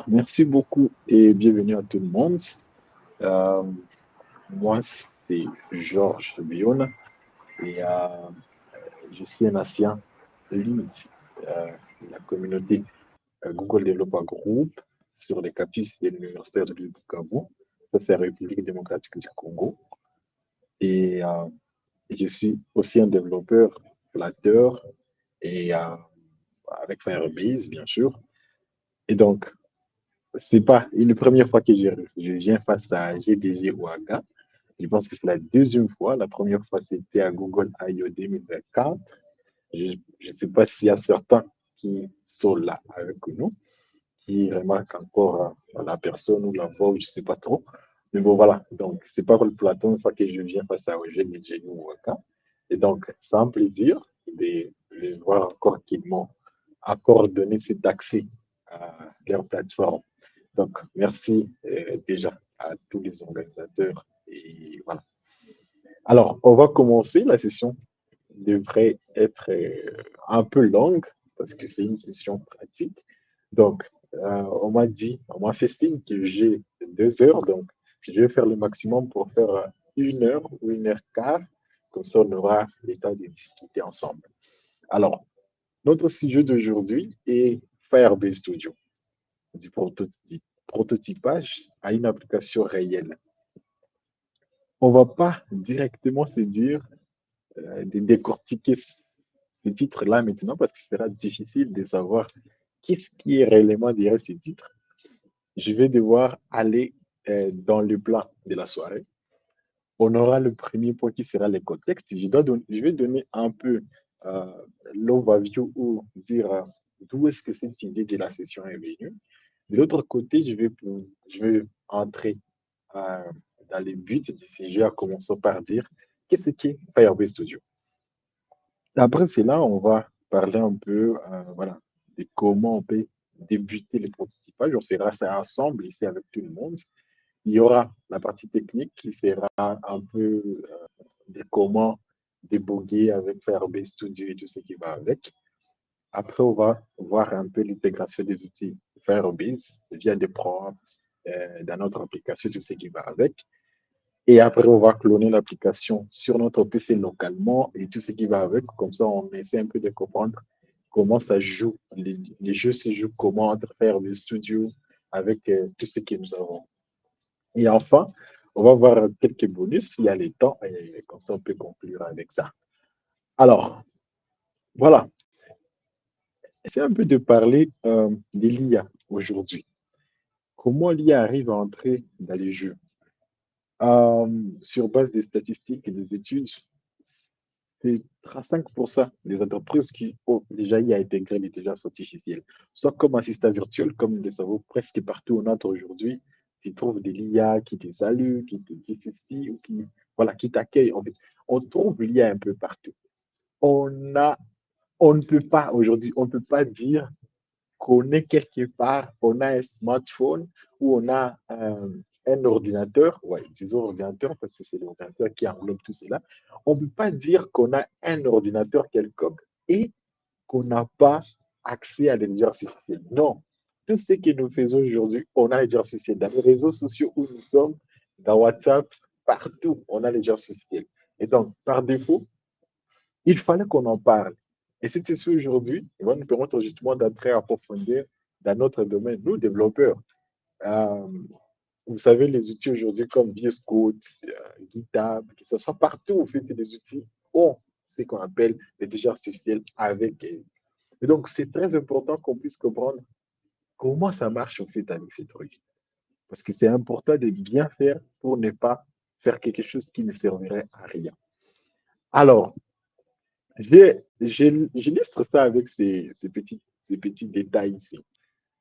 Merci beaucoup et bienvenue à tout le monde. Euh, Moi, c'est Georges Bion et je suis un ancien lead de la communauté Google Developer Group sur les campus de l'Université de Bukavu. Ça, c'est la République démocratique du Congo. Et je suis aussi un développeur Flutter et avec Firebase, bien sûr. Et donc, c'est pas une première fois que je viens face à GDG ou AGA. Je pense que c'est la deuxième fois. La première fois, c'était à Google I/O 2024. Je ne sais pas s'il y a certains qui sont là avec nous, qui remarquent encore la personne ou la voix, ou je ne sais pas trop. Mais bon, voilà. Donc, c'est pas pour la première fois que je viens face à GDG ou AGA. Et donc, c'est un plaisir de les voir encore qu'ils m'ont accordé cet accès à leur plateforme. Donc, merci déjà à tous les organisateurs. Et voilà. Alors, on va commencer. La session devrait être un peu longue parce que c'est une session pratique. Donc, on m'a fait signe que j'ai 2 heures. Donc, je vais faire le maximum pour faire 1 heure ou 1 heure quart. Comme ça, on aura le temps de discuter ensemble. Alors, notre sujet d'aujourd'hui est Firebase Studio, du prototypage à une application réelle. On ne va pas directement se dire de décortiquer ces titres-là maintenant parce que ce sera difficile de savoir qu'est-ce qui est réellement derrière ces titres. Je vais devoir aller dans le plan de la soirée. On aura le premier point qui sera le contexte. Je vais donner un peu euh, l'overview ou dire d'où est-ce que cette idée de la session est venue. De l'autre côté, je vais entrer euh, dans les buts du sujet en commençant par dire qu'est-ce qu'est Firebase Studio. Après cela, on va parler un peu voilà, de comment on peut débuter le prototypage. On fera ça ensemble ici avec tout le monde. Il y aura la partie technique qui sera un peu de comment déboguer avec Firebase Studio et tout ce qui va avec. Après, on va voir un peu l'intégration des outils Firebase via des prompts dans notre application, tout ce qui va avec. Et après, on va cloner l'application sur notre PC localement et tout ce qui va avec. Comme ça, on essaie un peu de comprendre comment ça joue. Les jeux se jouent comment entre Firebase Studio avec tout ce que nous avons. Et enfin, on va voir quelques bonus s'il y a le temps et comme ça, on peut conclure avec ça. Alors, voilà. C'est un peu de parler de l'IA aujourd'hui. Comment l'IA arrive à entrer dans les jeux? Sur base des statistiques et des études, c'est 35% des entreprises qui ont déjà IA intégré l'intelligence artificielle, soit comme assistant virtuel, comme nous le savons presque partout on entre aujourd'hui. Tu trouves des l'IA qui te salue, qui te dit ceci, ou qui, voilà, qui t'accueille. En fait, on trouve l'IA un peu partout. On a, on ne peut pas aujourd'hui, on ne peut pas dire qu'on est quelque part, on a un smartphone ou on a un ordinateur, ouais, disons ordinateur parce que c'est l'ordinateur qui englobe tout cela, on ne peut pas dire qu'on a un ordinateur quelconque et qu'on n'a pas accès à l'intelligence artificielle. Non, tout ce que nous faisons aujourd'hui, on a l'intelligence artificielle. Dans les réseaux sociaux où nous sommes, dans WhatsApp, partout, on a l'intelligence artificielle. Et donc, par défaut, il fallait qu'on en parle. Et c'est ceci aujourd'hui qui va nous permettre justement d'entrer à approfondir dans notre domaine, nous, développeurs. Euh, vous savez, les outils aujourd'hui comme VS Code, GitHub, que ce soit partout, en fait, des outils ont ce qu'on appelle l'intelligence artificielle avec elle. Et donc, c'est très important qu'on puisse comprendre comment ça marche, en fait, avec ces trucs. Parce que c'est important de bien faire pour ne pas faire quelque chose qui ne servirait à rien. Alors, j'illustre ça avec ces petits détails ici.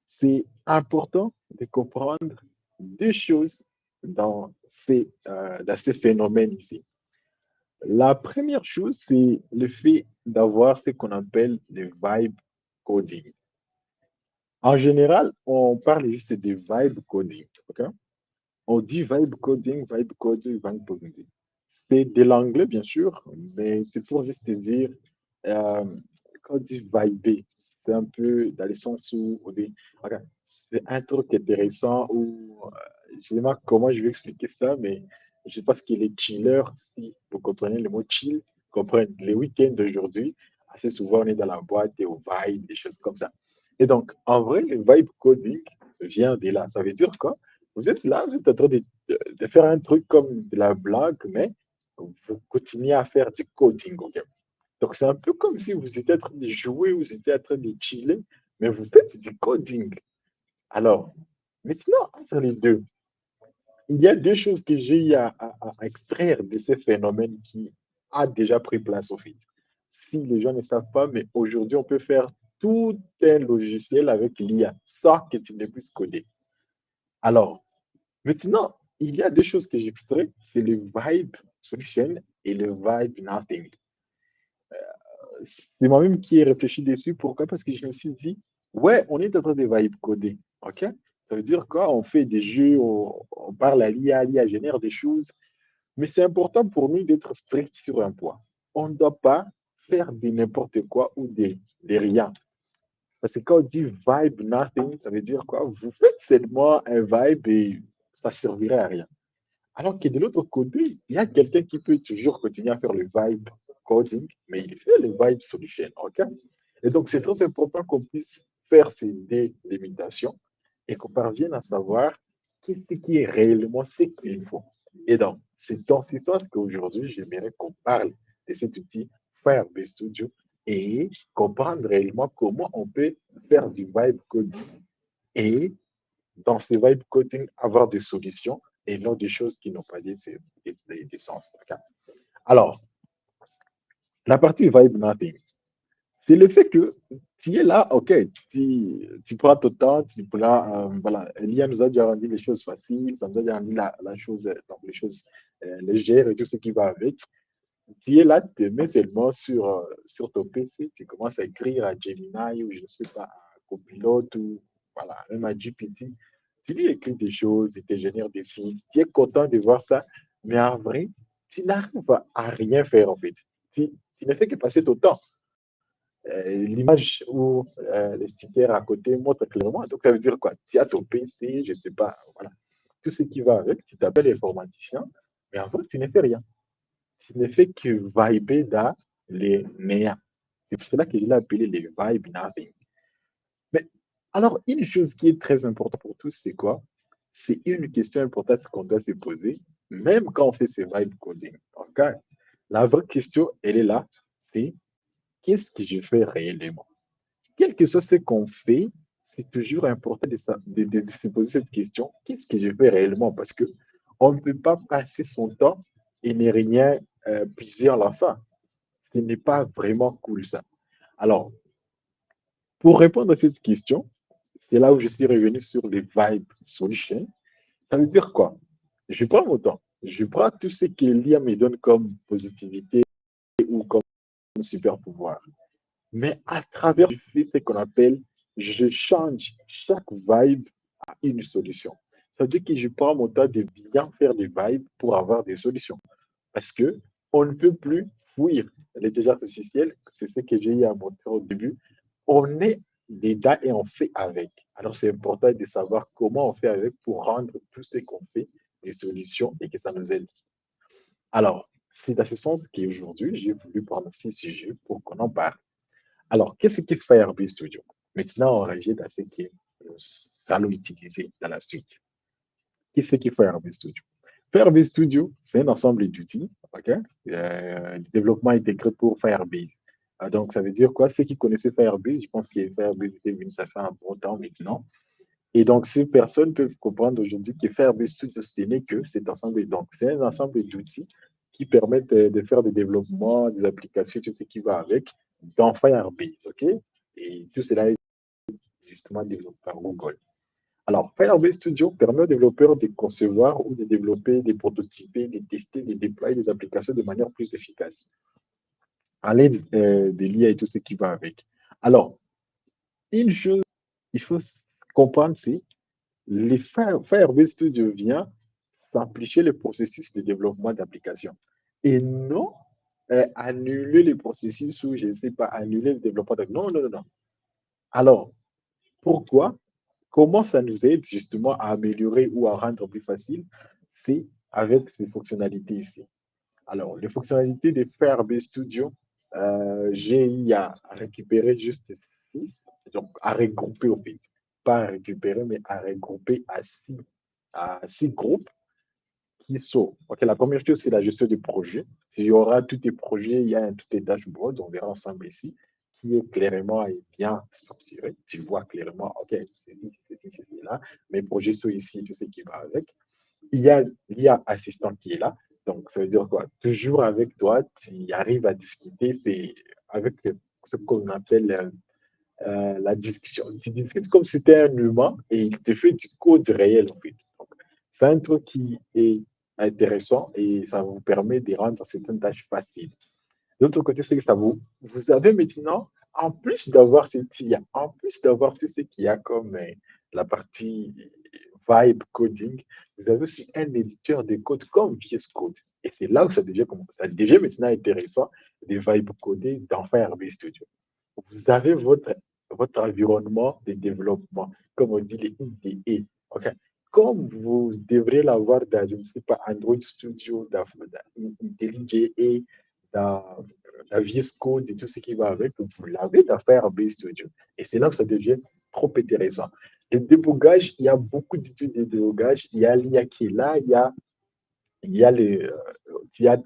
C'est important de comprendre deux choses dans ces phénomènes ici. La première chose, c'est le fait d'avoir ce qu'on appelle le vibe coding. En général, on parle juste de vibe coding. Okay? On dit vibe coding, vibe coding. C'est de l'anglais, bien sûr, mais c'est pour juste dire, euh, quand on dit vibe, c'est un peu dans le sens où, regarde, c'est un truc intéressant où, je ne sais pas comment je vais expliquer ça, mais je pense que les chillers, si vous comprenez le mot chill, comprennent les week-ends d'aujourd'hui, assez souvent on est dans la boîte et au vibe, des choses comme ça. Et donc, en vrai, le vibe coding vient de là. Ça veut dire quoi? Vous êtes là, vous êtes en train de faire un truc comme de la blague, mais vous continuez à faire du coding, ok? Donc, c'est un peu comme si vous étiez en train de jouer, vous étiez en train de chiller, mais vous faites du coding. Alors, maintenant, entre les deux, il y a deux choses que j'ai eu à extraire de ces phénomènes qui a déjà pris place au fait. Si les gens ne savent pas, mais aujourd'hui, on peut faire tout un logiciel avec l'IA sans que tu ne puisses coder. Alors, maintenant, il y a deux choses que j'extrais, c'est le vibe solution et le vibe nothing. C'est moi-même qui ai réfléchi dessus. Pourquoi? Parce que je me suis dit, ouais, on est en train de vibe coder. OK? Ça veut dire quoi? On fait des jeux, on parle à l'IA, l'IA génère des choses. Mais c'est important pour nous d'être strict sur un point. On ne doit pas faire de n'importe quoi ou de rien. Parce que quand on dit vibe nothing, ça veut dire quoi? Vous faites seulement un vibe et ça servirait à rien. Alors que de l'autre côté, il y a quelqu'un qui peut toujours continuer à faire le vibe coding, mais il fait le vibe solution. OK? Et donc, c'est très important qu'on puisse faire ces délimitations et qu'on parvienne à savoir qu'est-ce qui est réellement ce qu'il faut. Et donc, c'est dans ce sens qu'aujourd'hui, j'aimerais qu'on parle de cet outil Firebase Studio et comprendre réellement comment on peut faire du vibe coding et dans ces vibe coding, avoir des solutions et non des choses qui n'ont pas de sens. Okay? Alors, la partie vibe nothing, c'est le fait que tu es là, ok, tu prends ton temps, tu prends, voilà, l'IA nous a déjà rendu les choses faciles, ça nous a déjà rendu la chose, donc les choses légères et tout ce qui va avec. Tu es là, tu te mets seulement sur ton PC, tu commences à écrire à Gemini ou je ne sais pas, à Copilot ou voilà, même à GPT. Tu lui écris des choses, il te génère des sites, tu es content de voir ça, mais en vrai, tu n'arrives à rien faire en fait. Tu ne fais que passer ton temps. L'image ou les stickers à côté montrent clairement. Donc, ça veut dire quoi? Tu as ton PC, je ne sais pas, voilà. Tout ce qui va avec, tu t'appelles informaticien, mais en vrai, tu ne fais rien. Tu ne fais que vibrer dans les néants. C'est pour cela que je l'ai appelé les vibe nothing. Mais alors, une chose qui est très importante pour tous, c'est quoi? C'est une question importante qu'on doit se poser, même quand on fait ces vibe coding. Ok? La vraie question, elle est là, c'est qu'est-ce que je fais réellement? Quel que soit ce qu'on fait, c'est toujours important de se poser cette question, qu'est-ce que je fais réellement? Parce que on ne peut pas passer son temps et ne rien puiser en la fin. Ce n'est pas vraiment cool ça. Alors, pour répondre à cette question, c'est là où je suis revenu sur les vibe solutions. Ça veut dire quoi? Je prends mon temps. Je prends tout ce que l'IA me donne comme positivité ou comme super pouvoir. Mais à travers, je fais ce qu'on appelle, je change chaque vibe à une solution. Ça veut dire que je prends mon temps de bien faire des vibes pour avoir des solutions. Parce que on ne peut plus fuir l'intelligence artificielle, c'est ce que j'ai eu à montrer au début. On est dedans et on fait avec. Alors c'est important de savoir comment on fait avec pour rendre tout ce qu'on fait des solutions et que ça nous aide. Alors, c'est dans ce sens qu'aujourd'hui, j'ai voulu prendre ces sujets pour qu'on en parle. Alors, qu'est-ce que Firebase Studio? Maintenant, on revient à ce que nous allons utiliser dans la suite. Qu'est-ce que Firebase Studio? Firebase Studio, c'est un ensemble d'outils, ok? De développement intégré pour Firebase. Donc, ça veut dire quoi? Ceux qui connaissaient Firebase, je pense que Firebase était venu, ça fait un bon temps maintenant. Et donc, ces personnes peuvent comprendre aujourd'hui que Firebase Studio, ce n'est que cet ensemble. Donc, c'est un ensemble d'outils qui permettent de faire des développements, des applications, tout ce qui va avec, dans Firebase, OK? Et tout cela est justement développé par Google. Alors, Firebase Studio permet aux développeurs de concevoir ou de développer, de prototyper, de tester, de déployer des applications de manière plus efficace, à l'aide de l'IA et tout ce qui va avec. Alors, une chose, il faut comprendre, c'est les Firebase Studio vient simplifier le processus de développement d'applications et non annuler les processus ou, je ne sais pas, annuler le développement. Non, non, non, non. Alors, pourquoi? Comment ça nous aide justement à améliorer ou à rendre plus facile? C'est avec ces fonctionnalités ici. Alors, les fonctionnalités de Firebase Studio, j'ai eu à récupérer juste 6, donc à regrouper au fait. Pas à récupérer, mais à regrouper à 6 groupes qui sont. Ok, la première chose, c'est la gestion des projets. Il y aura tous tes projets, il y a tous tes dashboards, on verra ensemble ici, qui est clairement et bien structuré. Tu vois clairement, ok, c'est ici, c'est ici, c'est là. Mes projets sont ici, tout ce qui va avec. Il y a l'IA assistant qui est là. Donc, ça veut dire quoi? Toujours avec toi, tu arrives à discuter, c'est avec ce qu'on appelle la discussion. Tu discutes comme si c'était un humain et il te fait du code réel, en fait. Donc, c'est un truc qui est intéressant et ça vous permet de rendre certaines tâches faciles. D'autre côté, c'est que vous avez maintenant, en plus d'avoir cette IA, en plus d'avoir tout ce qu'il y a comme la partie vibe coding, vous avez aussi un éditeur de code comme VS Code. Et c'est là où ça devient maintenant intéressant de vibe coder dans Firebase Studio. Vous avez votre environnement de développement, comme on dit les IDE. OK? Comme vous devrez l'avoir dans, je ne sais pas, Android Studio, dans IntelliJ, dans la VS Code et tout ce qui va avec, vous l'avez dans Firebase Studio. Et c'est là que ça devient trop intéressant. Le débogage, il y a beaucoup d'études de débogage. Il y a l'IA qui est là, il y a, tu as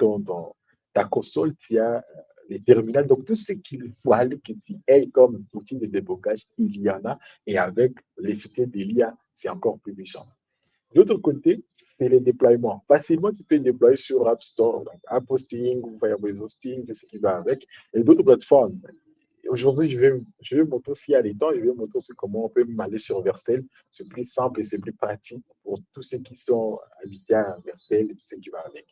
ta console, tu as les terminaux. Donc, tout ce qu'il faut aller que tu aies comme outil de débogage, il y en a. Et avec les soutiens de l'IA, c'est encore plus puissant. De l'autre côté, c'est les déploiements. Facilement, tu peux déployer sur App Store, donc App Hosting, Firebase Hosting, tout ce qui va avec, et d'autres plateformes. Aujourd'hui, je vais montrer s'il y a les temps, je vais montrer aussi comment on peut aller sur Vercel. C'est plus simple et c'est plus pratique pour tous ceux qui sont habités à Vercel et tout ce qui va avec.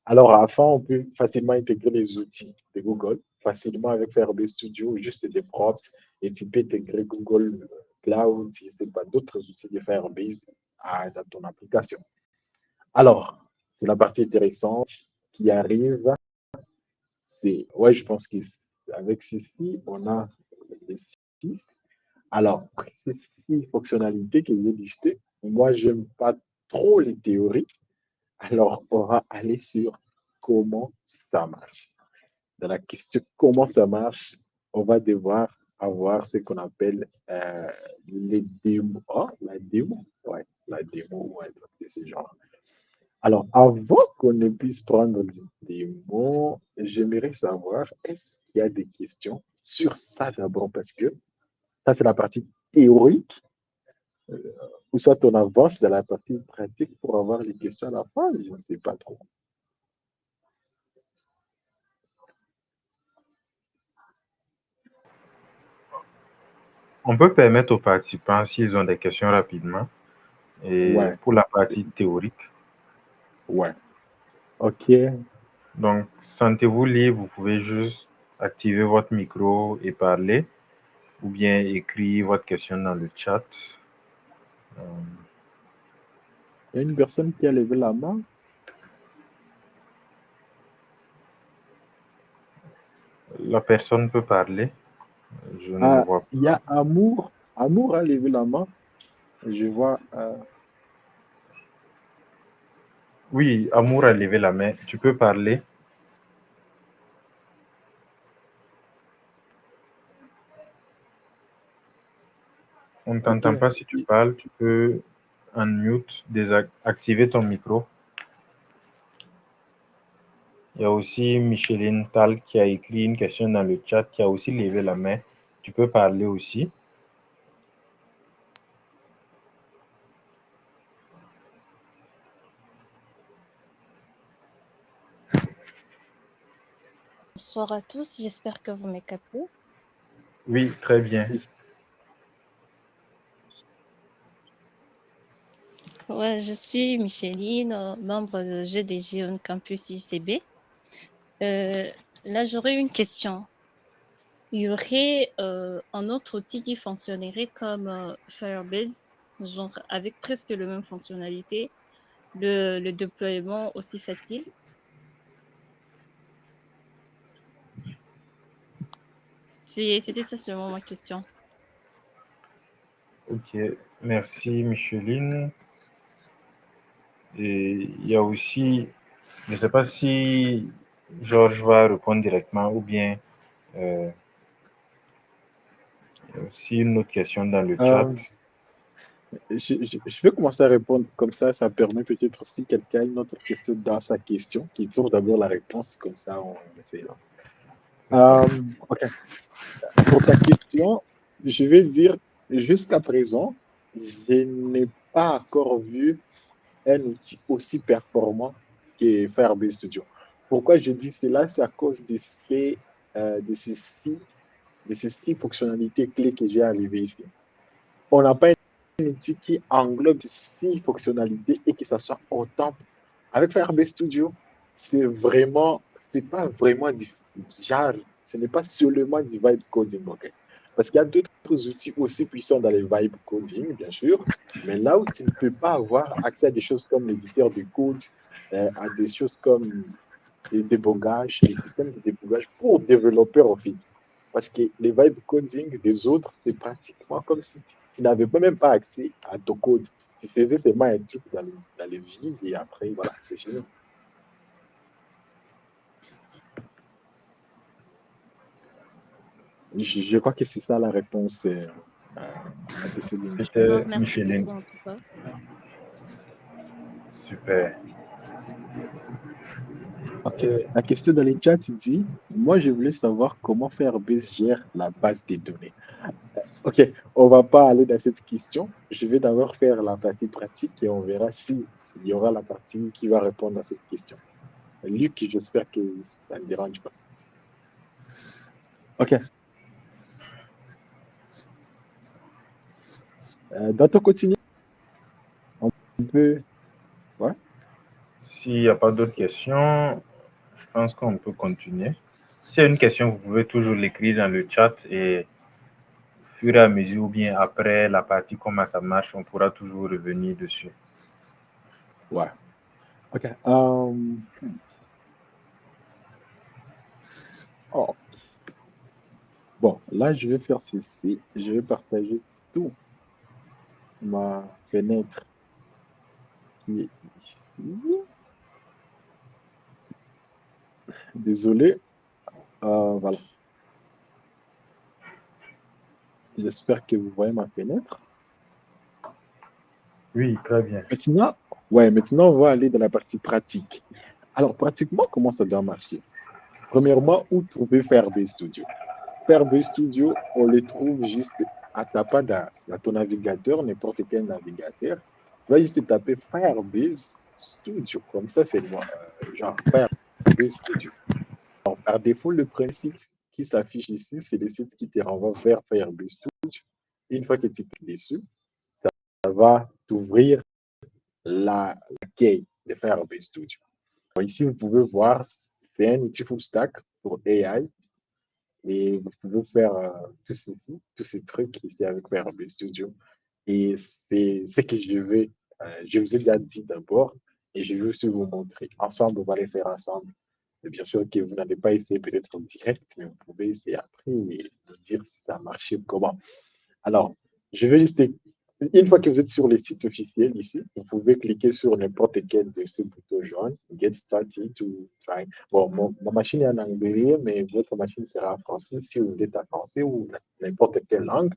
Alors, à la fin, on peut facilement intégrer les outils de Google, facilement avec Firebase Studio, juste des props, et tu peux intégrer Google Cloud, si ce n'est pas d'autres outils de Firebase dans ton application. Alors, c'est la partie intéressante qui arrive. Ouais, je pense qu'avec ceci, on a les 6. Alors, ces 6 fonctionnalités que j'ai listées, moi, j'aime pas trop les théories. Alors, on va aller sur comment ça marche. Dans la question comment ça marche, on va devoir avoir ce qu'on appelle les démos. Oh, la démo. Ouais, la démo, ouais, de ce genre. Alors, avant qu'on ne puisse prendre des mots, j'aimerais savoir, est-ce qu'il y a des questions sur ça d'abord? Parce que ça, c'est la partie théorique, euh, ou soit on avance dans la partie pratique pour avoir les questions à la fin, je ne sais pas trop. On peut permettre aux participants, s'ils ont des questions rapidement, et Ouais, pour la partie théorique. ouais. Ok, Donc, sentez-vous libre, vous pouvez juste activer votre micro et parler, ou bien écrire votre question dans le chat. Euh, il y a une personne qui a levé la main. La personne peut parler, je ne le Ah, vois il y a Amour. Amour a levé la main. Je vois. Oui, Amour a levé la main. Tu peux parler. On ne Ok. t'entend pas si tu parles. Tu peux unmute, désactiver ton micro. Il y a aussi Micheline Tal qui a écrit une question dans le chat, qui a aussi levé la main. Tu peux parler aussi. Bonsoir à tous, j'espère que vous m'écoutez. Oui, très bien. Ouais, je suis Micheline, membre de GDG On Campus UCB. Là, j'aurais une question. Il y aurait un autre outil qui fonctionnerait comme Firebase, genre avec presque la même fonctionnalité, le déploiement aussi facile. C'était ça seulement ma question. Ok, merci Micheline. Et il y a aussi, je ne sais pas si Georges va répondre directement ou bien il y a aussi une autre question dans le chat. Euh, je vais commencer à répondre comme ça permet peut-être si quelqu'un a une autre question dans sa question, qui trouve d'abord la réponse, comme ça on essaie là. C'est ça. Ok. Pour ta question, je vais dire, jusqu'à présent, je n'ai pas encore vu un outil aussi performant que Firebase Studio. Pourquoi je dis cela? C'est à cause de ces de ces six fonctionnalités clés que j'ai arrivées ici. On n'a pas un outil qui englobe six fonctionnalités et que ça soit autant. Avec Firebase Studio, c'est pas vraiment genre, ce n'est pas seulement du vibe coding, ok? Parce qu'il y a d'autres outils aussi puissants dans les vibe coding, bien sûr, mais là où tu ne peux pas avoir accès à des choses comme l'éditeur de code, à des choses comme des débogages, les systèmes de débogage pour développeurs, en fait. Parce que les vibe coding des autres, c'est pratiquement comme si tu n'avais même pas accès à ton code. Tu faisais seulement un truc dans les vides et après, voilà, c'est fini. Je crois que c'est ça la réponse à question de Michel. Non, C'était merci Micheline. beaucoup en tout cas. Super. Ok, la question dans les chats dit, moi je voulais savoir comment Firebase gère la base des données. Ok, on va pas aller dans cette question. Je vais d'abord faire la partie pratique et on verra si il y aura la partie qui va répondre à cette question. Luc, j'espère que ça ne dérange pas. Ok, dans ton quotidien, on peut... Ouais. S'il n'y a pas d'autres questions, je pense qu'on peut continuer. S'il y a une question, vous pouvez toujours l'écrire dans le chat et au fur et à mesure ou bien après la partie, comment ça marche, on pourra toujours revenir dessus. Ouais. Ok. Oh. Bon, là, je vais faire ceci. Je vais partager tout ma fenêtre qui est ici. Désolé. Voilà. J'espère que vous voyez ma fenêtre. Oui, très bien. Maintenant, on va aller dans la partie pratique. Alors, pratiquement, comment ça doit marcher? Premièrement, où trouver Firebase Studio? Firebase Studio, on le trouve juste à tapant dans ton navigateur, n'importe quel navigateur. Tu vas juste taper Firebase Studio. Comme ça, c'est moi. Genre Firebase Studio. Alors, par défaut, le principe qui s'affiche ici, c'est le site qui te renvoie vers Firebase Studio. Une fois que tu cliques dessus, ça va t'ouvrir la clé de Firebase Studio. Donc, ici, vous pouvez voir, c'est un outil full stack pour AI et vous pouvez faire tous ces trucs ici avec Firebase Studio. Et c'est ce que je vous ai déjà dit d'abord et je vais aussi vous montrer. Ensemble, on va les faire ensemble. Et bien sûr que vous n'avez pas essayé peut-être en direct, mais vous pouvez essayer après et nous dire si ça a marché ou comment. Alors, je vais juste, une fois que vous êtes sur les sites officiels ici, vous pouvez cliquer sur n'importe quel de ces boutons jaunes, Get Started ou Try. Bon, ma machine est en anglais, mais votre machine sera en français si vous êtes en français ou n'importe quelle langue,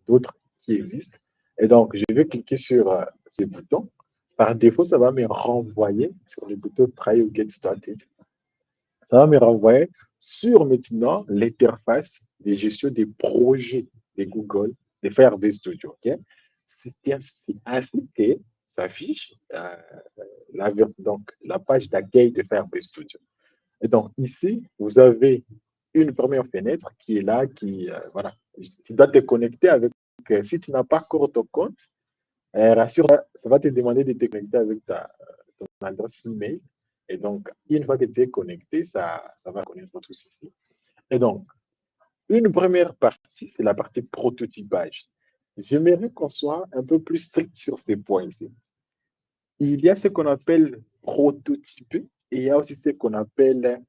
d'autres qui existent. Et donc, je vais cliquer sur ces boutons. Par défaut, ça va me renvoyer sur le bouton Try ou Get Started. Ça va me renvoyer sur maintenant l'interface de gestion des projets de Google, de Firebase Studio. Okay? C'est ainsi que s'affiche donc, la page d'accueil de Firebase Studio. Et donc, ici, vous avez une première fenêtre qui est là, voilà, tu dois te connecter avec, si tu n'as pas encore ton compte, rassure-toi, ça va te demander de te connecter avec ton adresse email. Et donc, une fois que tu es connecté, ça va connaître tout ceci. Et donc, une première partie, c'est la partie prototypage. J'aimerais qu'on soit un peu plus strict sur ces points ici. Il y a ce qu'on appelle prototyper et il y a aussi ce qu'on appelle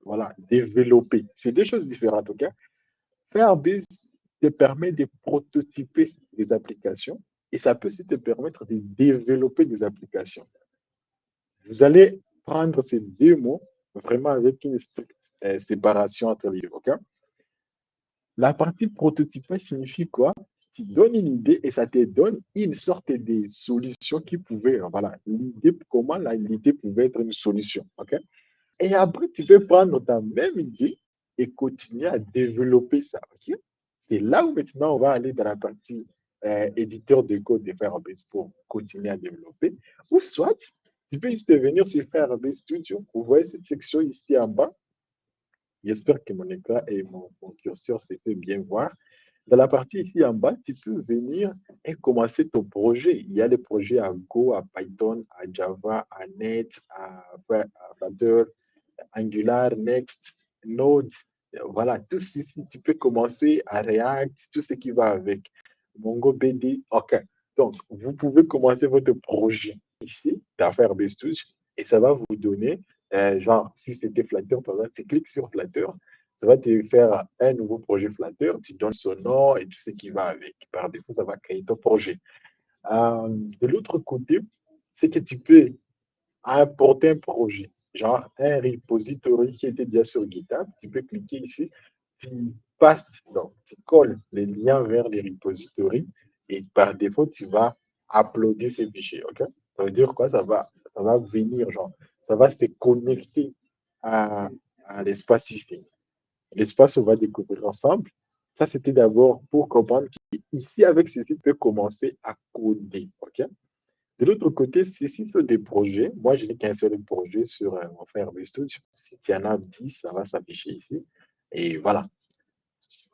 voilà, développer. C'est deux choses différentes, ok? Firebase te permet de prototyper des applications et ça peut aussi te permettre de développer des applications. Vous allez prendre ces deux mots vraiment avec une stricte séparation entre les deux. OK? La partie prototyper signifie quoi? Tu donnes une idée et ça te donne une sorte de solution qui pouvait, voilà, l'idée, comment l'idée pouvait être une solution. OK? Et après, tu peux prendre ta même idée et continuer à développer ça. OK? C'est là où maintenant on va aller dans la partie éditeur de code de Firebase pour continuer à développer. Ou soit, tu peux juste venir sur Firebase Studio. Vous voyez cette section ici en bas. J'espère que mon écran et mon curseur s'est fait bien voir. Dans la partie ici en bas, tu peux venir et commencer ton projet. Il y a des projets à Go, à Python, à Java, à Net, à Flutter, Angular, Next, Node. Voilà, tout ceci, tu peux commencer à React, tout ce qui va avec. MongoDB, OK. Donc, vous pouvez commencer votre projet ici, dans Firebase Studio, et ça va vous donner, genre, si c'était Flutter, par exemple, tu cliques sur Flutter, ça va te faire un nouveau projet Flutter, tu donnes son nom et tout ce qui va avec. Par défaut, ça va créer ton projet. De l'autre côté, c'est que tu peux importer un projet, genre un repository qui était déjà sur GitHub. Tu peux cliquer ici, tu passes, donc tu colles les liens vers les repositories et par défaut, tu vas uploader ces fichiers. OK? Ça veut dire quoi? Ça va venir, genre, ça va se connecter à, à l'espace système. L'espace, on va découvrir ensemble. Ça, c'était d'abord pour comprendre qu'ici, avec ceci, tu peux commencer à coder. OK? De l'autre côté, si sont des projets, moi, je n'ai qu'un seul projet sur mon Firebase Studio. Si tu en as 10, ça va s'afficher ici. Et voilà.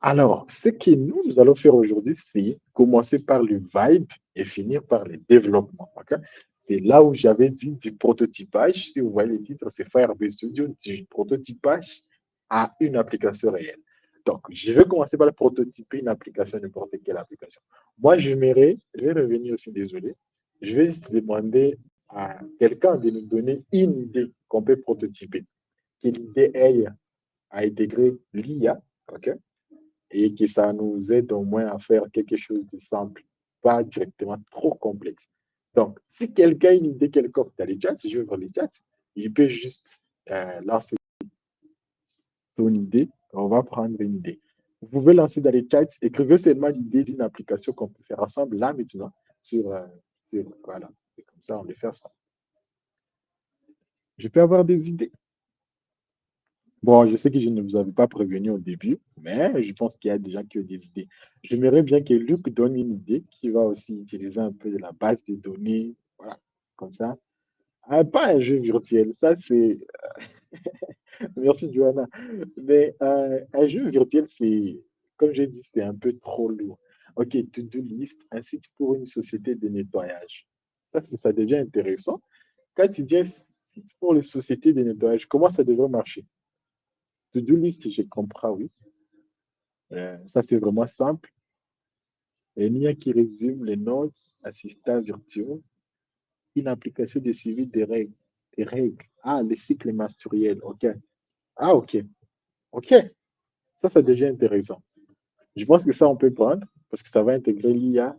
Alors, ce que nous allons faire aujourd'hui, c'est commencer par le vibe et finir par le développement. OK? C'est là où j'avais dit du prototypage. Si vous voyez le titre, c'est Firebase Studio, du prototypage à une application réelle. Donc, je vais commencer par le prototyper une application, n'importe quelle application. Moi, je vais revenir aussi, désolé, je vais juste demander à quelqu'un de nous donner une idée qu'on peut prototyper. Quelle idée est à intégrer l'IA, OK? Et que ça nous aide au moins à faire quelque chose de simple, pas directement trop complexe. Donc, si quelqu'un a une idée quelconque dans les chats, si je ouvre les chats, il peut juste lancer son idée. On va prendre une idée. Vous pouvez lancer dans les chats, écrivez seulement l'idée d'une application qu'on peut faire ensemble là maintenant voilà. Et comme ça, on peut faire ça. Je peux avoir des idées. Bon, je sais que je ne vous avais pas prévenu au début, mais je pense qu'il y a des gens qui ont des idées. J'aimerais bien que Luc donne une idée qui va aussi utiliser un peu de la base de données. Voilà, comme ça. Ah, pas un jeu virtuel, ça c'est. Merci Johanna. Mais un jeu virtuel, c'est, comme j'ai dit, c'est un peu trop lourd. Ok, to-do list, un site pour une société de nettoyage. Ça devient intéressant. Quand tu dis un site pour les sociétés de nettoyage, comment ça devrait marcher? To-do list, je comprends, oui. Ça, c'est vraiment simple. Un IA qui résume les notes, assistant virtuel, une application de suivi des règles. Des règles. Ah, les cycles menstruels. OK. Ah, OK. OK. Ça devient intéressant. Je pense que ça, on peut prendre parce que ça va intégrer l'IA.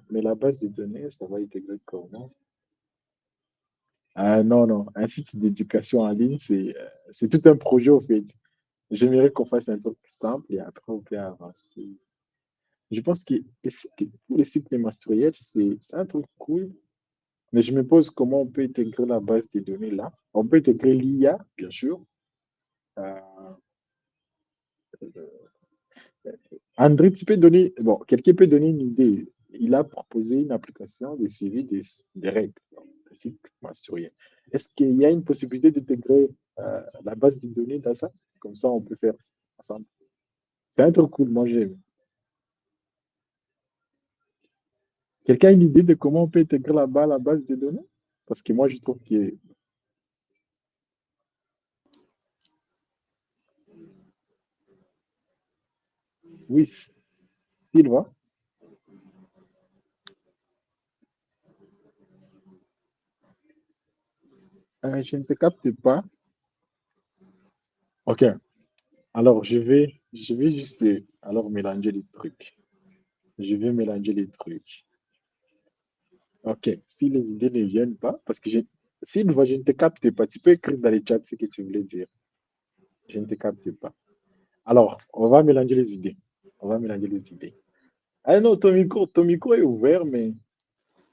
Mais la base de données, ça va intégrer comment? Non, non. Un site d'éducation en ligne, c'est tout un projet, au fait. J'aimerais qu'on fasse un truc simple et après, on peut avancer. Je pense que pour les cycles menstruels, c'est un truc cool, mais je me pose comment on peut intégrer la base de données là. On peut intégrer l'IA, bien sûr. Euh, André, tu peux donner, bon, quelqu'un peut donner une idée. Il a proposé une application de suivi des règles, donc, des cycles menstruels. Est-ce qu'il y a une possibilité d'intégrer la base de données dans ça? Comme ça, on peut faire ça ensemble. C'est un truc cool, moi j'aime. Quelqu'un a une idée de comment on peut intégrer là-bas la base de données? Parce que moi, je trouve que oui, Sylvain, je ne te capte pas. OK. Alors, je vais je vais juste alors mélanger les trucs. Je vais mélanger les trucs. Ok, si les idées ne viennent pas, parce que si une fois je ne te capte pas, tu peux écrire dans les chats ce que tu voulais dire. Je ne te capte pas. Alors, on va mélanger les idées. On va mélanger les idées. Ah non, ton micro est ouvert, mais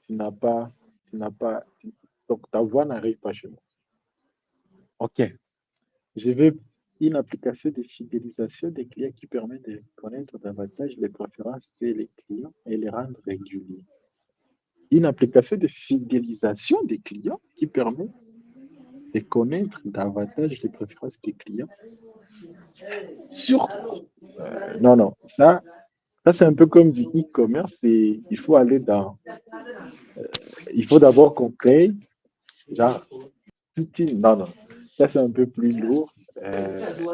tu n'as pas, donc ta voix n'arrive pas chez moi. Ok, je vais une application de fidélisation des clients qui permet de connaître davantage les préférences et les clients et les rendre réguliers. Une application de fidélisation des clients qui permet de connaître davantage les préférences des clients sur... non, non, ça c'est un peu comme du e-commerce et il faut aller dans... Il faut d'abord qu'on crée, genre, non, non, ça c'est un peu plus lourd.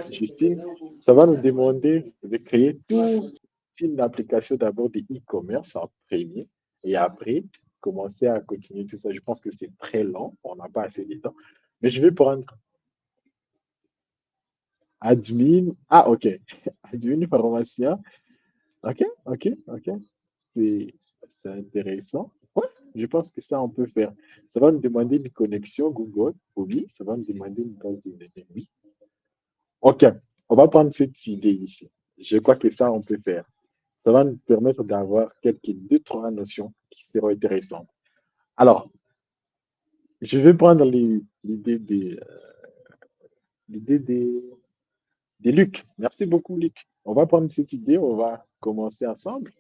Justine, ça va nous demander de créer toute une application d'abord de e-commerce en premier et après commencer à continuer tout ça. Je pense que c'est très lent, on n'a pas assez de temps. Mais je vais prendre admin. Ah, ok. Admin pharmacien. Ok, ok, ok. C'est c'est intéressant. Ouais, je pense que ça, on peut faire. Ça va nous demander une connexion Google. Oui, ça va nous demander une base de données. Oui. Ok, on va prendre cette idée ici. Je crois que ça, on peut faire. Ça va nous permettre d'avoir quelques deux, trois notions qui seront intéressantes. Alors, je vais prendre l'idée de Luc. Merci beaucoup, Luc. On va prendre cette idée, on va commencer ensemble.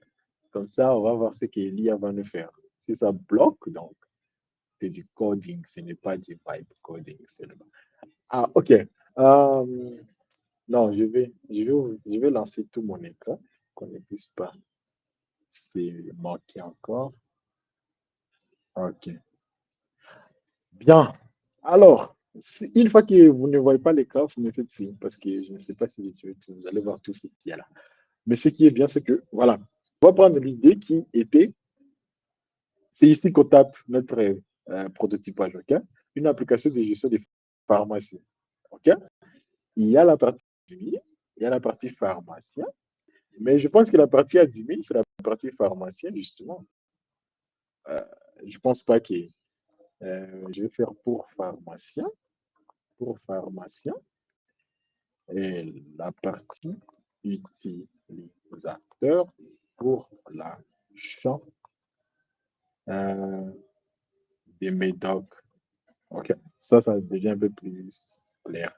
Comme ça, on va voir ce que l'IA va nous faire. Si ça bloque, donc, c'est du coding, ce n'est pas du vibe coding seulement. Ah, ok. Non, je vais lancer tout mon écran, qu'on ne puisse pas se manquer encore. Ok. Bien. Alors, une fois que vous ne voyez pas l'écran, vous me faites signe, parce que je ne sais pas si vous allez voir tout ce qu'il y a là. Mais ce qui est bien, c'est que, voilà, on va prendre l'idée qui était, c'est ici qu'on tape notre prototypage, ok? Une application de gestion des pharmacies, ok? Il y a la partie admin, il y a la partie pharmacien, mais je pense que la partie admin, c'est la partie pharmacien, justement. Euh, je pense pas que je vais faire pour pharmacien, et la partie utilisateur pour la champ euh, des médocs. Ok, ça devient un peu plus clair.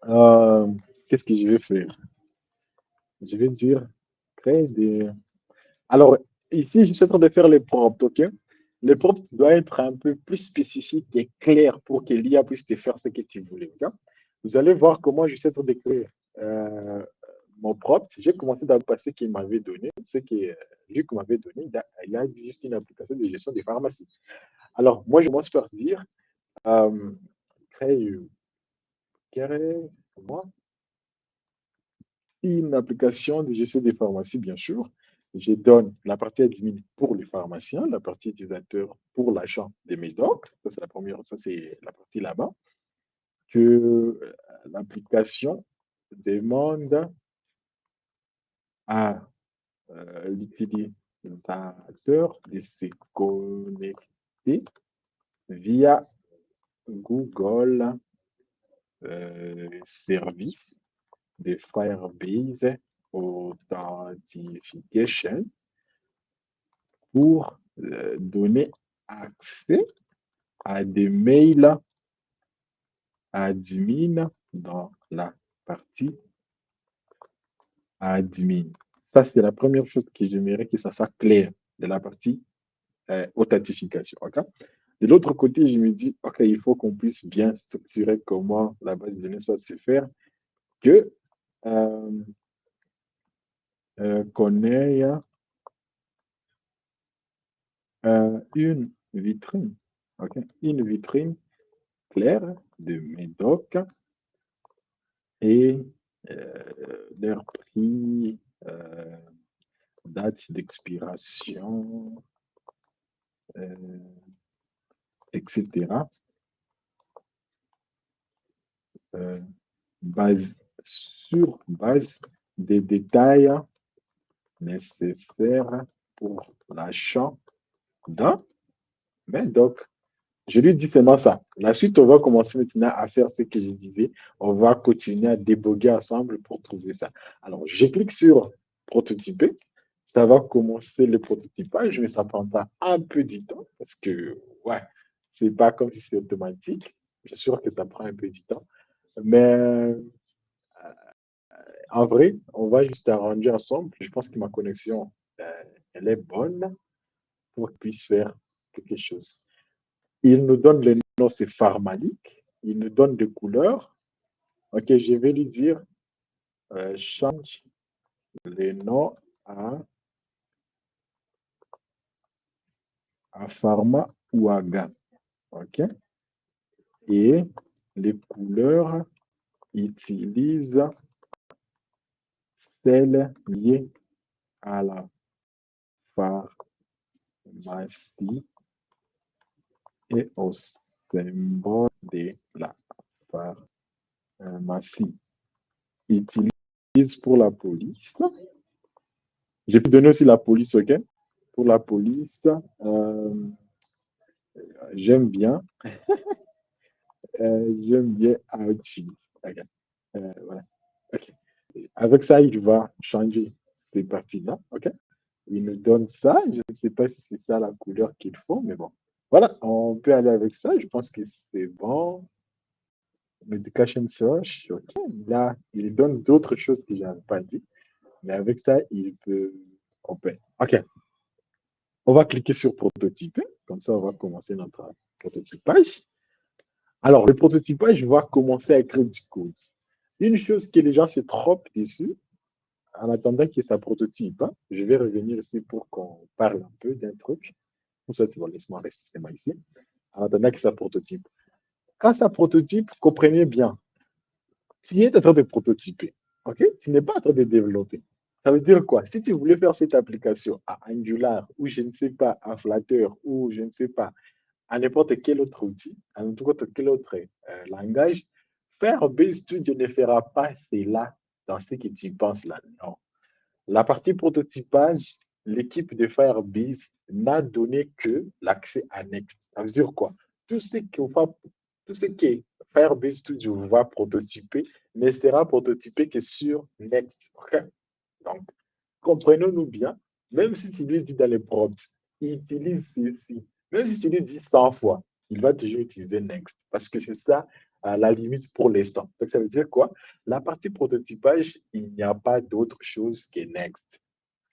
Euh, Qu'est-ce que je vais faire? Je vais dire créer des. Alors, ici, je suis en train de faire les prompts, ok? Les prompts doivent être un peu plus spécifiques et clairs pour que l'IA puisse te faire ce que tu voulais, ok? Vous allez voir comment je suis en train d'écrire mon prompt. J'ai commencé par ce qu'il m'avait donné, ce que Luc m'avait donné. Il a dit juste une application de gestion des pharmacies. Alors, moi, je commence par dire euh, créer moi, une application de gestion des pharmacies, bien sûr. Je donne la partie admin pour les pharmaciens, la partie utilisateur pour l'achat des médocs. Ça, c'est la première, ça, c'est la partie là-bas. Que l'application demande à l'utilisateur de se connecter via Google Service de Firebase Authentication pour donner accès à des mails admin dans la partie admin. Ça, c'est la première chose que j'aimerais que ça soit clair de la partie authentification. Okay? De l'autre côté, je me dis, OK, il faut qu'on puisse bien structurer comment la base de données soit se faire, que euh, qu'on ait une vitrine, OK? Une vitrine claire de médoc et leur prix, date d'expiration, etc. Euh, base sur base des détails nécessaires pour l'achat d'un médoc. Je lui dis seulement ça. La suite, on va commencer maintenant à faire ce que je disais. On va continuer à déboguer ensemble pour trouver ça. Alors, je clique sur prototyper. Ça va commencer le prototypage, mais ça prendra un peu du temps parce que, ouais, c'est pas comme si c'est automatique. Bien sûr que ça prend un peu du temps. Mais en vrai, on va juste arranger ensemble. Je pense que ma connexion, elle est bonne pour qu'on puisse faire quelque chose. Il nous donne le nom, c'est Pharmalic. Il nous donne des couleurs. Ok, je vais lui dire change les noms à Pharma ou à GA. Ok, et les couleurs utilisent celles liées à la pharmacie et au symbole de la pharmacie. Utilise pour la police. J'ai pu donner aussi la police, ok? Pour la police, j'aime bien, j'aime bien Outfit. Ok. Voilà. Ok. Avec ça, il va changer ces parties-là, ok? Il nous donne ça. Je ne sais pas si c'est ça la couleur qu'il faut, mais bon. Voilà, on peut aller avec ça. Je pense que c'est bon. Medication search, ok. Là, il donne d'autres choses que je n'avais pas dit, mais avec ça, il peut. Ok. On va cliquer sur prototyper. Comme ça, on va commencer notre prototypage. Alors, le prototypage va commencer à écrire du code. Une chose que les gens se trompent dessus, en attendant que ça prototype, hein, je vais revenir ici pour qu'on parle un peu d'un truc. Comme ça, tu vas laisser-moi rester c'est ici. En attendant que ça prototype. Quand ça prototype, comprenez bien, tu es en train de prototyper. Ok? Tu n'es pas en train de développer. Ça veut dire quoi? Si tu voulais faire cette application à Angular ou je ne sais pas, à Flutter ou je ne sais pas, à n'importe quel autre outil, à n'importe quel autre langage, Firebase Studio ne fera pas cela dans ce que tu penses là. Non. La partie prototypage, l'équipe de Firebase n'a donné que l'accès à Next. Ça veut dire quoi? Tout ce que Firebase Studio va prototyper ne sera prototypé que sur Next. Okay? Donc, comprenons-nous bien, même si tu lui dis dans les prompts, il utilise ceci. Même si tu lui dis 100 fois, il va toujours utiliser Next. Parce que c'est ça, à la limite, pour l'instant. Donc, ça veut dire quoi? La partie prototypage, il n'y a pas d'autre chose que Next.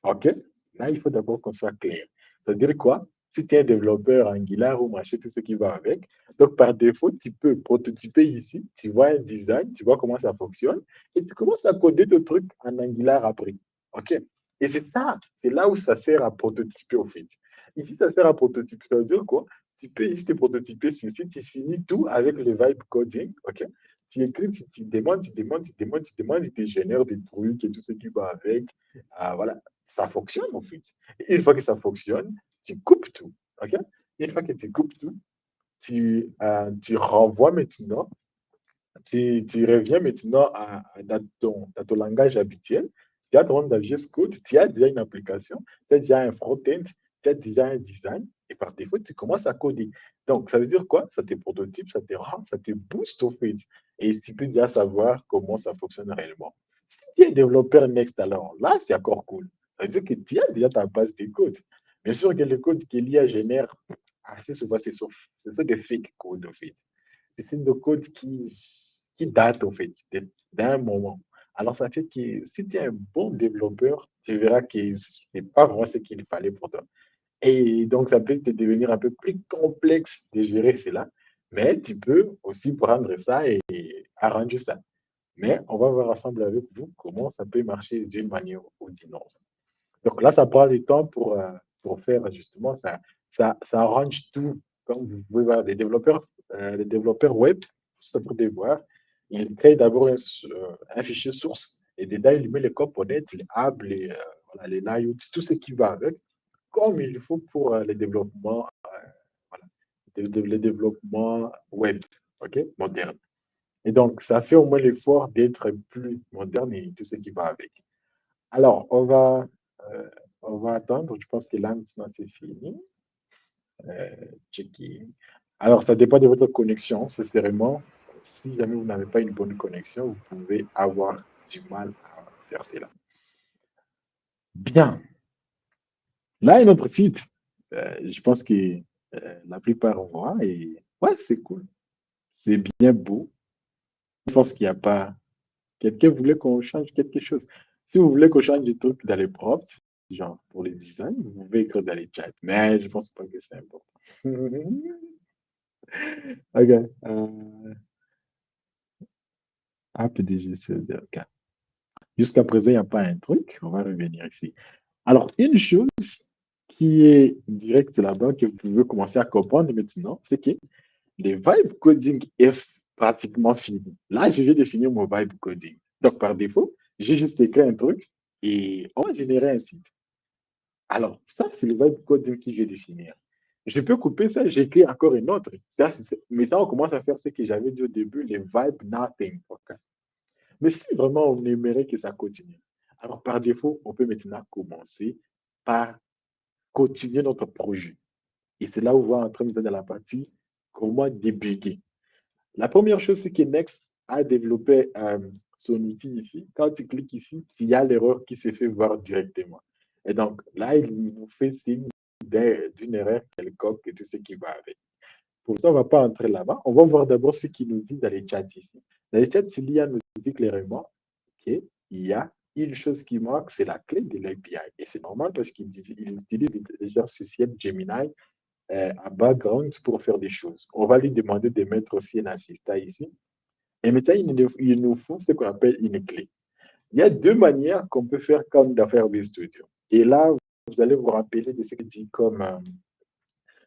OK? Là, il faut d'abord qu'on soit clair. Ça veut dire quoi? Si tu es un développeur Angular ou machin, tout ce qui va avec, donc par défaut, tu peux prototyper ici, tu vois un design, tu vois comment ça fonctionne, et tu commences à coder ton truc en Angular après. OK? Et c'est ça, c'est là où ça sert à prototyper au fait. Ici, ça sert à prototyper. Ça veut dire quoi? Tu peux ici te prototyper ici, tu finis tout avec le vibe coding. OK? Tu écris, si tu demandes, tu te génères des trucs et tout ce qui va avec. Voilà, ça fonctionne en fait. Et une fois que ça fonctionne, tu coupes tout. OK? Une fois que tu coupes tout, tu renvoies maintenant, tu reviens maintenant dans ton langage habituel. Tu as ton VS Code, tu as déjà une application, tu as déjà un front-end, tu as déjà un design, et par défaut, tu commences à coder. Donc, ça veut dire quoi? Ça te prototype, ça te rend, ça te booste au fait. Et tu peux déjà savoir comment ça fonctionne réellement. Si tu es développeur Next, alors là, c'est encore cool. Ça veut dire que tu as déjà ta base de code. Bien sûr que le code que l'IA génère, assez souvent, c'est des fake codes, en fait. C'est de code qui date, en fait, d'un moment. Alors, ça fait que si tu es un bon développeur, tu verras que ce n'est pas vraiment ce qu'il fallait pour toi. Et donc, ça peut te devenir un peu plus complexe de gérer cela, mais tu peux aussi prendre ça et arranger ça. Mais on va voir ensemble avec vous comment ça peut marcher d'une manière ou d'une autre. Donc là, ça prend du temps pour faire justement ça. Ça arrange tout. Comme vous pouvez voir, les développeurs web, ça pour voir, ils créent d'abord un fichier source et dedans, ils mettent les components, les apps, voilà, les layouts, tout ce qui va avec, comme il faut pour les développements, voilà, les développements web, ok, moderne. Et donc, ça fait au moins l'effort d'être plus moderne et tout ce qui va avec. Alors, euh, on va attendre. Je pense que là, maintenant, c'est fini. Checker. Alors, ça dépend de votre connexion, sincèrement. Si jamais vous n'avez pas une bonne connexion, vous pouvez avoir du mal à faire cela. Bien. Là, il y a notre site. Je pense que la plupart voient et ouais, c'est cool. C'est bien beau. Je pense qu'il n'y a pas. Quelqu'un voulait qu'on change quelque chose. Si vous voulez qu'on change des trucs dans les prompts, genre pour les designs, vous pouvez écrire dans les chats. Mais je pense pas que c'est important. Ok. APDG, OK. Jusqu'à présent, il n'y a pas un truc. On va revenir ici. Alors, une chose qui est directe là-bas, que vous pouvez commencer à comprendre maintenant, c'est que le vibe coding est pratiquement fini. Là, je viens de finir mon vibe coding. Donc, par défaut, j'ai juste écrit un truc et on va générer un site. Alors, ça, c'est le vibe coding que je vais définir. Je peux couper ça, j'écris encore une autre. Mais ça, on commence à faire ce que j'avais dit au début, les vibe nothing. OK? Mais si vraiment on aimerait que ça continue, alors par défaut, on peut maintenant commencer par continuer notre projet. Et c'est là où on va entrer maintenant dans la partie comment débugger. La première chose, c'est que Next a développé son outil ici. Quand tu cliques ici, il y a l'erreur qui se fait voir directement. Et donc là, il nous fait signe d'une erreur quelconque et tout ce qui va avec. Pour ça, on ne va pas entrer là-bas. On va voir d'abord ce qu'il nous dit dans les chats ici. Dans les chats, Cilia nous dit clairement qu'il y a une chose qui manque, c'est la clé de l'API. Et c'est normal parce qu'il utilise l'intelligence artificielle Gemini en background pour faire des choses. On va lui demander de mettre aussi un assistant ici. Et maintenant, il nous faut ce qu'on appelle une clé. Il y a deux manières qu'on peut faire comme dans Firebase Studio. Et là, vous allez vous rappeler de ce que dit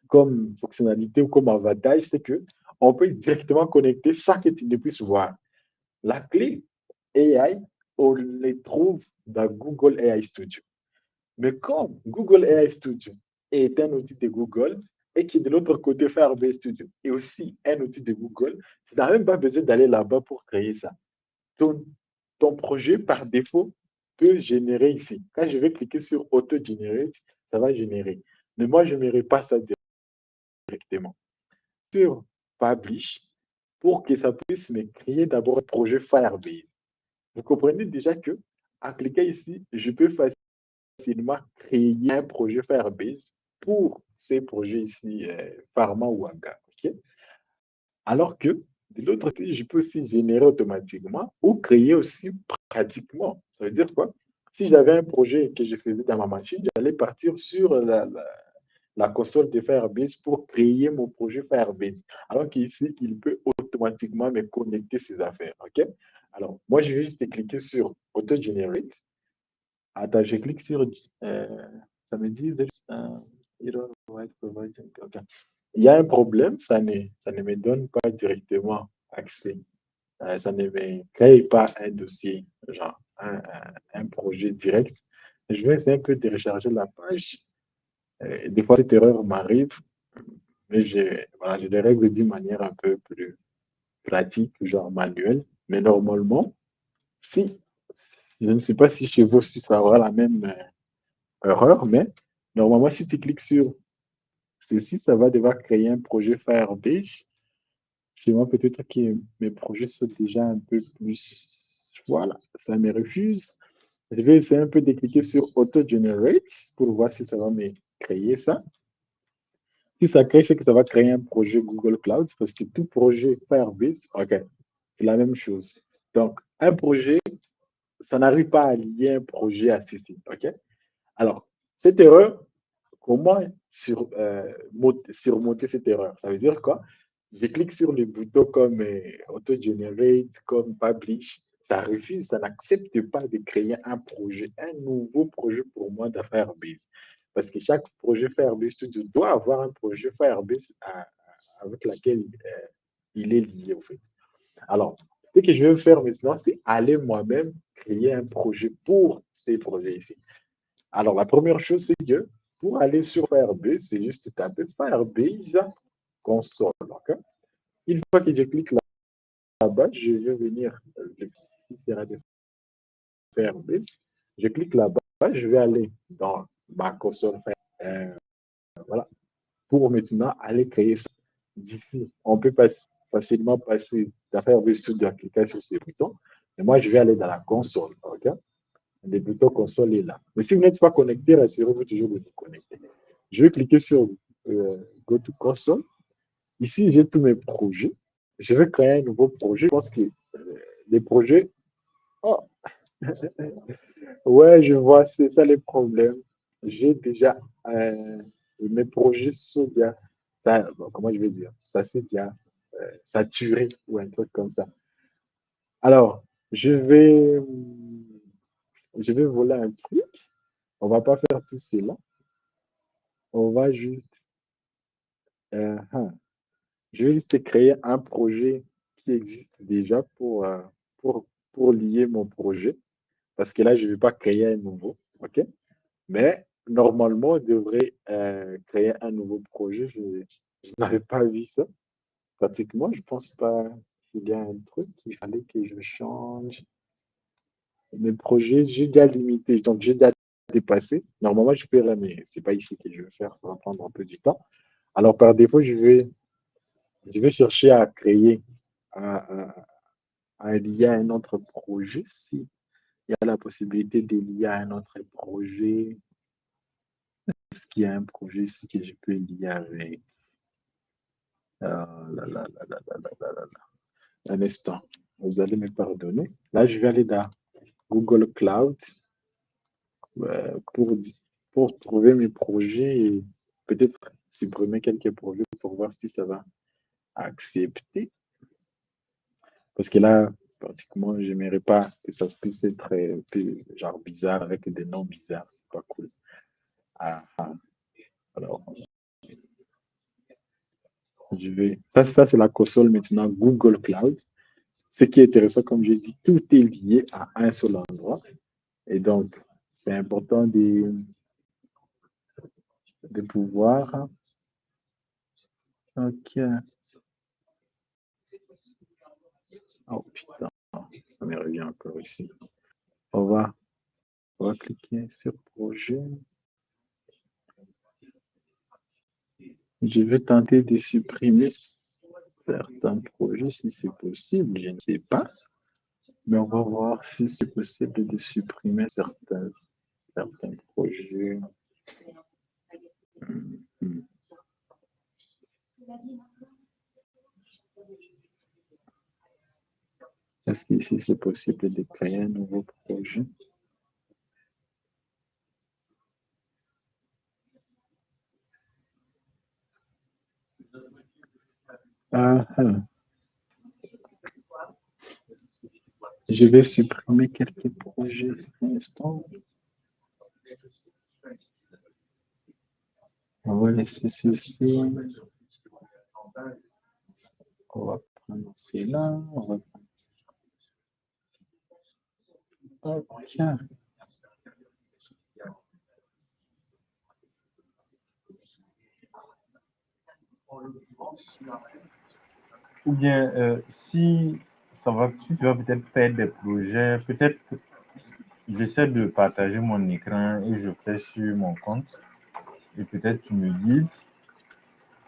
comme fonctionnalité ou comme avantage, c'est que on peut directement connecter sans que tu ne puisses voir. La clé AI, on les trouve dans Google AI Studio. Mais comme Google AI Studio est un outil de Google et qui de l'autre côté Firebase Studio est aussi un outil de Google, tu n'as même pas besoin d'aller là-bas pour créer ça. Ton, ton projet, par défaut, peut générer ici. Quand je vais cliquer sur Auto-Generate, ça va générer. Mais moi, je n'aimerais pas ça directement. Sur Publish, pour que ça puisse me créer d'abord un projet Firebase. Vous comprenez déjà que, en cliquant ici, je peux facilement créer un projet Firebase pour ces projets ici, Pharma ou Aga. OK? Alors que de l'autre côté, je peux aussi générer automatiquement ou créer aussi pratiquement. Ça veut dire quoi? Si j'avais un projet que je faisais dans ma machine, j'allais partir sur la console de Firebase pour créer mon projet Firebase. Alors qu'ici, il peut automatiquement me connecter ces affaires. OK? Alors, moi, je vais juste cliquer sur Auto-Generate. Attends, je clique sur. Ça me dit. Okay. Il y a un problème, ça ne me donne pas directement accès. Ça ne me crée pas un dossier, genre un projet direct. Je vais essayer un peu de recharger la page. Des fois, cette erreur m'arrive, mais voilà, je les règle d'une manière un peu plus pratique, genre manuelle. Mais normalement, si, je ne sais pas si chez vous aussi ça aura la même erreur, mais normalement, si tu cliques sur ceci, ça va devoir créer un projet Firebase. Chez moi, peut-être que mes projets sont déjà un peu plus. Voilà, ça me refuse. Je vais essayer un peu de cliquer sur Auto Generate pour voir si ça va me créer ça. Si ça crée, c'est que ça va créer un projet Google Cloud parce que tout projet Firebase, OK, c'est la même chose. Donc, un projet, ça n'arrive pas à lier un projet à ceci. OK? Alors, cette erreur, comment surmonter cette erreur? Ça veut dire quoi? Je clique sur les boutons comme Auto-Generate, comme Publish. Ça refuse, ça n'accepte pas de créer un projet, un nouveau projet pour moi de Firebase. Parce que chaque projet Firebase Studio doit avoir un projet Firebase avec lequel il est lié, en fait. Alors, ce que je vais faire maintenant, c'est aller moi-même créer un projet pour ces projets ici. Alors, la première chose, c'est que pour aller sur Firebase, c'est juste taper Firebase console. Okay? Une fois que je clique là, là-bas, je vais venir, si c'est de Firebase, je clique là-bas, je vais aller dans ma console, voilà, pour maintenant aller créer ça d'ici. On peut facilement passer d'Affaires Studio à cliquer sur ces boutons. Et moi, je vais aller dans la console. OK? Le bouton console est là. Mais si vous n'êtes pas connecté, rassurez-vous toujours de vous connecter. Je vais cliquer sur Go to Console. Ici, j'ai tous mes projets. Je vais créer un nouveau projet. Je pense que les projets. Oh, ouais, je vois, c'est ça les problèmes. J'ai déjà mes projets sont déjà, ça, bon, comment je vais dire, ça c'est déjà saturé ou un truc comme ça. Alors, je vais voler un truc. On va pas faire tout cela. On va juste, euh, hein, je vais juste créer un projet qui existe déjà pour, pour lier mon projet. Parce que là, je ne vais pas créer un nouveau. OK? Mais normalement, on devrait créer un nouveau projet. Je n'avais pas vu ça. Pratiquement, je pense pas qu'il y a un truc qu'il fallait que je change. Mes projets, j'ai déjà limité, donc j'ai déjà dépassé. Normalement, je peux, mais c'est pas ici que je vais faire, ça va prendre un peu du temps. Alors, par défaut, je vais chercher à créer, à lier à un autre projet. Si il y a la possibilité de lier à un autre projet, est-ce qu'il y a un projet ici que je peux lier avec? Là, là, là, là, là, là, là, là. Un instant, vous allez me pardonner. Là, je vais aller dans Google Cloud pour, pour trouver mes projets et peut-être supprimer quelques projets pour voir si ça va accepter. Parce que là, pratiquement, je n'aimerais pas que ça puisse être un peu genre bizarre avec des noms bizarres. C'est pas cool. Ah, alors, je vais. Ça c'est la console maintenant Google Cloud. Ce qui est intéressant, comme j'ai dit, tout est lié à un seul endroit. Et donc, c'est important de pouvoir. Ok. Oh putain, ça me revient encore ici. On va cliquer sur projet. Je vais tenter de supprimer certains projets si c'est possible. Je ne sais pas. Mais on va voir si c'est possible de supprimer certains projets. Hmm. Est-ce que ici c'est possible de créer un nouveau projet? Ah, ah. Je vais supprimer quelques projets pour l'instant. On va laisser ceci. On va prendre cela. On va prendre... Ok. Ou bien, si ça va, si tu vas peut-être faire des projets, peut-être j'essaie de partager mon écran et je fais sur mon compte. Et peut-être tu me guides.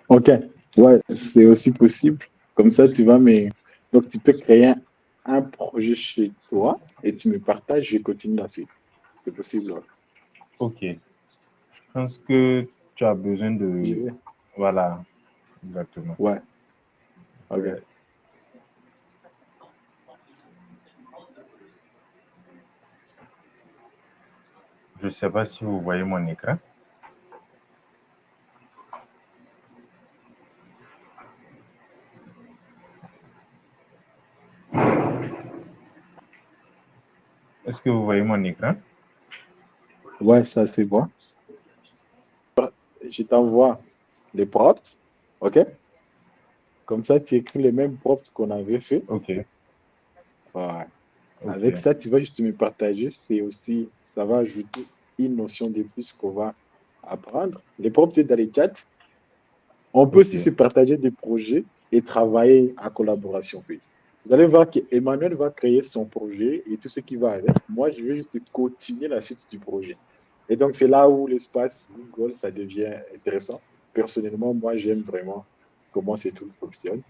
Ok, ouais, c'est aussi possible. Comme ça, tu vas, mais donc tu peux créer un projet chez toi et tu me partages, je continue la suite. C'est possible. Ouais. Ok. Je pense que tu as besoin Je de... vais. Voilà, exactement. Ouais, ok. Je ne sais pas si vous voyez mon écran. Est-ce que vous voyez mon écran? Ouais, ça c'est bon. Je t'envoie les prompts, ok? Comme ça, tu écris les mêmes prompts qu'on avait fait. Ok, Ouais. Avec ok, ça, tu vas juste me partager. C'est aussi, ça va ajouter une notion de plus qu'on va apprendre. Les prompts sont dans les chats. On peut aussi ok, se partager des projets et travailler en collaboration. Vous allez voir qu'Emmanuel va créer son projet et tout ce qui va avec. Moi, je vais juste continuer la suite du projet. Et donc, c'est là où l'espace Google, ça devient intéressant. Personnellement, moi, j'aime vraiment comment ces trucs fonctionnent.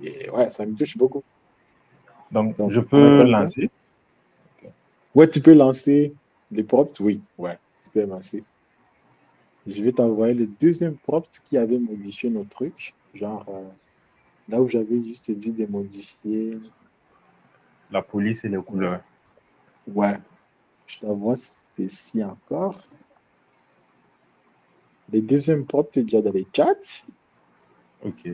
Et ouais, ça me touche beaucoup. Donc, Donc, je en peux attendant, lancer. ouais, tu peux lancer les prompts. Oui, ouais, tu peux lancer. Je vais t'envoyer le deuxième prompt qui avait modifié nos trucs. Genre, là où j'avais juste dit de modifier. La police et les euh, couleurs. ouais, je t'envoie ceci encore. Le deuxième prompt est déjà dans les chats. OK.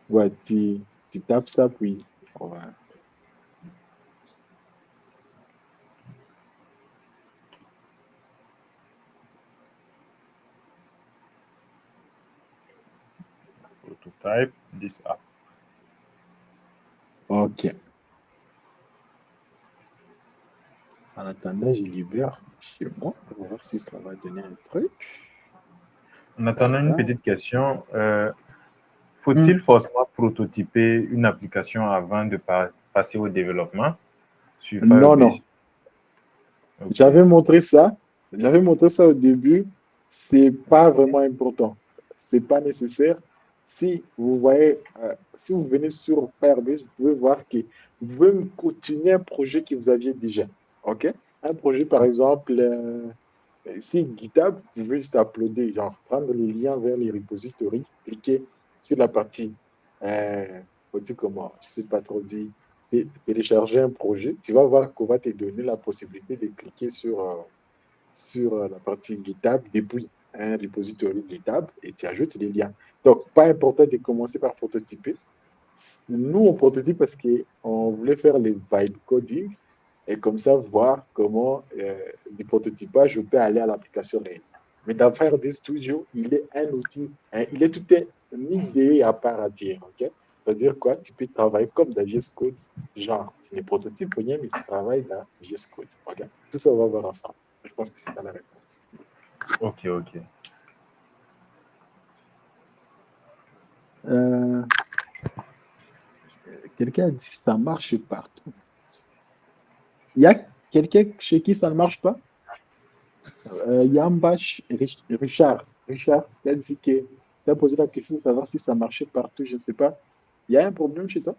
Ouais, tu tapes ça, puis ouais. Prototype, this app. Ok. En attendant, je libère chez moi pour voir si ça va donner un truc. En attendant, une D'accord. petite question. Hmm. Faut-il forcément prototyper une application avant de passer au développement sur Non, Firebase? non. OK. J'avais montré ça. J'avais montré ça au début. C'est pas vraiment important. C'est pas nécessaire. Si vous voyez, si vous venez sur Firebase, vous pouvez voir que vous pouvez continuer un projet que vous aviez déjà. OK? Un projet, par exemple, si GitHub, vous pouvez juste uploader, genre prendre les liens vers les repositories, cliquer sur la partie, faut dire comment, je sais pas trop dire, télécharger un projet, tu vas voir qu'on va te donner la possibilité de cliquer sur la partie GitHub depuis un repository GitHub et tu ajoutes les liens. Donc, pas important de commencer par prototyper. Nous, on prototype parce qu'on voulait faire les vibe coding et comme ça, voir comment du prototypage, je peux aller à l'application réelle. Mais dans Firebase Studio, il est un outil, hein, il est tout une idée à part entière. OK? C'est-à-dire quoi? Tu peux travailler comme dans VS Code, genre, tu ne prototypes rien, mais tu travailles dans VS Code. OK? Tout ça, on va voir ensemble. Je pense que c'est ça la réponse. OK, OK. Euh, quelqu'un a dit que ça marche partout. Il y a quelqu'un chez qui ça ne marche pas? Yambash Richard, qui a dit que tu as posé la question de savoir si ça marchait partout, je ne sais pas. Il y a un problème chez toi?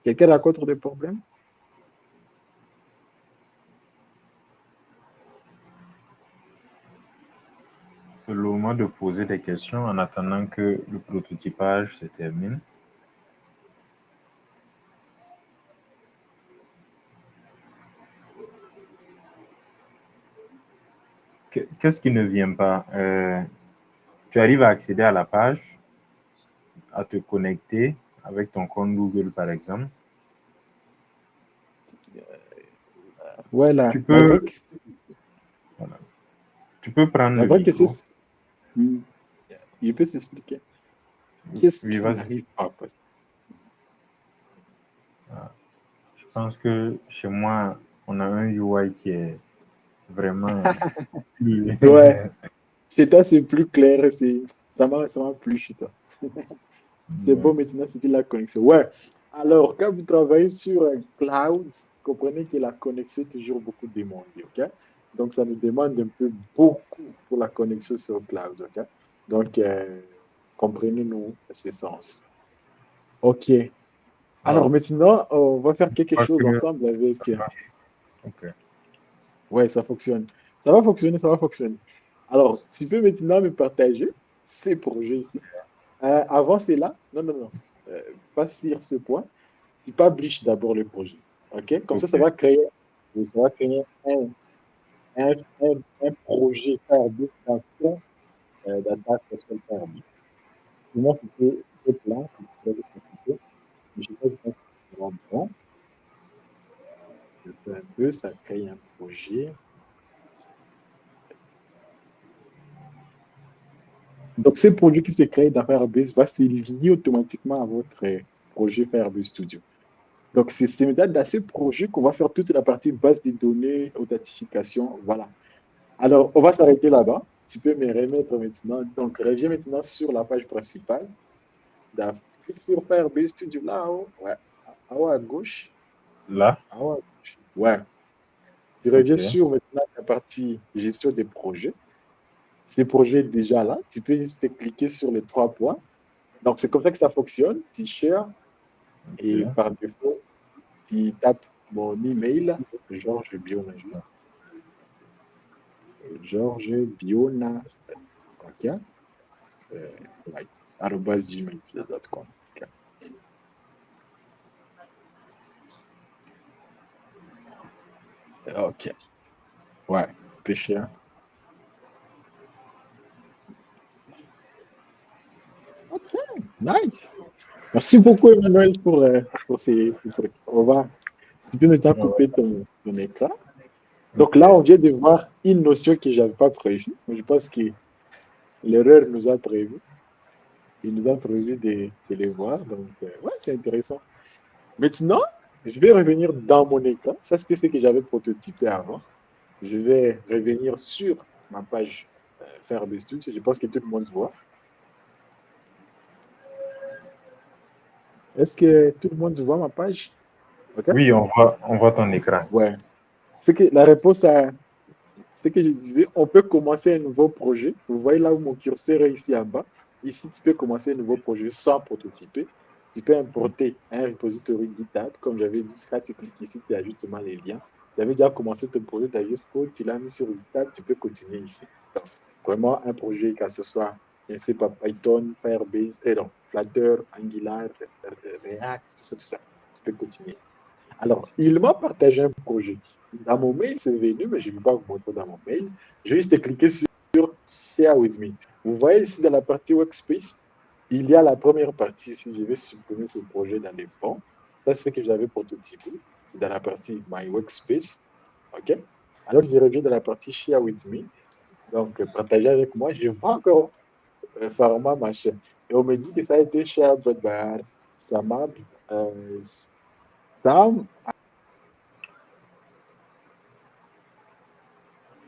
Quelqu'un rencontre des problèmes? C'est le moment de poser des questions en attendant que le prototypage se termine. Qu'est-ce qui ne vient pas? Tu arrives à accéder à la page, à te connecter avec ton compte Google, par exemple. Ouais, Tu la peux, vraie, voilà. Tu peux prendre la le vraie question, micro. hmm, il peut s'expliquer. Qu'est-ce Oui, qui vas-y. n'arrive pas à passer? Je pense que chez moi, on a un UI qui est vraiment plus. Ouais, chez toi, c'est plus clair, ça m'a plu chez toi. C'est Ouais. bon, maintenant, c'était la connexion. Ouais. Alors, quand vous travaillez sur un cloud, comprenez que la connexion est toujours beaucoup demandée, OK? Donc, ça nous demande un peu beaucoup pour la connexion sur le cloud, OK? Donc, comprenez-nous à ce sens. OK. Alors, Alors, maintenant, on va faire je quelque crois chose que ensemble ça avec... marche. OK. Ouais, ça fonctionne. Ça va fonctionner, ça va fonctionner. Alors, tu peux maintenant me partager ces projets ici. Avant cela, non, non, non, pas sur ce point. Tu publish d'abord le projet. OK? Comme ça OK. ça va créer un, un projet Firebase dans ton data SQL Firebase. Sinon, c'était plein, c'est très compliqué. Mais je sais pas, je pense que c'est vraiment bon. Je fais un peu, ça crée un projet. Donc, ce projet qui s'est créé dans Firebase va se lier automatiquement à votre projet Firebase Studio. Donc, c'est dans ce projet qu'on va faire toute la partie base de données, authentification. Voilà. Alors, on va s'arrêter là-bas. Tu peux me remettre maintenant. Donc, reviens maintenant sur la page principale. clique sur Firebase Studio là haut. Ouais. En haut à gauche. Là, En haut à gauche. Ouais. Tu reviens ok. sur maintenant la partie gestion des projets. Ces projets déjà là, tu peux juste cliquer sur les 3 points. Donc, c'est comme ça que ça fonctionne. Tu shares et Ok. par défaut, tu tapes mon email, Georges Biona, juste. Georges Biona, OK? Right. @gmail.com. OK. OK. Ouais, tu peux share. OK, nice. Merci beaucoup, Emmanuel, pour ces trucs. Tu peux maintenant Ouais. couper ton écran. Donc là, Ok. on vient de voir une notion que je n'avais pas prévue. Mais je pense que l'erreur nous a prévu. Il nous a prévu de les voir. Donc, ouais, c'est intéressant. Maintenant, je vais revenir dans mon écran. Ça, c'était ce que j'avais prototypé avant. Je vais revenir sur ma page Firebase Studio. Je pense que tout le monde se voit. Est-ce que tout le monde se voit ma page? OK? Oui, on voit ton écran. Ouais. C'est que la réponse à ce que je disais, on peut commencer un nouveau projet. Vous voyez là où mon curseur est ici en bas. Ici, tu peux commencer un nouveau projet sans prototyper. Tu peux importer un repository GitHub. Comme j'avais dit, quand tu cliques ici, tu ajoutes seulement les liens. Tu avais déjà commencé ton projet, tu as juste code, tu l'as mis sur GitHub, tu peux continuer ici. Donc, vraiment, un projet, que ce soit, je ne sais pas, Python, Firebase, non, Flutter, Angular, React, tout ça. Tu peux continuer. Alors, il m'a partagé un projet. Dans mon mail, c'est venu, mais je ne vais pas vous montrer dans mon mail. J'ai juste cliqué sur Share with me. Vous voyez ici dans la partie Workspace, il y a la première partie. Si je vais supprimer ce projet dans les fonds, ça c'est ce que j'avais prototypé. C'est dans la partie My Workspace. OK? Alors, je reviens dans la partie Share with me. Donc, partager avec moi. Je vois encore format machin. Et on me dit que ça a été share par Samad, Sam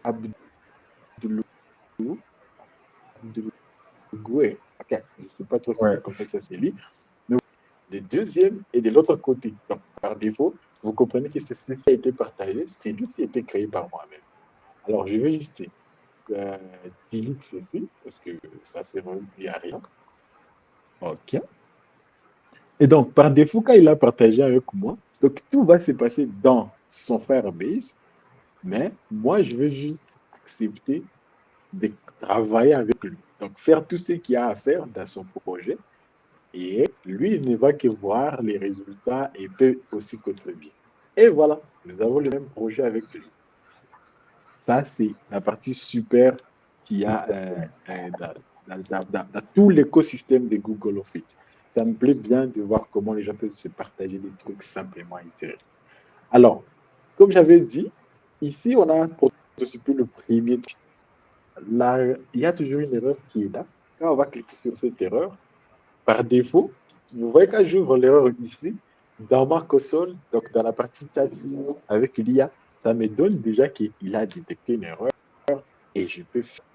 Abdul Goué. Ok, je ne sais pas trop si Ouais. c'est comme ça que ça se lit. Mais le deuxième est de l'autre côté. Donc, par défaut, vous comprenez que c'est ce qui a été partagé, c'est lui qui a été créé par moi-même. Alors, je vais juste delete ceci parce que ça ne sert plus à rien. OK. Et donc, par défaut, quand il a partagé avec moi, donc tout va se passer dans son Firebase, mais moi, je vais juste accepter de travailler avec lui. Donc, faire tout ce qu'il y a à faire dans son projet. Et lui, il ne va que voir les résultats et peut aussi contribuer. Et voilà, nous avons le même projet avec lui. Ça, c'est la partie super qu'il y a dans tout l'écosystème de Google en fait. Ça me plaît bien de voir comment les gens peuvent se partager des trucs simplement intéressants. Alors, comme j'avais dit, ici, on a prototypé le premier truc. Là, il y a toujours une erreur qui est là. Quand on va cliquer sur cette erreur, par défaut, vous voyez quand j'ouvre l'erreur ici, dans ma console, donc dans la partie chat avec l'IA, ça me donne déjà qu'il a détecté une erreur et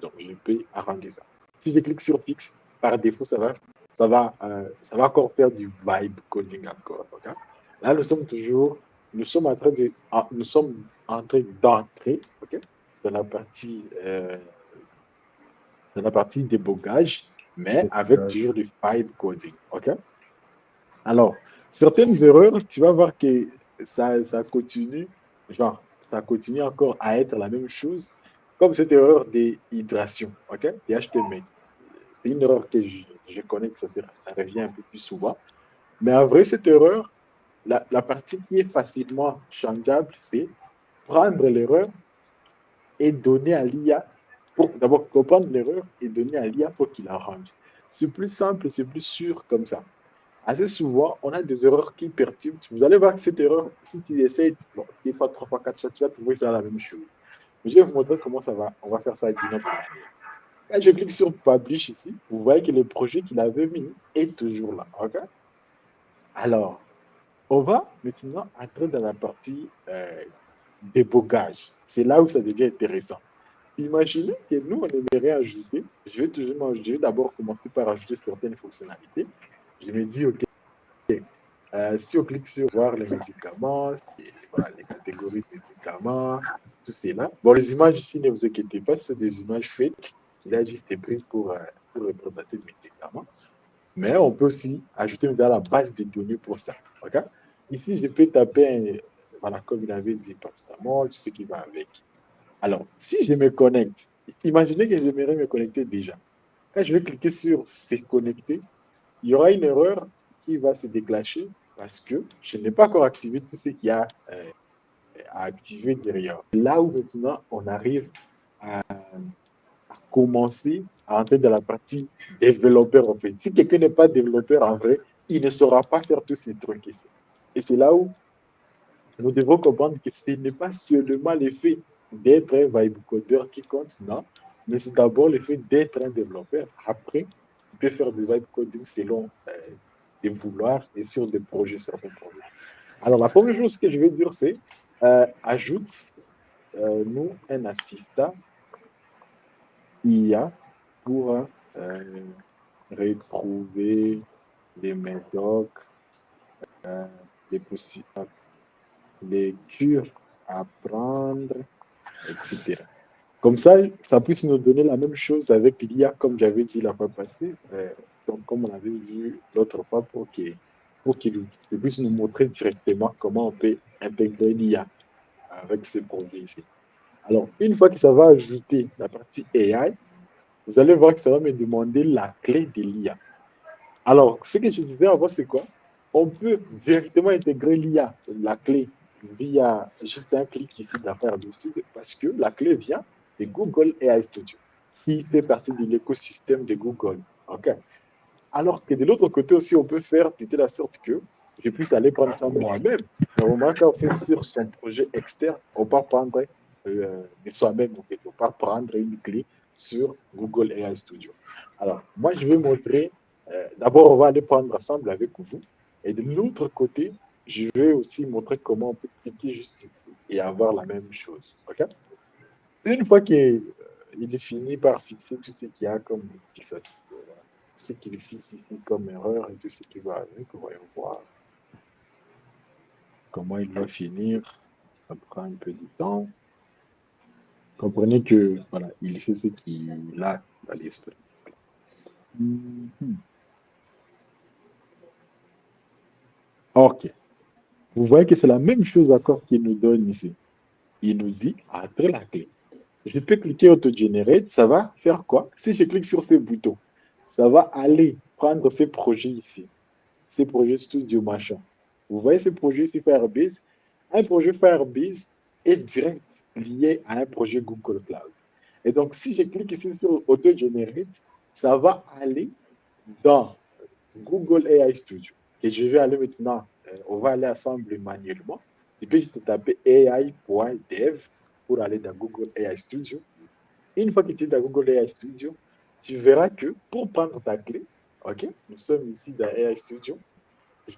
donc je peux arranger ça. Si je clique sur Fix, par défaut, ça va encore faire du vibe coding encore. Okay? Là, nous sommes en train d'entrer, okay, dans la partie débogage, mais avec toujours du vibe coding. OK? Alors, certaines erreurs, tu vas voir que ça continue, genre, ça continue encore à être la même chose, comme cette erreur d'hydration, OK? De HTML. C'est une erreur que je connais que ça revient un peu plus souvent. Mais en vrai, cette erreur, la partie qui est facilement changeable, c'est prendre l'erreur et donner à l'IA, pour d'abord comprendre l'erreur et donner à l'IA pour qu'il arrange. C'est plus simple, c'est plus sûr comme ça. Assez souvent, on a des erreurs qui perturbent. Vous allez voir que cette erreur, si tu essayes, bon, des fois, 3 fois, 4 fois, tu vas trouver ça la même chose. Mais je vais vous montrer comment ça va. On va faire ça d'une autre manière. Quand je clique sur Publish ici, vous voyez que le projet qu'il avait mis est toujours là. OK? Alors, on va maintenant entrer dans la partie débogage. C'est là où ça devient intéressant. Imaginez que nous, on aimerait ajouter, je vais d'abord commencer par ajouter certaines fonctionnalités. Je me dis, OK, si on clique sur voir les médicaments, et voilà, les catégories de médicaments, tout cela. Bon, les images ici, ne vous inquiétez pas, c'est des images fake. Il a juste été pris pour représenter le médicament. Mais on peut aussi ajouter dans la base de données pour ça. OK? Ici, je peux taper, voilà, comme il avait dit, paracétamol, tout ce qui va avec. Alors, si je me connecte, imaginez que j'aimerais me connecter déjà. Quand je vais cliquer sur se connecter, il y aura une erreur qui va se déclencher parce que je n'ai pas encore activé tout ce qu'il y a à activer derrière. Là où maintenant on arrive à commencer à entrer dans la partie développeur en fait. Si quelqu'un n'est pas développeur en vrai, il ne saura pas faire tous ces trucs ici. Et c'est là où nous devons comprendre que ce n'est pas seulement l'effet d'être un vibe codeur qui compte, non, mais c'est d'abord le fait d'être un développeur. Après, tu peux faire du vibe coding selon tes vouloirs et sur des projets, certains projets. Alors, la première chose que je vais dire, c'est ajoute nous un assistant IA pour retrouver les médocs, les possibles, les cures à prendre, etc. Comme ça puisse nous donner la même chose avec l'IA, comme j'avais dit la fois passée, donc comme on avait vu l'autre fois, pour qu'il puisse nous montrer directement comment on peut intégrer l'IA avec ces projets ici. Alors, une fois que ça va ajouter la partie AI, vous allez voir que ça va me demander la clé de l'IA. Alors, ce que je disais avant, c'est quoi? On peut directement intégrer l'IA, la clé, via juste un clic ici d'affaires de studio, parce que la clé vient de Google AI Studio, qui fait partie de l'écosystème de Google. OK? Alors que de l'autre côté aussi, on peut faire de telle sorte que je puisse aller prendre ça moi-même. Normalement, quand on fait sur son projet externe, on part prendre de soi-même, en fait, on part prendre une clé sur Google AI Studio. Alors, moi, je vais montrer, d'abord, on va aller prendre ensemble avec vous. Et de l'autre côté, je vais aussi montrer comment on peut cliquer juste ici et avoir la même chose. OK? Une fois qu'il est fini par fixer tout ce qu'il y a comme fixation, ce qu'il fixe ici comme erreur et tout ce qui va avec, on va voir comment il va finir. Ça prend un peu de temps. Comprenez que voilà, il fait ce qu'il a dans l'esprit. Mhm. Ok. Vous voyez que c'est la même chose encore qu'il nous donne ici. Il nous dit entre la clé. Je peux cliquer auto-generate, ça va faire quoi? Si je clique sur ce bouton, ça va aller prendre ces projets ici, ces projets studio machin. Vous voyez ce projet ici Firebase? Un projet Firebase est direct lié à un projet Google Cloud. Et donc, si je clique ici sur Auto-Generate, ça va aller dans Google AI Studio. Et je vais aller maintenant, on va aller ensemble manuellement. Tu peux juste taper AI.dev pour aller dans Google AI Studio. Une fois que tu es dans Google AI Studio, tu verras que pour prendre ta clé, OK, nous sommes ici dans AI Studio.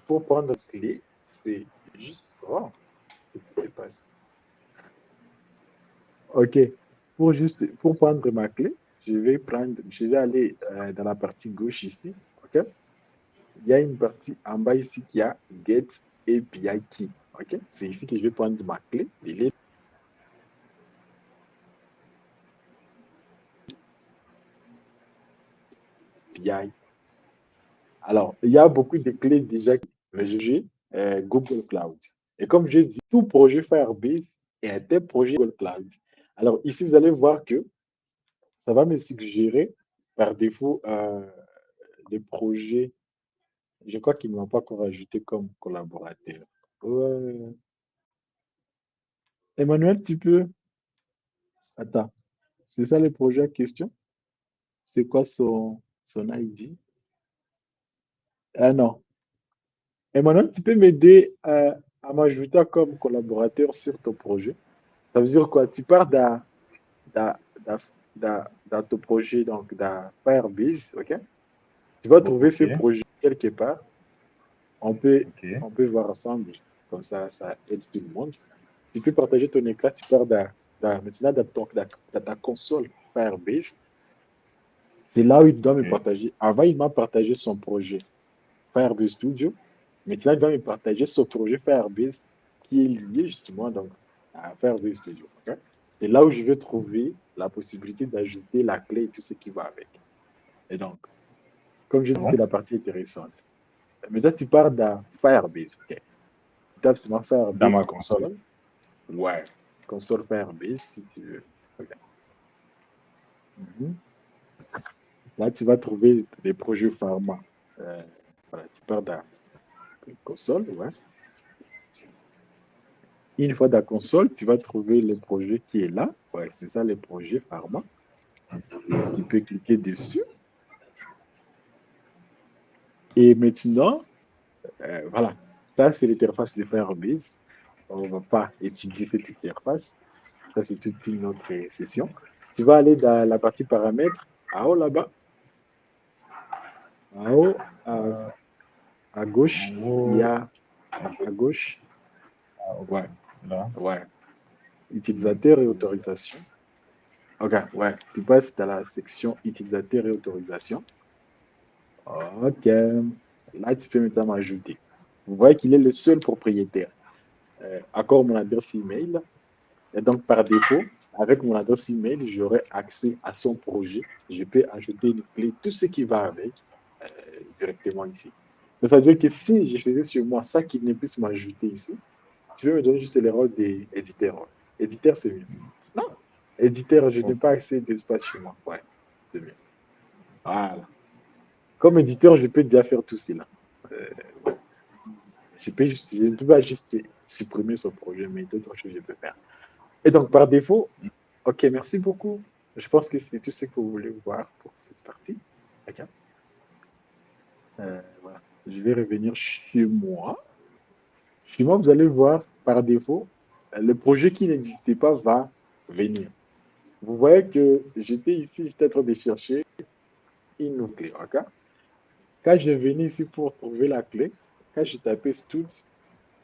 Pour prendre la clé, c'est juste. Oh, qu'est-ce qui se passe? OK. Pour prendre ma clé, je vais aller dans la partie gauche ici. OK? Il y a une partie en bas ici qui a Get API Key. OK? C'est ici que je vais prendre ma clé. Il est API. Alors, il y a beaucoup de clés déjà, mais j'ai Google Cloud. Et comme j'ai dit, tout projet Firebase est un projet Google Cloud. Alors, ici, vous allez voir que ça va me suggérer par défaut des projets. Je crois qu'ils ne m'ont pas encore ajouté comme collaborateur. Ouais. Emmanuel, tu peux. Attends, c'est ça le projet en question? C'est quoi son ID? Ah non. Emmanuel, tu peux m'aider à m'ajouter comme collaborateur sur ton projet? Ça veut dire quoi? Tu pars dans, dans, dans ton projet, donc dans Firebase, ok? Tu vas trouver Ok, ce projet quelque part. On peut, ok, on peut voir ensemble. Comme ça aide tout le monde. Tu peux partager ton écran, tu pars maintenant dans ta console Firebase. C'est là où il doit me ok, partager. Avant, il m'a partagé son projet. Firebase Studio. Maintenant, il va me partager ce projet Firebase qui est lié justement donc, à Firebase Studio. Okay? C'est là où je vais trouver la possibilité d'ajouter la clé et tout ce qui va avec. Et donc, comme je dis, c'est la partie intéressante. Maintenant, tu pars dans Firebase. Okay? Tu tapes seulement Firebase. Dans ma console. Ouais, console Firebase si tu veux. Okay. Là, tu vas trouver des projets pharma. Voilà, tu pars dans console, ouais. Une fois dans la console, tu vas trouver le projet qui est là. Ouais, c'est ça, le projet pharma. Tu peux cliquer dessus. Et maintenant, voilà, ça, c'est l'interface de Firebase. On ne va pas étudier cette interface. Ça, c'est toute une autre session. Tu vas aller dans la partie paramètres, en haut là-bas. En haut, à gauche, il y a à gauche. Ouais, Là. ouais. Utilisateur et autorisation. Ok, ouais. Tu passes dans la section utilisateur et autorisation. Ok. Là, tu peux maintenant m'ajouter. Vous voyez qu'il est le seul propriétaire. Accorde mon adresse email. Et donc, par défaut, avec mon adresse email, j'aurai accès à son projet. Je peux ajouter une clé, tout ce qui va avec, directement ici. Donc, ça veut dire que si je faisais sur moi ça qu'il ne puisse m'ajouter ici, tu veux me donner juste les rôles des éditeurs. Éditeur, c'est mieux. Non, éditeur, je n'ai pas assez d'espace chez moi. Ouais, c'est mieux. Voilà. Comme éditeur, je peux déjà faire tout cela. Je ne peux pas juste supprimer ce projet, mais d'autres choses je peux faire. Et donc, par défaut, ok, merci beaucoup. Je pense que c'est tout ce que vous voulez voir pour cette partie. Okay. Voilà. Je vais revenir chez moi. Chez moi, vous allez voir, par défaut, le projet qui n'existait pas va venir. Vous voyez que j'étais ici, j'étais en train de chercher une clé. Okay? Quand je venais ici pour trouver la clé, quand je tapais Studs,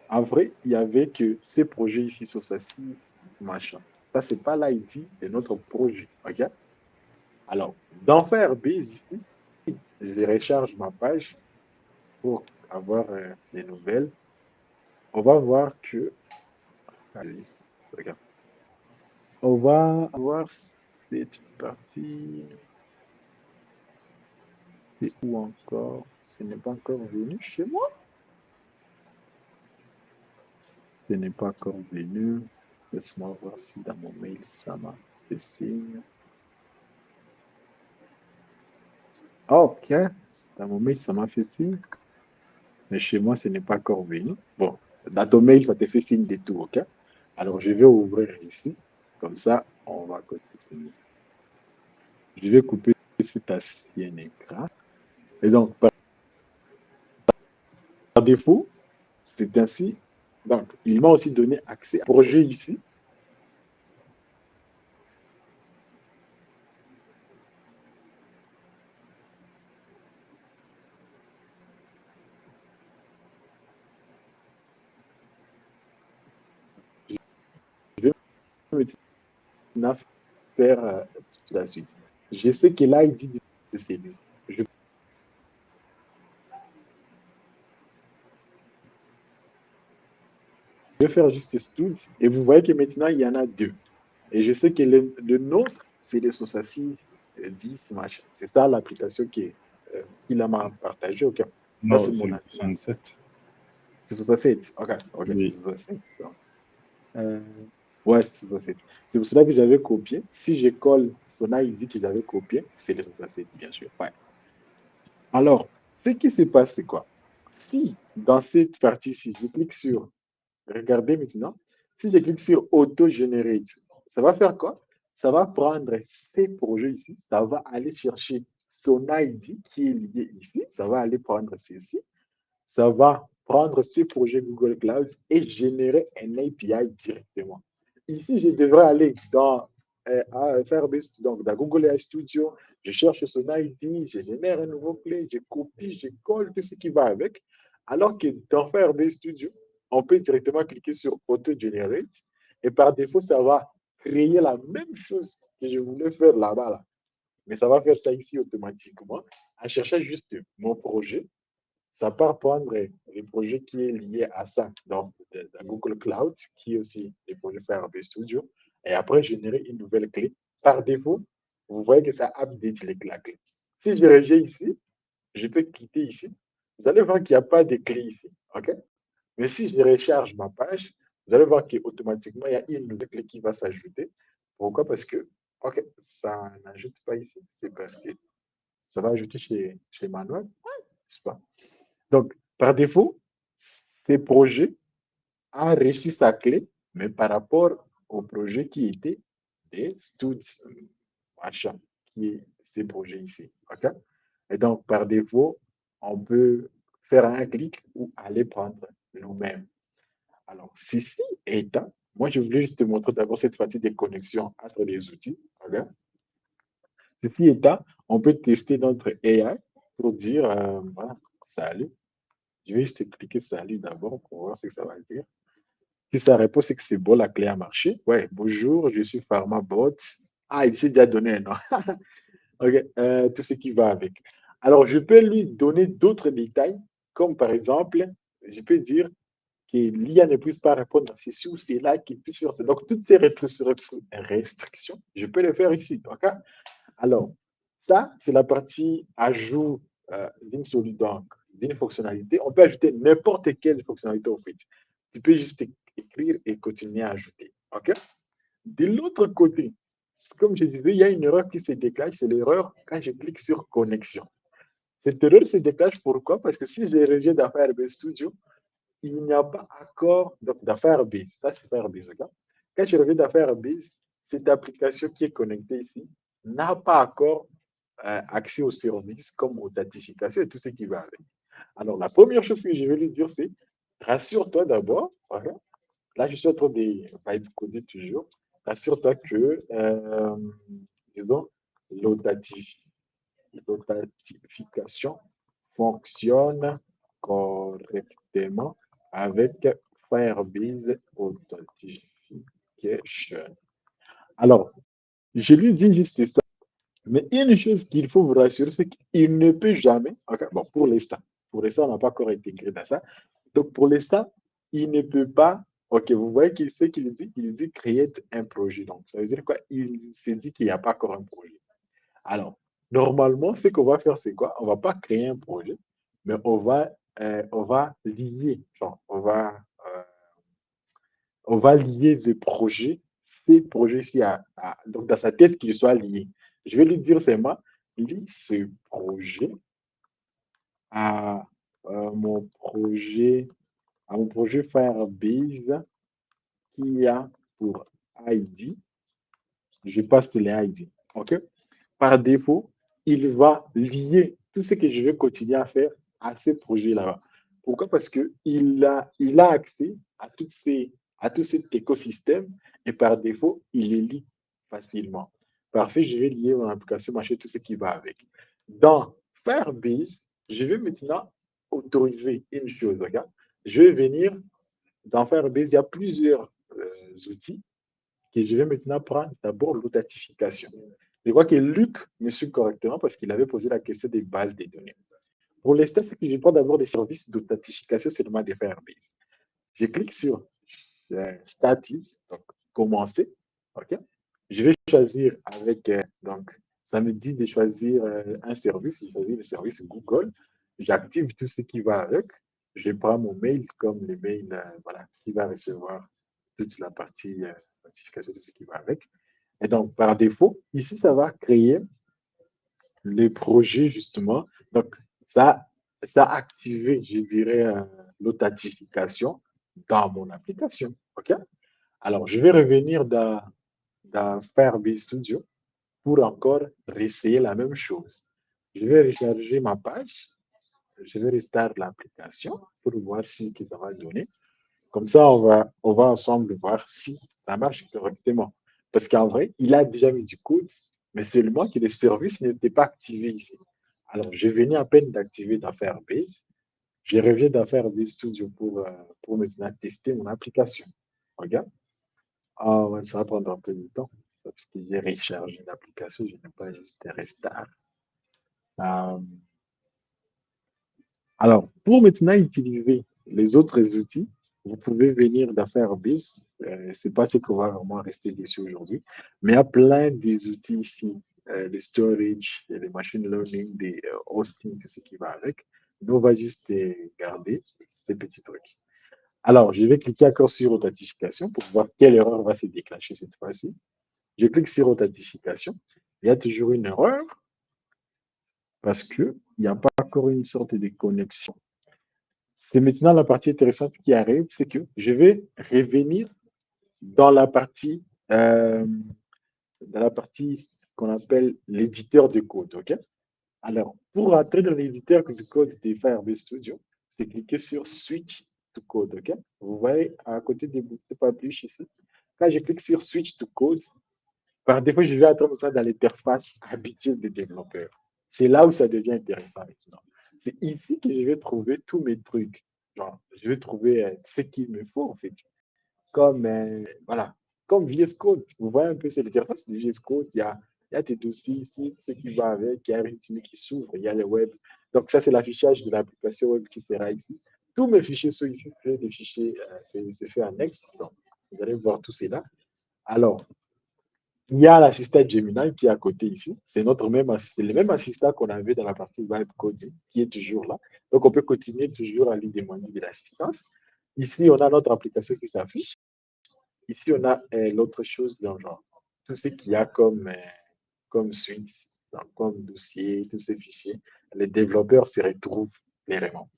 en vrai, il n'y avait que ces projets ici sur ça, 6, machin. Ça, ce n'est pas l'ID de notre projet. Okay? Alors, dans Firebase, ici, je recharge ma page pour avoir des nouvelles. On va voir que. Allez, regarde. On va avoir cette partie. C'est où encore? Ce n'est pas encore venu chez moi. Ce n'est pas encore venu. Laisse-moi voir si dans mon mail ça m'a fait signe. Ok, dans mon mail ça m'a fait signe. Mais chez moi, ce n'est pas encore venu. Bon, dans ton mail, ça te fait signe de tout, ok? Alors, je vais ouvrir ici. Comme ça, on va continuer. Je vais couper cet ancien écran. Et donc, par défaut, c'est ainsi. Donc, il m'a aussi donné accès au projet ici. Je vais maintenant faire toute la suite. Je sais que là, il dit de celui. Je vais faire juste Studs. Et vous voyez que maintenant, il y en a deux. Et je sais que le nôtre, c'est le 66, 10, machin. C'est ça l'application qu'il m'a partagé. Okay. Non, Ça, c'est c'est mon le 67. C'est 67. Ok, Oui. c'est 67. Ouais, c'est 67. C'est pour cela que j'avais copié. Si je colle son ID que j'avais copié, c'est le 67, bien sûr. Ouais. Alors, ce qui se passe, c'est quoi? Si dans cette partie-ci, je clique sur regardez maintenant, si je clique sur Auto-Generate, ça va faire quoi? Ça va prendre ces projets ici, ça va aller chercher son ID qui est lié ici, ça va aller prendre ceci, ça va prendre ces projets Google Cloud et générer un API directement. Ici, je devrais aller dans Firebase, donc dans Google AI Studio, je cherche son ID, je génère un nouveau clé, je copie, je colle tout ce qui va avec. Alors que dans Firebase Studio, on peut directement cliquer sur Auto Generate et par défaut, ça va créer la même chose que je voulais faire là-bas. Là. Mais ça va faire ça ici automatiquement en cherchant juste mon projet ça part prendre les projets qui est lié à ça, donc dans Google Cloud, qui est aussi les projets Firebase Studio, et après générer une nouvelle clé. Par défaut, vous voyez que ça update la clé. Si je reviens ici, je peux cliquer ici. Vous allez voir qu'il n'y a pas de clé ici. OK? Mais si je recharge ma page, vous allez voir qu'automatiquement, il y a une nouvelle clé qui va s'ajouter. Pourquoi? Parce que, OK, ça n'ajoute pas ici. C'est parce que ça va ajouter chez Manuel. Je sais pas. Donc, par défaut, ces projets a reçu sa clé, mais par rapport au projet qui était des studs, machin, qui est ces projets ici. OK? Et donc, par défaut, on peut faire un clic ou aller prendre nous-mêmes. Alors, ceci étant, moi, je voulais juste te montrer d'abord cette partie des connexions entre les outils. OK? Ceci étant, on peut tester notre AI pour dire, voilà, salut. Je vais juste cliquer salut d'abord pour voir ce que ça va dire. Si ça répond, c'est que c'est bon, la clé a marché. Ouais, bonjour, je suis PharmaBot. Ah, il s'est déjà donné un nom. OK, tout ce qui va avec. Alors, je peux lui donner d'autres détails, comme par exemple, je peux dire que l'IA ne puisse pas répondre à ceci ou cela, qu'il puisse faire ça. Donc, toutes ces restrictions, je peux les faire ici. OK? Alors, ça, c'est la partie ajout d'une fonctionnalité. On peut ajouter n'importe quelle fonctionnalité au fait. Tu peux juste écrire et continuer à ajouter. OK? De l'autre côté, comme je disais, il y a une erreur qui se déclenche, c'est l'erreur quand je clique sur connexion. Cette erreur se déclenche pourquoi? Parce que si je reviens dans Firebase Studio, il n'y a pas encore dans Firebase. Ça, c'est Firebase. Okay? Quand je reviens dans Firebase, cette application qui est connectée ici n'a pas encore accès aux services comme authentification et tout ce qui va avec. Alors, la première chose que je vais lui dire, c'est rassure-toi d'abord. Voilà. Là, je suis en train de vibe coder toujours. Rassure-toi que, disons, l'authentification fonctionne correctement avec Firebase Authentication. Alors, je lui dis juste ça. Mais une chose qu'il faut vous rassurer, c'est qu'il ne peut jamais, okay, bon, pour l'instant, on n'a pas encore intégré dans ça. Donc, pour l'instant, il ne peut pas, ok, vous voyez qu'il sait qu'il dit, il dit create un projet. Donc, ça veut dire quoi? Il s'est dit qu'il n'y a pas encore un projet. Alors, normalement, ce qu'on va faire, c'est quoi? On ne va pas créer un projet, mais on va lier, genre, on va lier ces projets-ci donc dans sa tête qu'ils soient liés. Je vais lui dire seulement, lie ce projet à, euh, mon projet, à mon projet Firebase qui a pour ID, je passe les ID, ok? Par défaut, il va lier tout ce que je vais continuer à faire à ce projet-là. Pourquoi? Parce il a accès à tout cet écosystème et par défaut, il les lie facilement. Parfait, je vais lier mon application, machin, tout ce qui va avec. Dans Firebase, je vais maintenant autoriser une chose. Regarde. Je vais venir dans Firebase, il y a plusieurs outils que je vais maintenant prendre d'abord l'authentification. Je vois que Luc me suit correctement parce qu'il avait posé la question des bases des données. Pour l'instant, c'est que je prends d'abord des services d'authentification seulement de Firebase. Je clique sur Status, donc commencer. OK? Je vais choisir avec, donc, ça me dit de choisir un service. Je choisis le service Google. J'active tout ce qui va avec. Je prends mon mail comme le mail voilà, qui va recevoir toute la partie notification, tout ce qui va avec. Et donc, par défaut, ici, ça va créer les projets, justement. Donc, ça, ça a activé, je dirais, l'authentification dans mon application. OK? Alors, je vais revenir dans Firebase Studio pour encore réessayer la même chose. Je vais recharger ma page. Je vais restart l'application pour voir si ça va donner. Comme ça, on va ensemble voir si ça marche correctement. Parce qu'en vrai, il a déjà mis du code, mais seulement que le service n'était pas activé ici. Alors, je venais à peine d'activer dans Firebase. Je reviens dans Firebase Studio pour maintenant tester mon application. Regarde. Ah ouais, ça va prendre un peu de temps. Parce que j'ai rechargé l'application, je n'ai pas juste restart. Euh, Alors, pour maintenant utiliser les autres outils, vous pouvez venir dans Firebase. C'est pas ce qu'on va vraiment rester dessus aujourd'hui, mais il y a plein des outils ici, le storage, les machine learning, des hosting, tout ce qui va avec. Nous, on va juste garder ces petits trucs. Alors, je vais cliquer encore sur authentification pour voir quelle erreur va se déclencher cette fois-ci. Je clique sur authentification. Il y a toujours une erreur parce qu'il n'y a pas encore une sorte de connexion. C'est maintenant la partie intéressante qui arrive, c'est que je vais revenir dans euh, la partie qu'on appelle l'éditeur de code. OK? Alors, pour entrer dans l'éditeur de code de Firebase Studio, c'est cliquer sur Switch to Code. OK? Vous voyez à côté des boutons publish ici. Quand je clique sur Switch to Code, par défaut, je vais attendre ça dans l'interface habituelle des développeurs. C'est là où ça devient intéressant maintenant. C'est ici que je vais trouver tous mes trucs. Genre, je vais trouver ce qu'il me faut en fait. Comme, voilà, comme VS Code. Vous voyez un peu, c'est l'interface de VS Code. Il y a tes dossiers ici, ce qui va avec, il y a un rythme qui s'ouvre, il y a le web. Donc, ça, c'est l'affichage de l'application web qui sera ici. Tous mes fichiers sont ici, c'est des fichiers, c'est fait en Next. Donc, vous allez voir tout cela. Alors, il y a l'assistant Gemini qui est à côté ici. C'est le même assistant qu'on avait dans la partie web coding qui est toujours là. Donc, on peut continuer toujours à lui demander de l'assistance. Ici, on a notre application qui s'affiche. Ici, on a l'autre chose dans genre tout ce qu'il y a comme suite, donc, comme dossier, tous ces fichiers. Les développeurs se retrouvent clairement.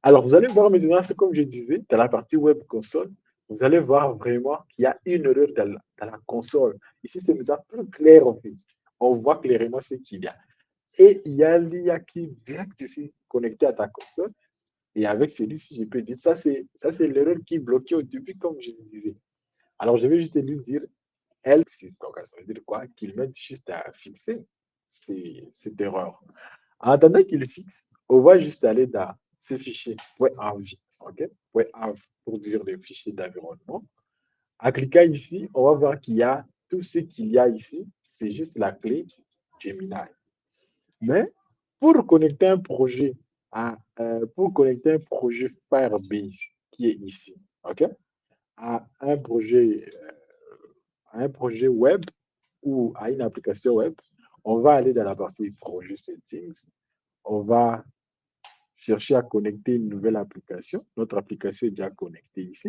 Alors, vous allez voir maintenant, c'est comme je disais, dans la partie web console, vous allez voir vraiment qu'il y a une erreur dans la console. Ici, c'est déjà plus clair en fait. On voit clairement ce qu'il y a. Et il y a l'IA qui est direct ici connecté à ta console. Et avec celui-ci, je peux dire, ça c'est l'erreur qui est bloquée au début, comme je le disais. Alors, je vais juste lui dire, elle, donc ça veut dire quoi? Qu'il m'aide juste à fixer cette erreur. En attendant qu'il fixe, on va juste aller dans ces fichiers .env, OK? .env pour dire les fichiers d'environnement. En cliquant ici, on va voir qu'il y a tout ce qu'il y a ici, c'est juste la clé Gemini. Mais pour connecter un projet Firebase qui est ici, OK? À un projet web ou à une application web, on va aller dans la partie projet settings. On va chercher à connecter une nouvelle application. Notre application est déjà connectée ici.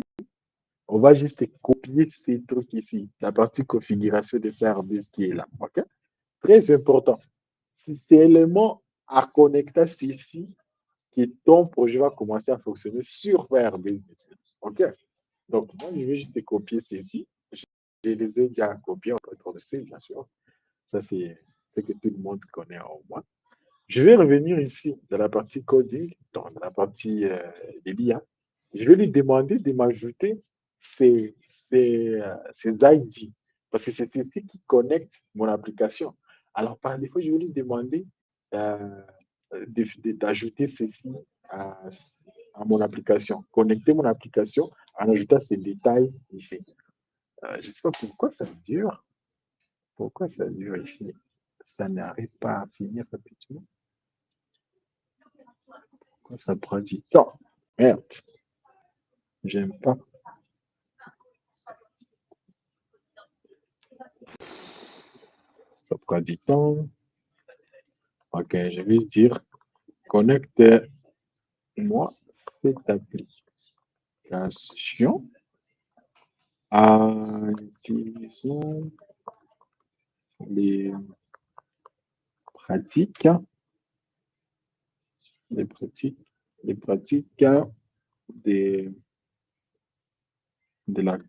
On va juste copier ces trucs ici, la partie configuration de Firebase qui est là. OK? Très important. C'est ces éléments à connecter ici que ton projet va commencer à fonctionner sur Firebase. OK? Donc, moi, je vais juste copier ceci. Je les ai déjà copiés, on peut le sait, bien sûr. Ça, c'est ce que tout le monde connaît au moins. Je vais revenir ici dans la partie coding, dans la partie de l'IA. Je vais lui demander de m'ajouter ces ID parce que c'est ceci qui connecte mon application. Alors, par défaut, je vais lui demander euh, d'ajouter ceci à, à mon application, connecter mon application en ajoutant ces détails ici. Je ne sais pas pourquoi ça dure. Pourquoi ça dure ici? Ça n'arrive pas à finir rapidement. Pourquoi ça prend du temps? Merde, j'aime pas. Ça prend du temps. Ok, je vais dire connecte-moi cette application en utilisant les pratiques, les pratiques, les pratiques de, de la,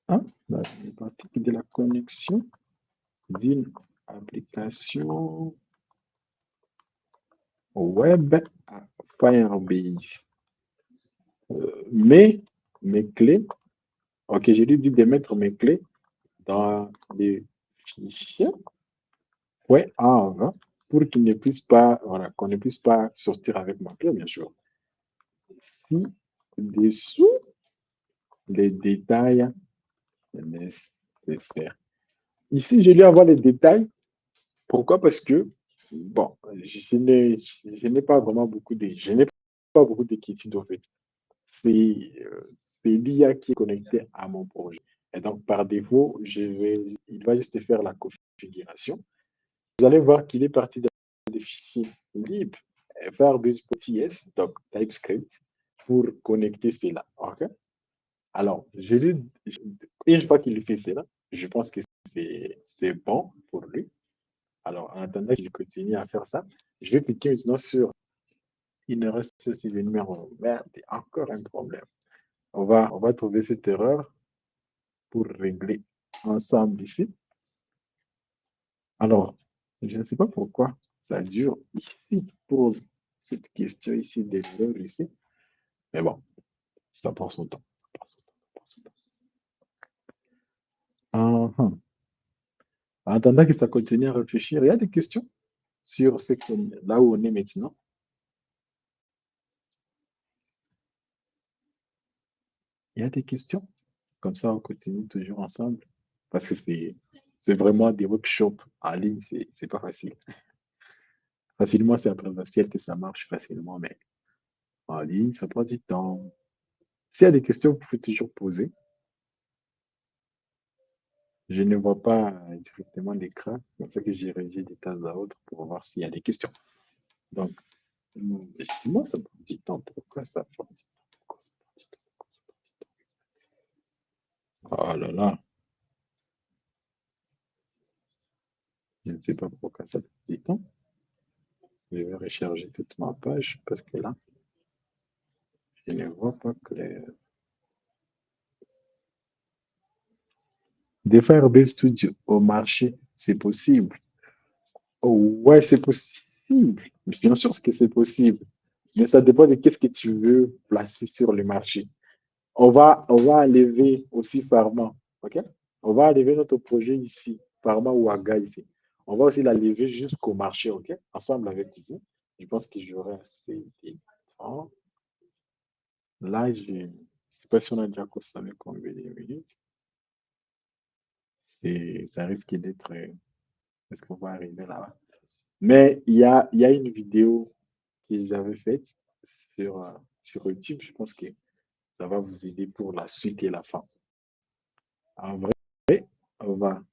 hein, les pratiques de la connexion d'une application web à Firebase. Mes clés, ok, je lui dis de mettre mes clés dans les fichiers .env pour qu'il ne puisse pas, voilà, qu'on ne puisse pas sortir avec ma clé, bien sûr. Ci-dessous, les détails nécessaires. Ici, je lui envoie les détails. Pourquoi? Parce que Bon, je n'ai pas vraiment je n'ai pas beaucoup d'inquiétudes en fait. C'est c'est l'IA qui est connectée à mon projet. Et donc, par défaut, il va juste faire la configuration. Vous allez voir qu'il est parti des fichiers libres, Firebase.ts, donc TypeScript, pour connecter cela. OK? Alors, une fois qu'il fait cela, je pense que c'est bon pour lui. Alors, en attendant qu'il continue à faire ça, je vais cliquer maintenant sur il ne reste ici le numéro. Merde, encore un problème. On va trouver cette erreur pour régler ensemble ici. Alors, je ne sais pas pourquoi ça dure ici pour cette question ici d'erreur ici. Mais bon, ça prend son temps. Ça prend son temps, ça prend son temps. En attendant que ça continue à réfléchir, il y a des questions sur là où on est maintenant. Il y a des questions. Comme ça, on continue toujours ensemble. Parce que c'est vraiment des workshops en ligne, c'est pas facile. Facilement, c'est en présentiel que ça marche facilement, mais en ligne, ça prend du temps. S'il y a des questions, vous pouvez toujours poser. Je ne vois pas directement l'écran, c'est comme ça que j'ai réagi de temps à autre pour voir s'il y a des questions. Donc, effectivement, ça prend du temps. Pourquoi ça prend du temps? Pourquoi ça prend du temps? Pourquoi ça prend du temps? Oh là là, je ne sais pas pourquoi ça prend du temps. Je vais recharger toute ma page parce que là, je ne vois pas clair. Des Firebase Studio au marché, c'est possible. Oh, ouais, c'est possible. Bien sûr que c'est possible. Mais ça dépend de qu'est-ce que tu veux placer sur le marché. On va enlever aussi Pharma. OK? On va enlever notre projet ici, Pharma ou Aga ici. On va aussi l'enlever jusqu'au marché, OK? Ensemble avec vous. Je pense que j'aurai assez de temps. Là, je ne sais pas si on a déjà consommé combien de minutes. Ça risque d'être. Est-ce qu'on va arriver là? Mais il y a une vidéo que j'avais faite sur YouTube. Je pense que ça va vous aider pour la suite et la fin. En vrai, on va,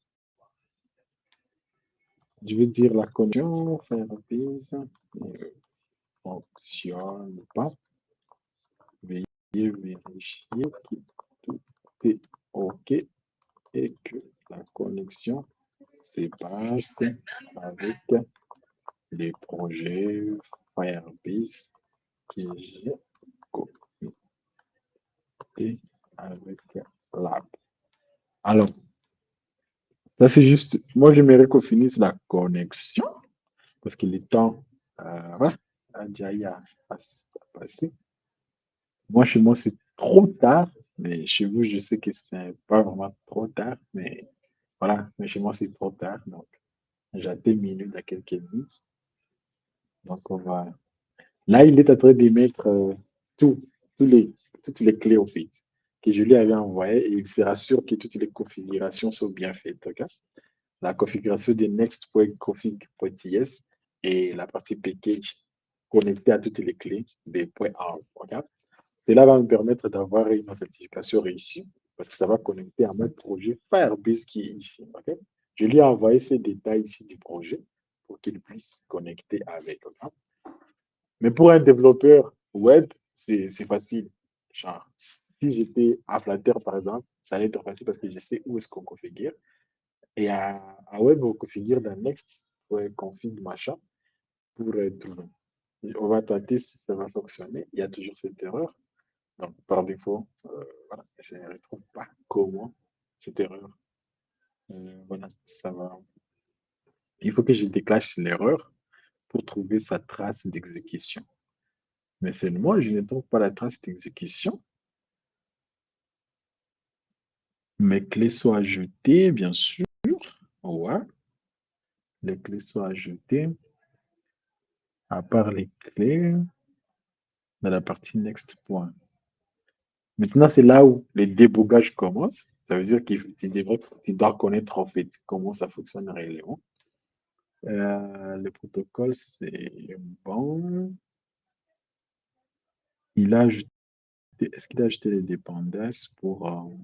je veux dire la connexion, Firebase ne fonctionne pas. Veuillez vérifier que tout est OK et que la connexion se passe avec les projets Firebase que j'ai connectés avec l'app. Alors, ça c'est juste, moi j'aimerais qu'on finisse la connexion parce que le temps ouais, a déjà eu à passer. Moi, chez moi, c'est trop tard, mais chez vous, je sais que c'est pas vraiment trop tard, mais voilà, mais chez moi, c'est trop tard, donc j'attends une minute à quelques minutes. Donc, on va. Là, il est en train de mettre tout, tous les, toutes les clés au fait que je lui avais envoyées et il sera sûr que toutes les configurations sont bien faites. Ok? La configuration de next.config.ts et la partie package connectée à toutes les clés des points .arm. Ok? Cela va me permettre d'avoir une authentification réussie parce que ça va connecter à mon projet Firebase qui est ici. Ok? Je lui ai envoyé ces détails ici du projet pour qu'il puisse connecter avec. Ok? Mais pour un développeur web, c'est facile. Genre, si j'étais à Flutter, par exemple, ça allait être facile parce que je sais où est-ce qu'on configure. Et à web, on configure dans Next, config machin, pour trouver. On va tenter si ça va fonctionner. Il y a toujours cette erreur. Donc, par défaut, voilà, je ne retrouve pas comment cette erreur. Voilà, ça va. Il faut que je déclenche l'erreur pour trouver sa trace d'exécution. Mais seulement, je ne trouve pas la trace d'exécution. Mes clés sont ajoutées, bien sûr. Ouais, les clés sont ajoutées. À part les clés, dans la partie next point. Maintenant, c'est là où les débogages commencent. Ça veut dire que tu dois connaître en fait comment ça fonctionne réellement. Le protocole, c'est bon. Est-ce qu'il a ajouté les dépendances pour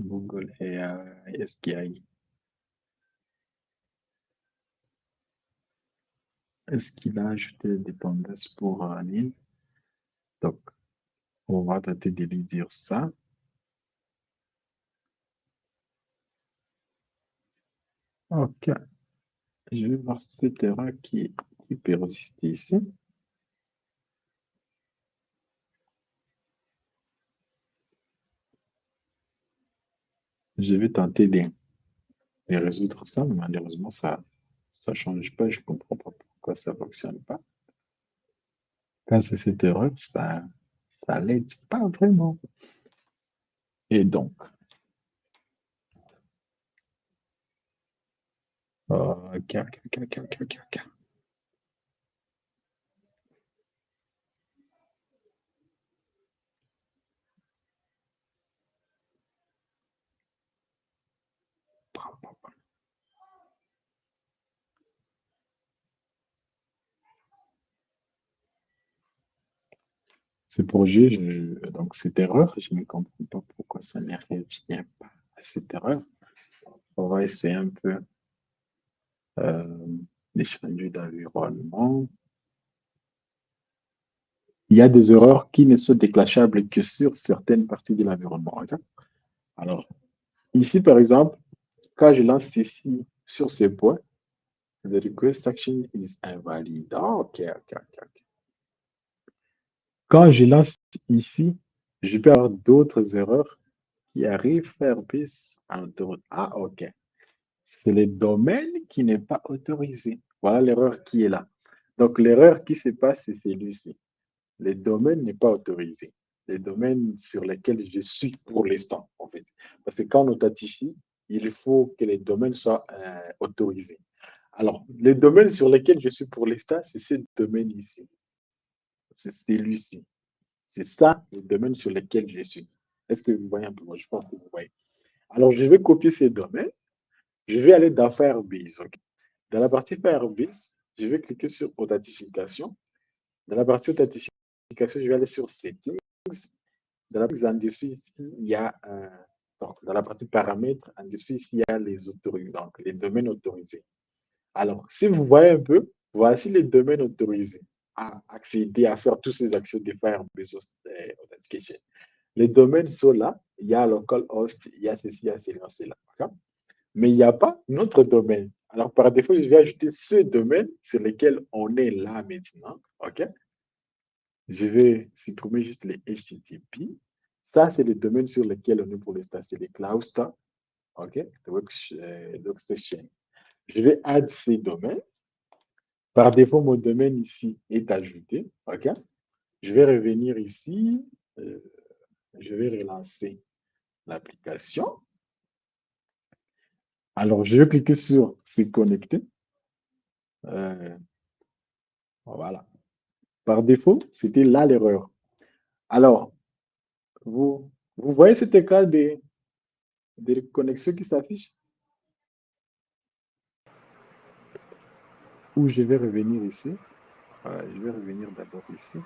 Google et SKI? Est-ce qu'il a ajouté les dépendances pour NIL? Donc, on va tenter de lui dire ça. OK. Je vais voir cette erreur qui persiste ici. Je vais tenter de résoudre ça, mais malheureusement, ça ne change pas. Je ne comprends pas pourquoi ça ne fonctionne pas. Quand c'est cette erreur, ça l'aide pas vraiment. Et donc, OK. Ce projet, donc cette erreur, je ne comprends pas pourquoi ça ne revient pas à cette erreur. On va essayer un peu de changer d'environnement. Il y a des erreurs qui ne sont déclenchables que sur certaines parties de l'environnement. OK? Alors, ici, par exemple, quand je lance ici sur ces points, the request action is invalid. Ah, OK. Quand je lance ici, je peux avoir d'autres erreurs qui arrivent faire bis en tour. Ah, OK. C'est le domaine qui n'est pas autorisé. Voilà l'erreur qui est là. Donc, l'erreur qui se passe, c'est celui-ci. Le domaine n'est pas autorisé. Les domaines sur lesquels je suis pour l'instant, en fait. Parce que quand on authentifie, il faut que les domaines soient autorisés. Alors, les domaines sur lesquels je suis pour l'instant, c'est ce domaine ici. C'est celui-ci. C'est ça, le domaine sur lequel je suis. Est-ce que vous voyez un peu? Moi, je pense que vous voyez. Alors, je vais copier ces domaines. Je vais aller dans Firebase. Okay? Dans la partie Firebase, je vais cliquer sur Authentification. Dans la partie Authentification, je vais aller sur Settings. Dans la partie en dessous, ici, il y a donc, dans la partie Paramètres, en dessous, ici, il y a les autorisés, donc les domaines autorisés. Alors, si vous voyez un peu, voici les domaines autorisés à accéder à faire toutes ces actions de Firebase Authentication. Les domaines sont là. Il y a localhost, il y a ceci, il y a cela. Mais il n'y a pas notre domaine. Alors, par défaut, je vais ajouter ce domaine sur lequel on est là maintenant. OK? Je vais supprimer juste les HTTP. Ça, c'est le domaine sur lequel on est pour l'instant. C'est les Cloudster. OK? Workstation. Je vais add ces domaines. Par défaut, mon domaine ici est ajouté. OK? Je vais revenir ici. Je vais relancer l'application. Alors, je vais cliquer sur se connecter. Voilà. Par défaut, c'était là l'erreur. Alors, vous voyez cet écran de connexion qui s'affiche? Où je vais revenir ici. Je vais revenir d'abord ici.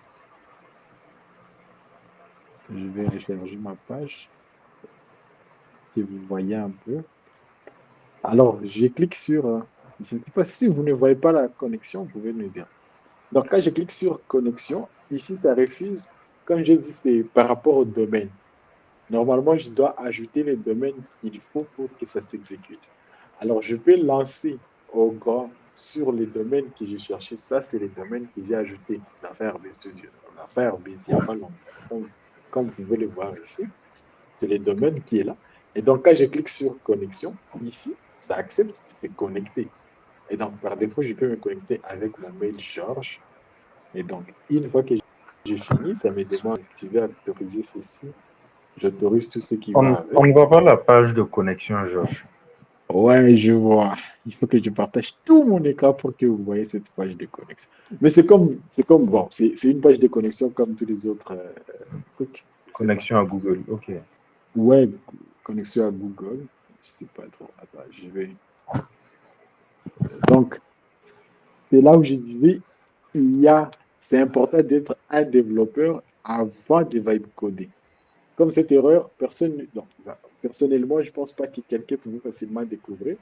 Je vais recharger ma page. Que vous voyez un peu. Alors, je clique sur... je ne sais pas si vous ne voyez pas la connexion, vous pouvez me dire. Donc, quand je clique sur connexion, ici, ça refuse. Comme j'ai dit, c'est par rapport au domaine. Normalement, je dois ajouter les domaines qu'il faut pour que ça s'exécute. Alors, je peux lancer au grand sur les domaines que j'ai cherchés. Ça, c'est les domaines que j'ai ajoutés dans Firebase Studio. Dans Firebase, il n'y a pas longtemps. Comme vous pouvez le voir ici, c'est les domaines qui est là. Et donc, quand je clique sur connexion, ici, ça accepte, c'est connecté. Et donc, par défaut, je peux me connecter avec mon mail Georges. Et donc, une fois que j'ai fini, ça me demande si tu veux autoriser ceci. J'autorise tout ce qui va On avec. ne voit pas la page de connexion, Josh. Ouais, je vois. Il faut que je partage tout mon écran pour que vous voyez cette page de connexion. Mais bon, c'est une page de connexion comme tous les autres trucs. Je sais pas. Connexion à Google, ok. Ouais, connexion à Google. Je sais pas trop. Attends, je vais. Donc, c'est là où je disais, c'est important d'être un développeur avant de vibe coder. Comme cette erreur, non, personnellement, je ne pense pas que quelqu'un peut facilement découvrir.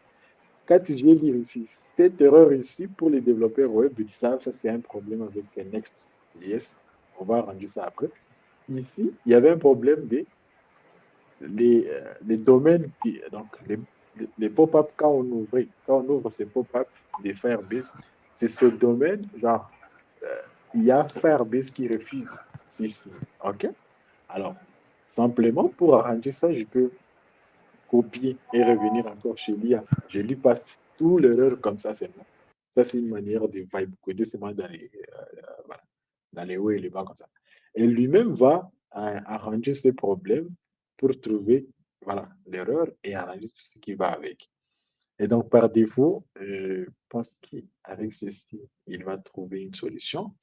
Quand tu viens lire ici, cette erreur ici, pour les développeurs web, ils savent ça c'est un problème avec Next.js. On va arranger ça après. Ici, il y avait un problème les domaines, donc les pop-up, quand on ouvre ces pop-up des Firebase, c'est ce domaine, genre, il y a Firebase qui refuse ici. OK? Alors, simplement, pour arranger ça, je peux copier et revenir encore chez l'IA. Je lui passe tout l'erreur comme ça seulement. Ça, c'est une manière de vibe coder seulement voilà, dans les hauts et les bas comme ça. Et lui-même va arranger ses problèmes pour trouver voilà, l'erreur et arranger tout ce qui va avec. Et donc, par défaut, je pense qu'avec ceci, il va trouver une solution.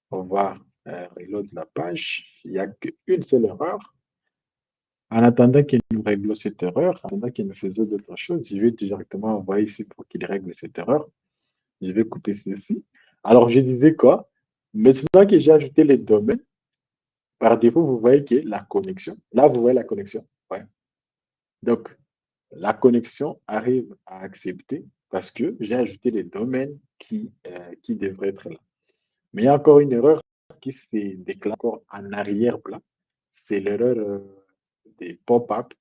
On va reload la page. Il n'y a qu'une seule erreur. En attendant qu'il nous règle cette erreur, en attendant qu'il nous fasse d'autres choses, je vais directement envoyer ici pour qu'il règle cette erreur. Je vais couper ceci. Alors, je disais quoi? Maintenant que j'ai ajouté les domaines, par défaut, vous voyez que la connexion, là, vous voyez la connexion. Ouais. Donc, la connexion arrive à accepter parce que j'ai ajouté les domaines qui devraient être là. Mais il y a encore une erreur qui se déclare encore en arrière-plan. C'est l'erreur des pop-up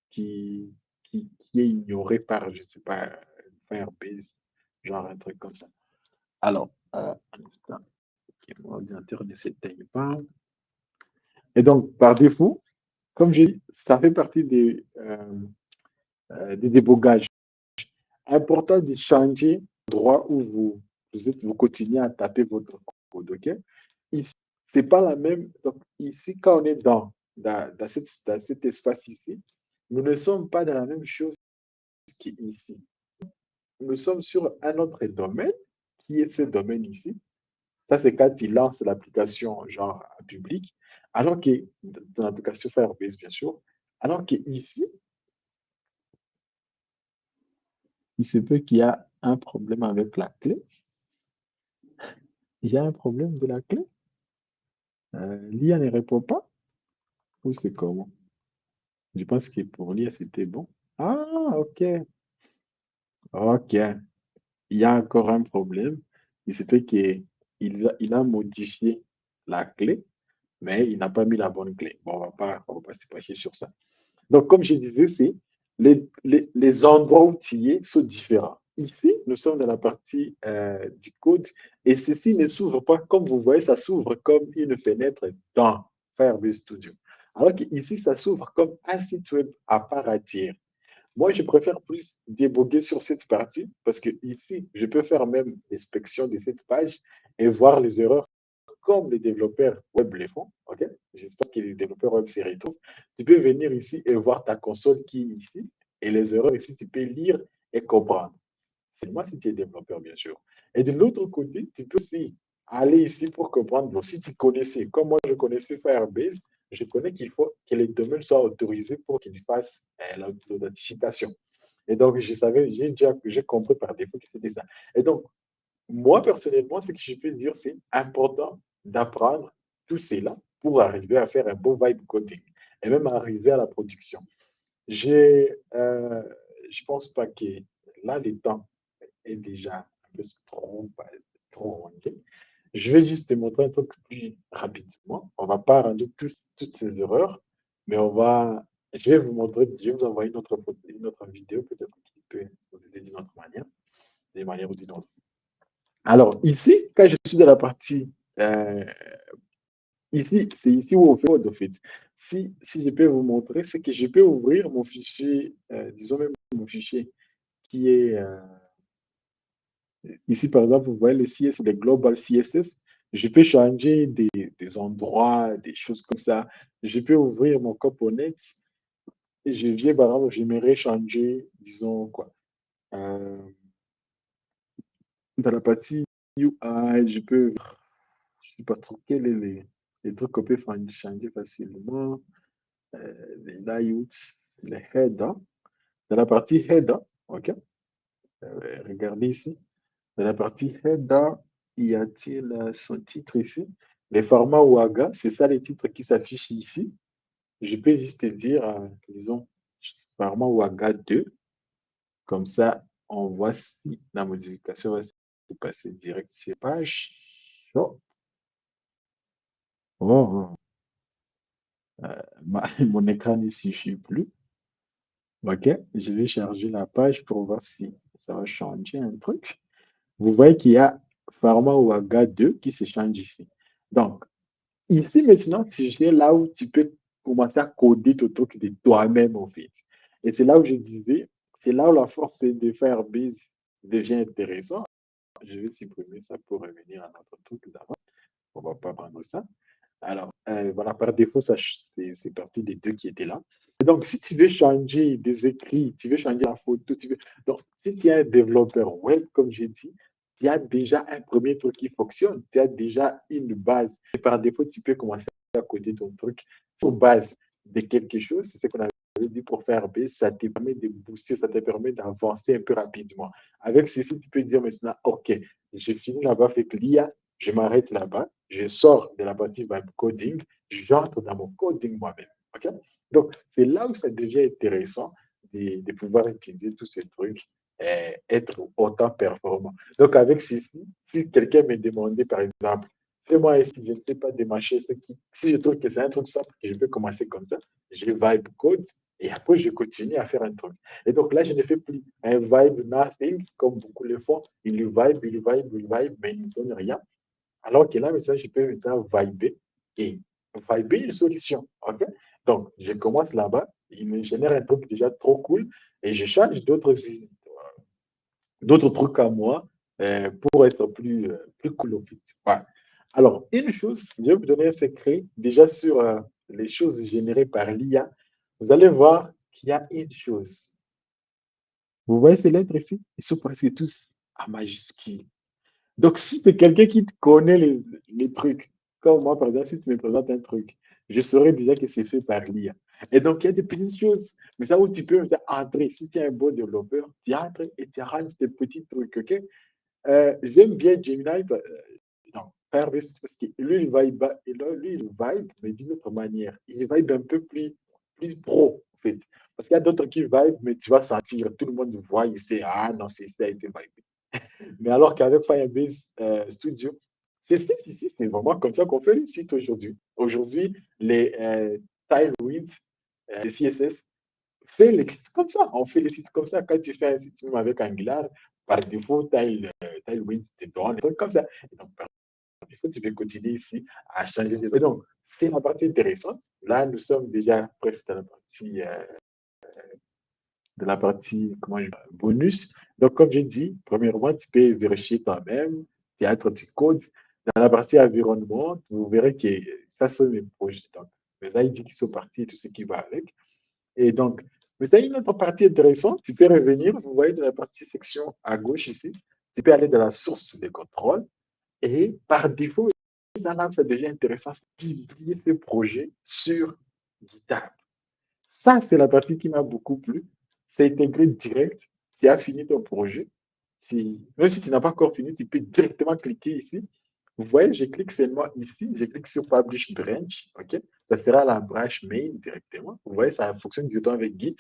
qui est ignorée par, je ne sais pas, Firebase, genre un truc comme ça. Alors, un instant, mon ordinateur ne s'éteigne pas. Et donc, par défaut, comme j'ai dit, ça fait partie des débogages. Important de changer l'endroit où vous continuez à taper votre code, ok? Ici, c'est pas la même. Donc, ici, quand on est dans cet espace ici, nous ne sommes pas dans la même chose qu'ici. Nous sommes sur un autre domaine, qui est ce domaine ici. Ça, c'est quand il lance l'application genre public, alors que dans l'application Firebase, bien sûr, alors qu'ici, il se peut qu'il y a un problème avec la clé. Il y a un problème de la clé. L'IA ne répond pas. Ou c'est comment? Je pense que pour l'IA, c'était bon. Ah, ok. Ok. Il y a encore un problème. Il se peut il a modifié la clé, mais il n'a pas mis la bonne clé. Bon, on va pas se pencher sur ça. Donc, comme je disais, c'est les endroits où tu es sont différents. Ici, nous sommes dans la partie du code et ceci ne s'ouvre pas, comme vous voyez, ça s'ouvre comme une fenêtre dans Firebase Studio. Alors qu'ici, ça s'ouvre comme un site web à part entière. Moi, je préfère plus déboguer sur cette partie parce que ici, je peux faire même l'inspection de cette page et voir les erreurs comme les développeurs web les font. Ok? J'espère que les développeurs web s'y retrouvent. Tu peux venir ici et voir ta console qui est ici et les erreurs ici, tu peux lire et comprendre. C'est moi si tu es développeur, bien sûr. Et de l'autre côté, tu peux aussi aller ici pour comprendre. Donc, si tu connaissais, comme moi je connaissais Firebase, je connais qu'il faut que les domaines soient autorisés pour qu'ils fassent l'authentification. Et donc, j'ai compris par défaut que c'était ça. Et donc, moi, personnellement, ce que je peux dire, c'est important d'apprendre tout cela pour arriver à faire un beau vibe coding et même arriver à la production. J'ai, euh, je pense pas que là, le temps est déjà un peu trop rongé. Je vais juste te montrer un truc plus rapidement. On va pas rendre toutes ces erreurs, mais je vais vous montrer, je vais vous envoyer une autre vidéo peut-être qui peut vous aider d'une manière ou d'une autre. Alors, ici, quand je suis dans la partie, ici, c'est ici où on fait code, en fait. Si je peux vous montrer, c'est que je peux ouvrir mon fichier, disons même mon fichier qui est ici, par exemple, vous voyez le CS, le Global CSS. Je peux changer des endroits, des choses comme ça. Je peux ouvrir mon component et je viens, par exemple, j'aimerais changer, disons quoi, euh, dans la partie UI, je ne sais pas trop quels sont les trucs qu'on peut changer facilement. Les layouts, les headers. Dans la partie header, OK? Regardez ici. Dans la partie header, y a-t-il son titre ici? Les formats WAGA, c'est ça les titres qui s'affichent ici. Je peux juste dire, disons, format WAGA 2. Comme ça, on voit si la modification va se passer direct sur la page. Oh, oh, mon écran ne suffit plus. OK, je vais charger la page pour voir si ça va changer un truc. Vous voyez qu'il y a format WAGA 2 qui se change ici. Donc, ici maintenant, c'est là où tu peux commencer à coder ton truc de toi-même, en fait. Et c'est là où je disais, c'est là où la force de Firebase devient intéressant. Je vais supprimer ça pour revenir à notre truc d'avant. On va pas prendre ça. Alors, voilà, par défaut, ça, c'est parti des deux qui étaient là. Et donc, si tu veux changer des écrits, tu veux changer la photo, donc, si tu es un développeur web, comme j'ai dit, tu as déjà un premier truc qui fonctionne, tu as déjà une base. Et par défaut, tu peux commencer à coder ton truc sur base de quelque chose. C'est ce qu'on avait dit pour faire B, ça te permet de booster, ça te permet d'avancer un peu rapidement. Avec ceci, tu peux dire maintenant, OK, j'ai fini là-bas avec l'IA, je m'arrête là-bas, je sors de la partie vibe coding, j'entre dans mon coding moi-même. Okay? Donc, c'est là où ça devient intéressant de pouvoir utiliser tous ces trucs et être autant performant. Donc, avec ceci, si quelqu'un me demandait, par exemple, fais-moi ici, je ne sais pas, démarcher ce qui, si je trouve que c'est un truc simple, que je peux commencer comme ça, je vibe code et après, je continue à faire un truc. Et donc là, je ne fais plus un vibe nothing comme beaucoup le font. Il vibe, mais il ne donne rien. Alors que là, maintenant, je peux maintenant viber et viber une solution. OK? Donc, je commence là-bas, il me génère un truc déjà trop cool et je change d'autres trucs à moi pour être plus cool au fait. Ouais. Alors, une chose, je vais vous donner un secret déjà sur les choses générées par l'IA. Vous allez voir qu'il y a une chose. Vous voyez ces lettres ici? Ils sont presque tous en majuscule. Donc, si tu es quelqu'un qui connaît les trucs, comme moi, par exemple, si tu me présentes un truc, je saurais déjà que c'est fait par l'IA. Et donc, il y a des petites choses, mais ça où tu peux entrer. Si tu es un bon développeur, tu entres et tu arranges des petits trucs, OK? J'aime bien Gemini, non, Firebase, parce que lui, il vibe, mais d'une autre manière. Il vibe un peu plus pro, en fait. Parce qu'il y a d'autres qui vibe, mais tu vas sentir, tout le monde voit, il sait, ah non, c'est ça a été vibé. Mais alors qu'avec Firebase Studio, c'est vraiment comme ça qu'on fait les sites aujourd'hui. Aujourd'hui, les Tailwind, les CSS, fait les sites comme ça. On fait les sites comme ça. Quand tu fais un site même avec Angular, par défaut, Tailwind te donne des trucs comme ça. Et donc, par défaut, tu peux continuer ici à changer des trucs. Donc, c'est la partie intéressante. Là, nous sommes déjà presque dans la partie comment bonus. Donc, comme j'ai dit, premièrement, tu peux vérifier toi-même, théâtre, tu codes. Dans la partie environnement, vous verrez que ça, sont mes projets. Donc, les ID qui sont partis et tout ce qui va avec. Et donc, mais ça, une autre partie intéressante, tu peux revenir, vous voyez, dans la partie section à gauche ici, tu peux aller dans la source de contrôle et par défaut, ça devient intéressant, publier ces projets sur GitHub. Ça, c'est la partie qui m'a beaucoup plu. C'est intégré direct. Tu as fini ton projet. Même si tu n'as pas encore fini, tu peux directement cliquer ici. Vous voyez, je clique seulement ici. Je clique sur Publish Branch. OK? Ça sera la branche main directement. Vous voyez, ça fonctionne directement avec Git.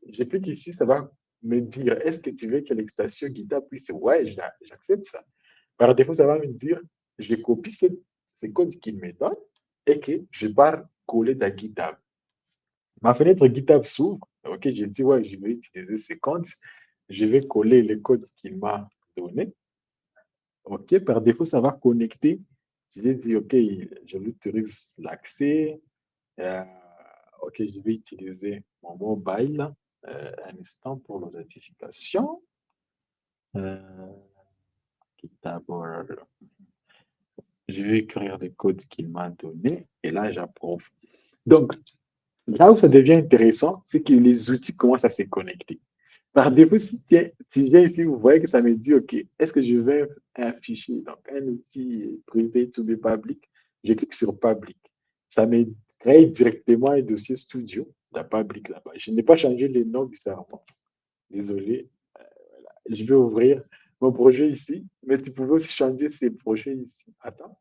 Je clique ici, ça va me dire est-ce que tu veux que l'extension GitHub puisse. Ouais, j'accepte ça. Par défaut, ça va me dire je copie ce code qu'il me donne et que je pars coller dans GitHub. Ma fenêtre GitHub s'ouvre. OK, j'ai dit, ouais, je vais utiliser ces comptes. Je vais coller les codes qu'il m'a donné. OK, par défaut, ça va connecter. Je vais dire, OK, je l'autorise l'accès. Euh, OK, je vais utiliser mon mobile. Un instant pour l'authentification. GitHub. Je vais écrire les codes qu'il m'a donné et là, j'approuve. Donc, là où ça devient intéressant, c'est que les outils commencent à se connecter. Par défaut, si tu viens ici, vous voyez que ça me dit, OK, est-ce que je veux un fichier, donc un outil privé to be public? Je clique sur public. Ça me crée directement un dossier studio dans public là-bas. Je n'ai pas changé les noms bizarrement. Désolé. je vais ouvrir mon projet ici, mais tu pouvais aussi changer ces projets ici. Attends,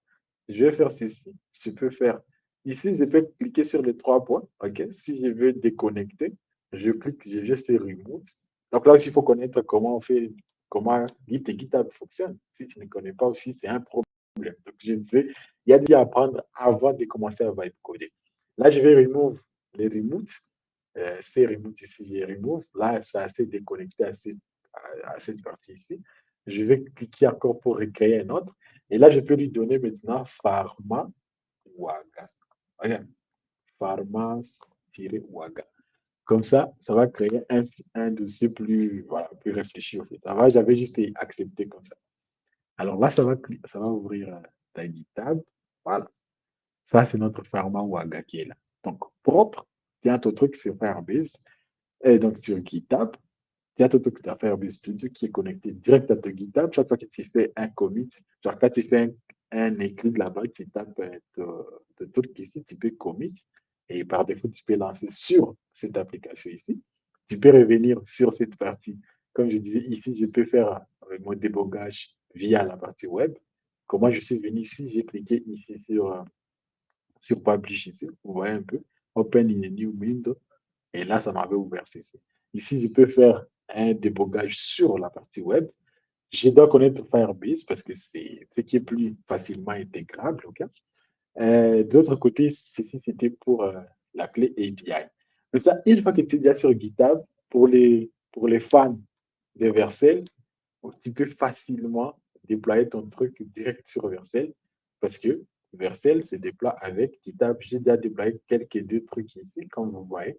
je vais faire ceci. Je peux faire ici, je peux cliquer sur les trois points. OK. Si je veux déconnecter, je clique, je vais sur Remote. Donc là aussi, il faut connaître comment on fait, comment Git et GitHub fonctionnent. Si tu ne connais pas aussi, c'est un problème. Donc je disais, il y a des à apprendre avant de commencer à vibe coder. Là, je vais remove les remotes. C'est remote ici, j'ai remove. Là, ça s'est déconnecté à cette partie ici. Je vais cliquer encore pour recréer un autre. Et là, je peux lui donner maintenant Pharma Waga. Regarde, Pharma-Waga. Comme ça va créer un dossier plus, voilà, plus réfléchi au fait. Ça va, j'avais juste accepté comme ça. Alors là, ça va ouvrir ta GitHub. Voilà. Ça, c'est notre Pharma Waga qui est là. Donc, propre. Tiens, ton truc, c'est Firebase. Et donc, sur GitHub, tu as ton truc de Firebase Studio qui est connecté direct à ton GitHub. Chaque fois que tu fais un commit, genre quand tu fais un écrit là-bas, tu tapes ton truc ici, tu peux commit. Et par défaut, tu peux lancer sur cette application ici. Tu peux revenir sur cette partie. Comme je disais ici, je peux faire mon débogage via la partie web. Comment je suis venu ici, j'ai cliqué ici sur Publish ici. Vous voyez un peu. Open in a new window. Et là, ça m'avait ouvert ceci. Ici, je peux faire un débogage sur la partie web. Je dois connaître Firebase parce que c'est ce qui est plus facilement intégrable. Okay? De l'autre côté, ceci, c'était pour la clé API. Donc ça, une fois que tu es déjà sur GitHub, pour les fans de Vercel, tu peux facilement déployer ton truc direct sur Vercel parce que Vercel se déploie avec GitHub. J'ai déjà déployé quelques deux trucs ici, comme vous voyez.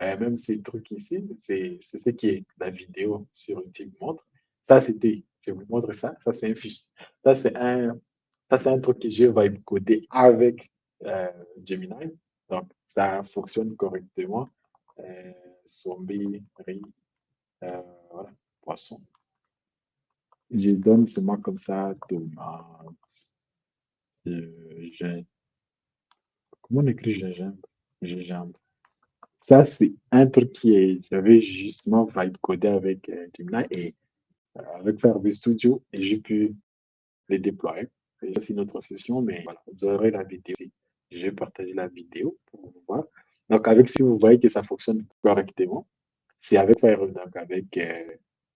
Même ces trucs ici, c'est ce qui est la vidéo sur YouTube montre. Ça, c'était, je vais vous montrer ça. Ça, c'est un fichier. Ça, c'est un, ça, c'est un truc que je vais coder avec Gemini. Donc, ça fonctionne correctement. Zombie, riz, voilà, poisson. Je donne seulement comme ça tomate, comment on écrit gingembre? Gingembre. Ça, c'est un truc qui est, j'avais justement vibe codé avec Gemini et avec Firebase Studio et j'ai pu les déployer. Et ça, c'est une autre session, mais voilà, vous aurez la vidéo aussi. Je vais partager la vidéo pour vous voir. Donc, avec si vous voyez que ça fonctionne correctement, c'est avec donc avec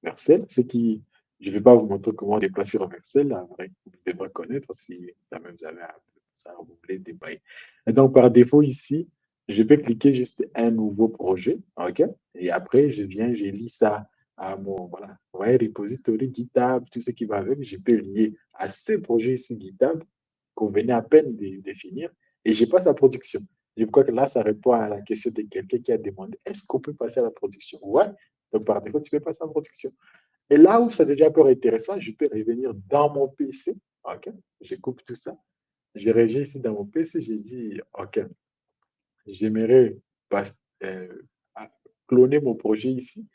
Vercel. Ce qui, je ne vais pas vous montrer comment déplacer Vercel, en vrai, vous devrez connaître si jamais vous avez un peu ça, vous voulez déployer. Et donc, par défaut, ici, je peux cliquer juste un nouveau projet, OK? Et après, je viens, je lis ça à mon, voilà, vous voyez, repository, GitHub, tout ce qui va avec, je peux lier à ce projet ici, GitHub, qu'on venait à peine de définir, et je passe à production. Je crois que là, ça répond à la question de quelqu'un qui a demandé est-ce qu'on peut passer à la production? Ouais. Donc, par défaut, tu peux passer à la production. Et là où ça devient encore intéressant, je peux revenir dans mon PC. OK. Je coupe tout ça. Je reviens ici dans mon PC. J'ai dit OK. J'aimerais euh, cloner mon projet ici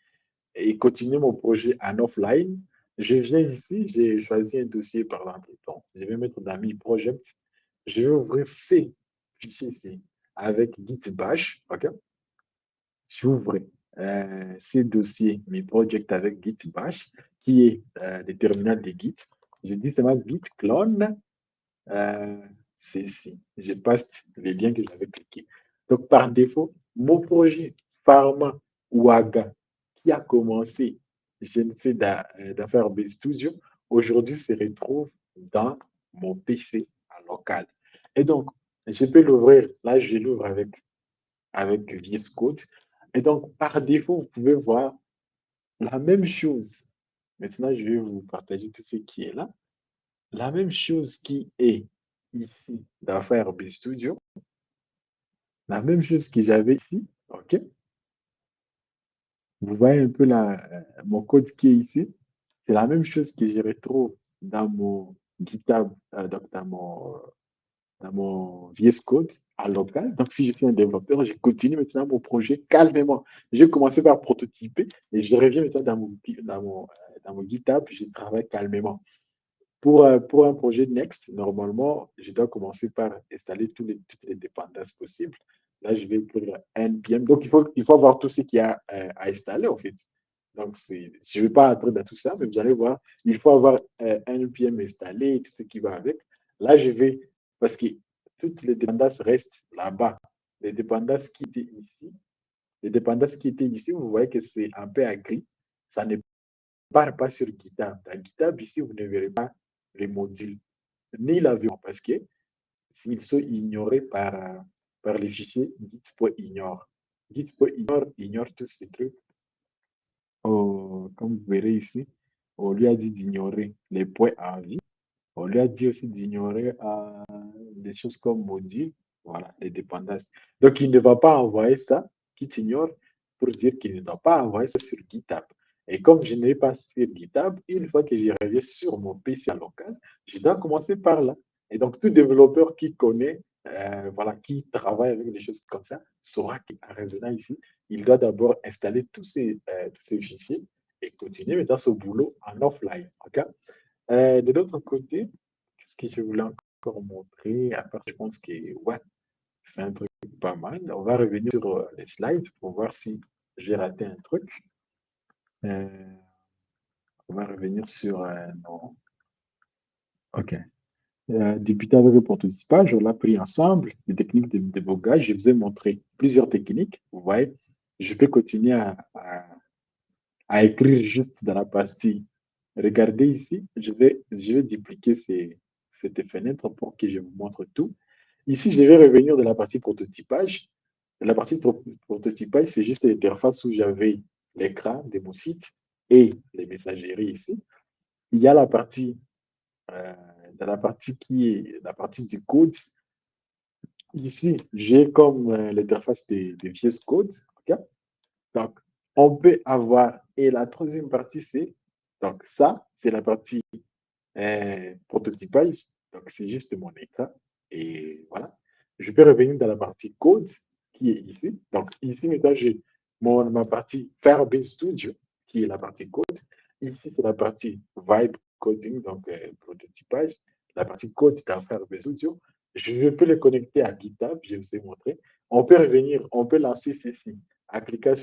et continuer mon projet en offline. Je viens ici, j'ai choisi un dossier par exemple. Bon, je vais mettre dans mes project. Je vais ouvrir ces fichiers ici avec Git Bash. OK. J'ouvre ces dossiers, mes projets avec Git Bash, qui est le terminal de Git. Je dis seulement Git clone. C'est ici. Je passe les liens que j'avais cliqués. Donc, par défaut, mon projet Pharma Waga, qui a commencé, je ne sais, d'affaires Base Studio, aujourd'hui se retrouve dans mon PC en local. Et donc, je peux l'ouvrir. Là, je l'ouvre avec VS Code. Et donc, par défaut, vous pouvez voir la même chose. Maintenant, je vais vous partager tout ce qui est là. La même chose qui est ici dans Firebase Studio. La même chose que j'avais ici. OK? Vous voyez un peu mon code qui est ici. C'est la même chose que je retrouve dans mon GitHub, donc dans mon VS Code à local. Donc, si je suis un développeur, je continue maintenant mon projet calmement. Je vais commencer par prototyper et je reviens maintenant dans mon GitHub, je travaille calmement. Pour un projet Next, normalement, je dois commencer par installer toutes les dépendances possibles. Là, je vais écrire npm. Donc, il faut avoir tout ce qu'il y a à installer, en fait. Donc, je ne vais pas entrer dans tout ça, mais vous allez voir, il faut avoir un NPM installé et tout ce qui va avec. Là, parce que toutes les dépendances restent là-bas. Les dépendances qui étaient ici, vous voyez que c'est un peu gris. Ça ne part pas sur GitHub. Dans GitHub, ici, vous ne verrez pas les modules, ni l'avion, parce que s'ils sont ignorés par les fichiers git.ignore. Git.ignore ignore tous ces trucs. Comme vous verrez ici, on lui a dit d'ignorer les points en vie. On lui a dit aussi d'ignorer des choses comme module, voilà, les dépendances. Donc, il ne va pas envoyer ça, qui t'ignore, pour dire qu'il ne doit pas envoyer ça sur GitHub. Et comme je n'ai pas sur GitHub, une fois que je reviens sur mon PC en local, je dois commencer par là. Et donc, tout développeur qui connaît, voilà, qui travaille avec des choses comme ça, saura qu'en revenant ici, il doit d'abord installer tous ces fichiers et continuer maintenant ce boulot en offline. Okay? De l'autre côté, qu'est-ce que je voulais encore montrer? À part, je pense que ouais, c'est un truc pas mal. On va revenir sur les slides pour voir si j'ai raté un truc. Euh, on va revenir sur non. OK. Débuter avec le prototypage, on l'a pris ensemble, les techniques de débogage. Je vous ai montré plusieurs techniques. Vous voyez, je peux continuer à écrire juste dans la partie. Regardez ici, je vais dupliquer cette fenêtre pour que je vous montre tout. Ici, je vais revenir de la partie prototypage. La partie prototypage, c'est juste l'interface où j'avais l'écran de mon site et les messageries ici. Il y a la partie, dans la partie qui est la partie du code. Ici, j'ai comme l'interface des VS Code. Okay? Donc, on peut avoir, et la troisième partie, donc ça, c'est la partie prototypage. Donc, c'est juste mon écran. Et voilà. Je peux revenir dans la partie code qui est ici. Donc, ici, maintenant, j'ai ma partie Firebase Studio qui est la partie code. Ici, c'est la partie Vibe Coding, donc prototypage. La partie code dans Firebase Studio. Je peux le connecter à GitHub, je vous ai montré. On peut revenir, on peut lancer ceci en cliquant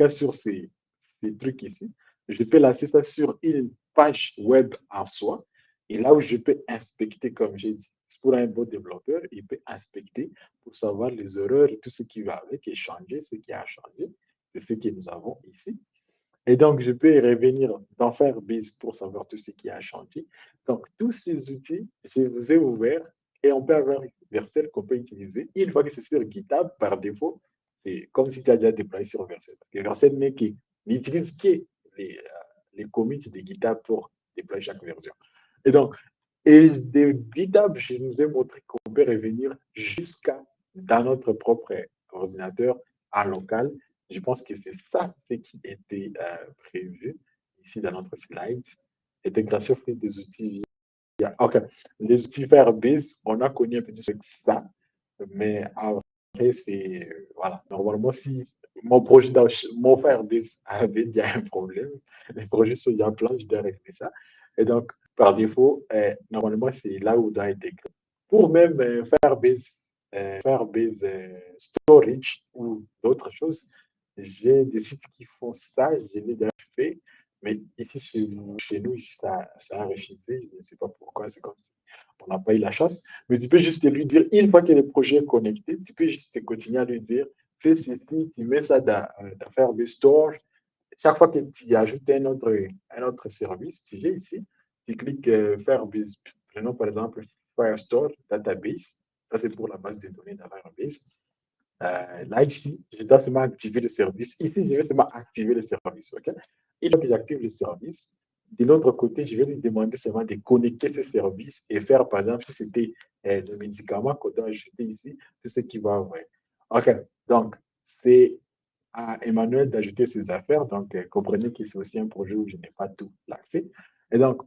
sur ces trucs ici, je peux lancer ça sur une page web en soi. Et là où je peux inspecter, comme j'ai dit, pour un bon développeur, il peut inspecter pour savoir les erreurs et tout ce qui va avec et changer ce qui a changé. C'est ce que nous avons ici. Et donc, je peux revenir dans Firebase pour savoir tout ce qui a changé. Donc, tous ces outils, je vous ai ouverts et on peut avoir une Vercel qu'on peut utiliser. Une fois que c'est sur GitHub, par défaut, c'est comme si tu as déjà déployé sur Vercel. Parce que Vercel n'utilise que les commits de GitHub pour déployer chaque version. Et donc, de GitHub, je nous ai montré qu'on peut revenir jusqu'à dans notre propre ordinateur en local. Je pense que c'est ça ce qui était prévu ici dans notre slide. Intégration des outils. OK. Les outils Firebase, on a connu un petit peu ça, mais après, voilà. Normalement, si mon Firebase avait déjà un problème, les projets sont déjà pleins, je dois régler ça. Et donc, par défaut, normalement, c'est là où doit intégrer. Pour même Firebase Storage ou d'autres choses, j'ai des sites qui font ça, je l'ai déjà fait, mais ici, chez nous ici, ça a refusé, je ne sais pas pourquoi, c'est comme si on n'a pas eu la chance, mais tu peux juste lui dire, une fois que le projet est connecté, tu peux juste continuer à lui dire, fais ceci, tu mets ça dans Firebase Store, chaque fois que tu ajoutes un autre service, tu viens ici, tu cliques Firebase, prenons par exemple Firestore Database, ça c'est pour la base de données de Firebase. Là, ici, je dois seulement activer le service. Ici, je vais seulement activer le service. Okay? Et donc, j'active le service. De l'autre côté, je vais lui demander seulement de connecter ce service et faire, par exemple, si c'était le médicament qu'on doit ajouter ici, c'est ce qui va envoyer. OK. Donc, c'est à Emmanuel d'ajouter ses affaires. Donc, comprenez que c'est aussi un projet où je n'ai pas tout l'accès. Et donc,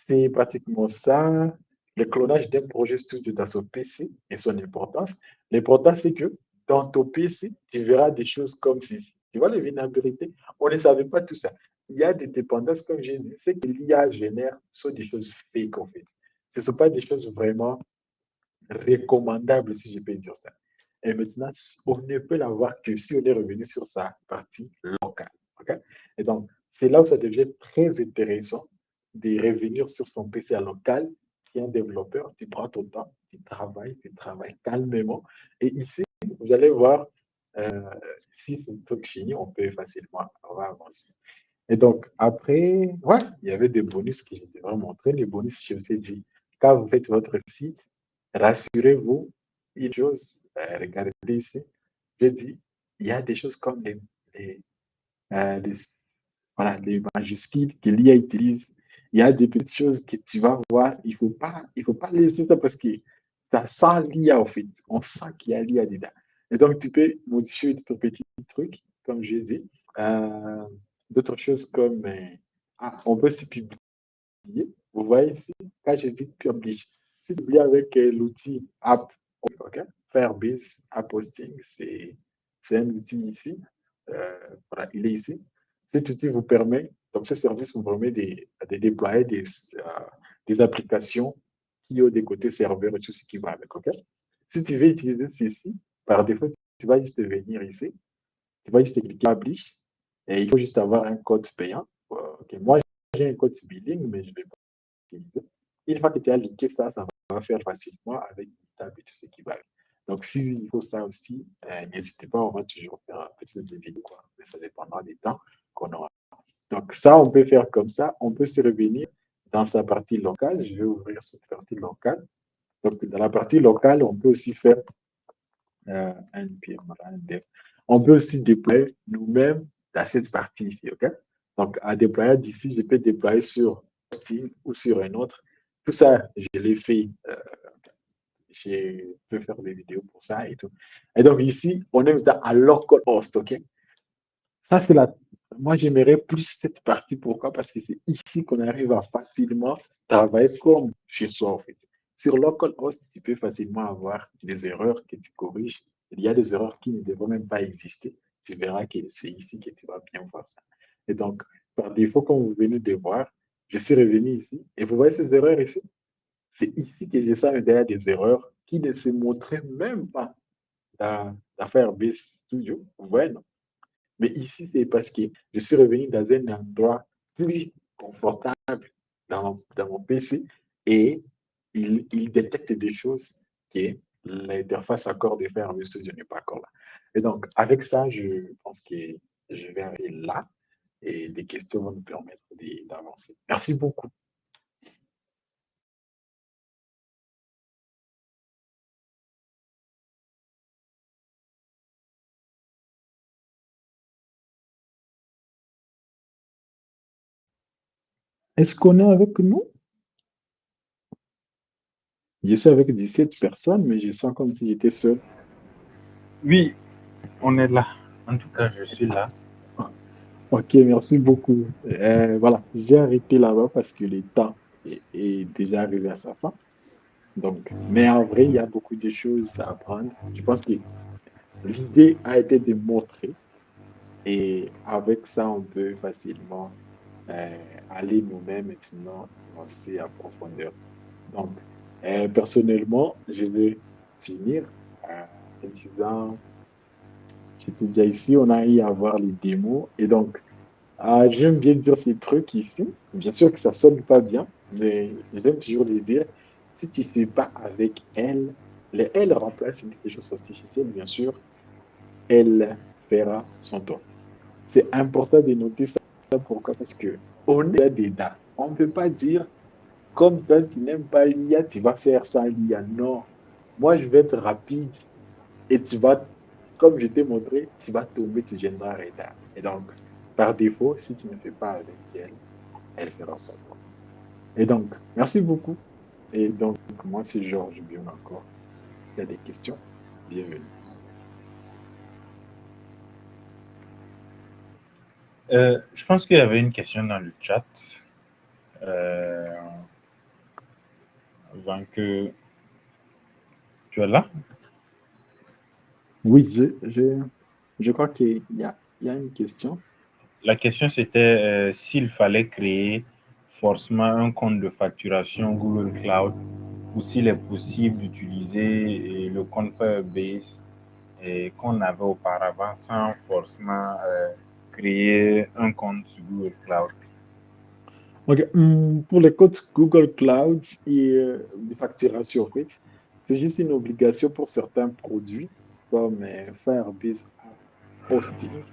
c'est pratiquement ça. Le clonage d'un projet studio dans son PC et son importance. L'important, c'est que dans ton PC, tu verras des choses comme ceci. Tu vois les vulnérabilités? On ne savait pas tout ça. Il y a des dépendances, comme j'ai dit, ce que l'IA génère sont des choses fake, en fait. Ce ne sont pas des choses vraiment recommandables, si je peux dire ça. Et maintenant, on ne peut l'avoir que si on est revenu sur sa partie locale. OK? Et donc, c'est là où ça devient très intéressant de revenir sur son PC local, qui est un développeur. Tu prends ton temps, tu travailles calmement. Et ici, vous allez voir, euh, si c'est un truc fini, on peut facilement on va avancer. Et donc, après, ouais, il y avait des bonus que je devrais montrer. Les bonus, je vous ai dit, quand vous faites votre site, rassurez-vous, une chose, regardez ici, je dis, il y a des choses comme les, les- voilà, les majuscules que l'IA utilise. Il y a des petites choses que tu vas voir, il faut pas laisser ça parce que ça sent l'IA, en fait. On sent qu'il y a l'IA dedans. Et donc, tu peux modifier d'autres petits trucs, comme je dit. Euh, D'autres choses comme, on peut se publier. Vous voyez ici, quand je dis publish, si tu publies avec l'outil app, ok, Firebase App Hosting, c'est un outil ici. Voilà, il est ici. Cet outil vous permet, donc ce service vous permet de déployer des applications qui ont des côtés serveurs et tout ce qui va avec. Ok. Si tu veux utiliser ceci, par défaut, tu vas juste venir ici, tu vas juste cliquer Publish et il faut juste avoir un code payant. Ok. Moi, j'ai un code billing, mais je vais pas l'utiliser. Une fois que tu as linké ça, ça va faire facilement avec GitHub et tout ce qui va avec. Donc, s'il faut ça aussi, n'hésitez pas, on va toujours faire un petit vidéo, quoi. Mais ça dépendra des temps qu'on aura. Donc, ça, on peut faire comme ça. On peut se revenir dans sa partie locale. Je vais ouvrir cette partie locale. Donc, dans la partie locale, on peut aussi faire NPM, un dev. On peut aussi déployer nous-mêmes dans cette partie ici, OK? Donc, à déployer d'ici, je peux déployer sur Steam ou sur un autre. Tout ça, je l'ai fait. Je peux faire des vidéos pour ça et tout. Et donc, ici, on est à localhost, OK? Ça, c'est la. Moi, j'aimerais plus cette partie. Pourquoi? Parce que c'est ici qu'on arrive à facilement travailler comme chez soi, en fait. Sur localhost, tu peux facilement avoir des erreurs que tu corriges. Il y a des erreurs qui ne devraient même pas exister. Tu verras que c'est ici que tu vas bien voir ça. Et donc, par défaut, quand vous venez de voir, je suis revenu ici. Et vous voyez ces erreurs ici? C'est ici que je sens derrière des erreurs qui ne se montraient même pas dans Firebase Studio. Vous voyez, non? Mais ici, c'est parce que je suis revenu dans un endroit plus confortable dans mon PC et il détecte des choses que l'interface accord de faire Studio n'est pas encore là. Et donc, avec ça, je pense que je vais arriver là et des questions vont nous permettre d'avancer. Merci beaucoup. Est-ce qu'on est avec nous? Je suis avec 17 personnes, mais je sens comme si j'étais seul. Oui, on est là. En tout cas, je suis là. Ok, merci beaucoup. Voilà, j'ai arrêté là-bas parce que le temps est déjà arrivé à sa fin. Donc, mais en vrai, il y a beaucoup de choses à apprendre. Je pense que l'idée a été de montrer et avec ça, on peut facilement aller nous-mêmes maintenant avancer à profondeur. Donc, personnellement, je vais finir en disant, j'étais déjà ici, on a eu à voir les démos et donc, j'aime bien dire ces trucs ici. Bien sûr que ça sonne pas bien, mais j'aime toujours les dire. Si tu fais pas avec elle, les elle remplacent l'intelligence artificielle, bien sûr, elle fera son temps. C'est important de noter ça. Pourquoi? Parce que on est dedans. On ne peut pas dire, comme toi, tu n'aimes pas l'IA, tu vas faire ça l'IA. Non. Moi, je vais être rapide et tu vas, comme je t'ai montré, tu vas tomber, tu gêneras retard. Et donc, par défaut, si tu ne fais pas avec elle, elle fera son temps. Et donc, merci beaucoup. Et donc, moi, c'est Georges bien encore. Il y a des questions? Bienvenue. Je pense qu'il y avait une question dans le chat euh, avant que tu es là. Oui, je crois qu'il y a une question. La question c'était s'il fallait créer forcément un compte de facturation Google Cloud ou s'il est possible d'utiliser le compte Firebase et qu'on avait auparavant sans forcément créer un compte sur Google Cloud. Ok, pour les codes Google Cloud et de facturation, en fait, c'est juste une obligation pour certains produits comme Firebase App Hosting.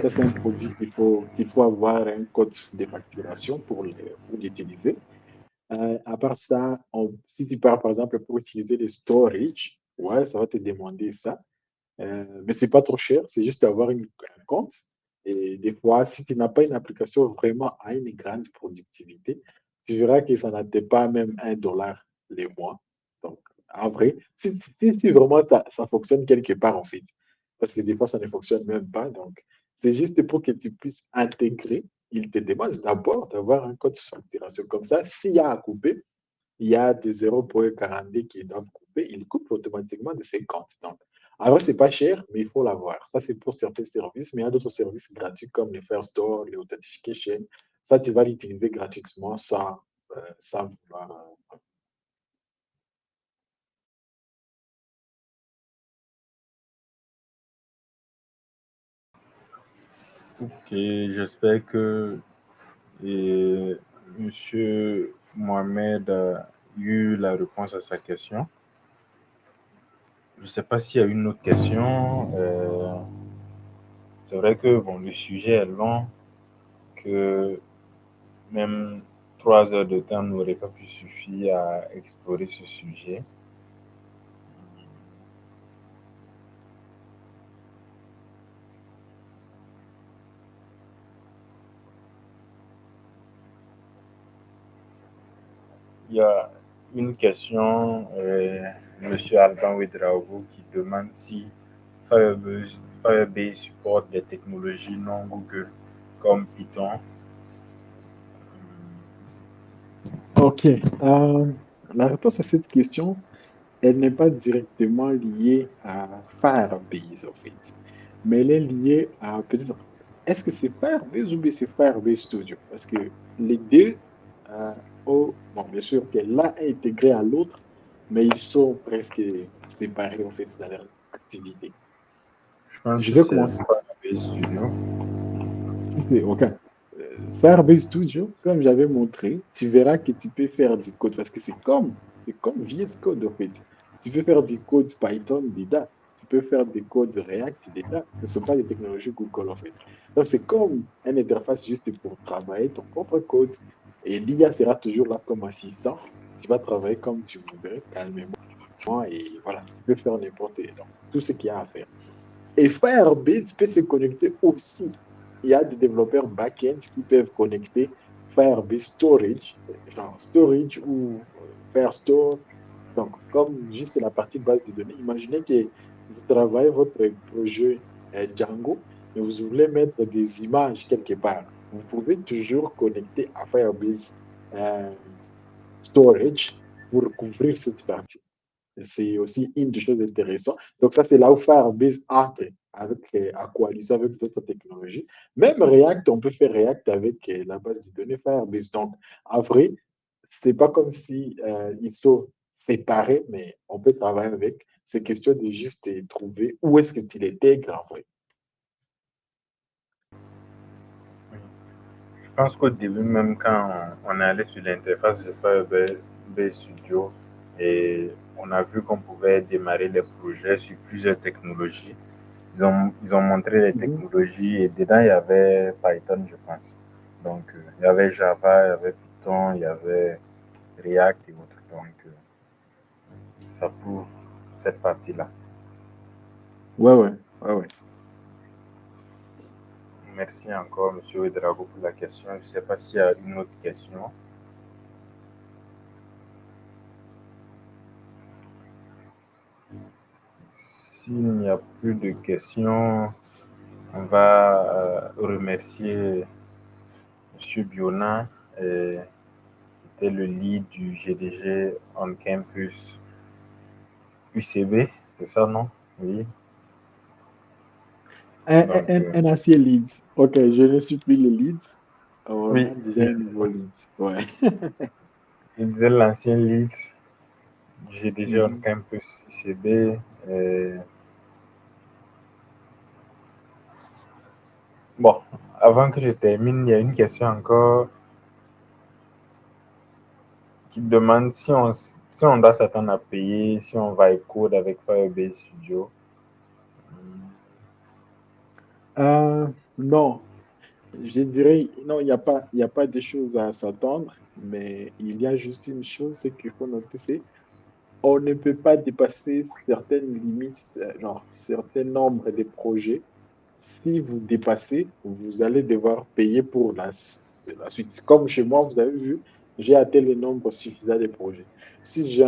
Ça, c'est un produit qu'il faut avoir un code de facturation pour l'utiliser. À part ça, si tu pars par exemple pour utiliser le storage, ouais, ça va te demander ça. Mais c'est pas trop cher, c'est juste avoir un compte. Et des fois, si tu n'as pas une application vraiment à une grande productivité, tu verras que ça n'atteint pas même $1 les mois. Donc, en vrai, si vraiment ça fonctionne quelque part, en fait, parce que des fois, ça ne fonctionne même pas. Donc, c'est juste pour que tu puisses intégrer. Il te demande d'abord d'avoir un code de facturation. Comme ça, s'il y a à couper, il y a des 0,42 qui doivent couper, il coupe automatiquement de ses comptes. Donc, alors, c'est pas cher, mais il faut l'avoir. Ça, c'est pour certains services, mais il y a d'autres services gratuits comme les First Store, les Authentification. Ça, tu vas l'utiliser gratuitement sans vouloir. Ok, j'espère que Monsieur Mohamed a eu la réponse à sa question. Je ne sais pas s'il y a une autre question. C'est vrai que bon, le sujet est long, que même 3 heures de temps n'auraient pas pu suffire à explorer ce sujet. Il y a une question, Monsieur Alban Ouedraogo qui demande si Firebase supporte des technologies non Google comme Python. OK. La réponse à cette question, elle n'est pas directement liée à Firebase, en fait. Mais elle est liée à peut-être. Est-ce que c'est Firebase ou bien c'est Firebase Studio? Parce que les deux, bon, bien sûr que l'un est intégré à l'autre, mais ils sont presque séparés, en fait, dans leur activité. Je pense Je que vais c'est commencer. Firebase Studio. Si c'est OK. Firebase Studio, comme j'avais montré, tu verras que tu peux faire du code parce que c'est comme VS Code en fait. Tu peux faire du code Python dedans, tu peux faire des codes React dedans. Ce ne sont pas des technologies Google en fait. Donc c'est comme une interface juste pour travailler ton propre code et l'IA sera toujours là comme assistant. Tu vas travailler comme tu voudrais, calmement et voilà, tu peux faire n'importe quoi. Donc, tout ce qu'il y a à faire. Et Firebase peut se connecter aussi. Il y a des développeurs back-end qui peuvent connecter Firebase Storage, genre Storage ou Firestore. Donc, comme juste la partie base de données, imaginez que vous travaillez votre projet Django et vous voulez mettre des images quelque part. Vous pouvez toujours connecter à Firebase euh, Storage pour couvrir cette partie. C'est aussi une des choses intéressantes. Donc, ça, c'est là où Firebase entre à coaliser avec d'autres technologies. Même React, on peut faire React avec la base de données Firebase. Donc, en vrai, c'est pas comme si ils sont séparés, mais on peut travailler avec. C'est question de juste trouver où est-ce que tu l'intègres en vrai. Je pense qu'au début, même quand on est allé sur l'interface de Firebase Studio et on a vu qu'on pouvait démarrer les projets sur plusieurs technologies, ils ont montré les Mhm. technologies et dedans, il y avait Python, je pense. Donc, il y avait Java, il y avait Python, il y avait React et autres. Donc, ça prouve cette partie-là. Ouais, ouais, ouais, ouais. Merci encore, Monsieur Ouedraogo, pour la question. Je ne sais pas s'il y a une autre question. S'il n'y a plus de questions, on va remercier Monsieur Biona. C'était le lead du GDG On Campus UCB, c'est ça, non? Oui. Donc, Un ancien lead. OK, je ne suis plus le lead. On oui, a déjà un nouveau lead. Ouais. il disait l'ancien lead du GDG On Mhm. Campus UCB. Bon, avant que je termine, il y a une question encore qui demande si on doit s'attendre à payer, si on va code avec Firebase Studio. Non, je dirais, non, il y a pas de choses à s'attendre, mais il y a juste une chose, c'est qu'il faut noter, c'est on ne peut pas dépasser certaines limites, genre certains nombres de projets. Si vous dépassez, vous allez devoir payer pour la suite. Comme chez moi, vous avez vu, j'ai atteint le nombre suffisant de projets. Si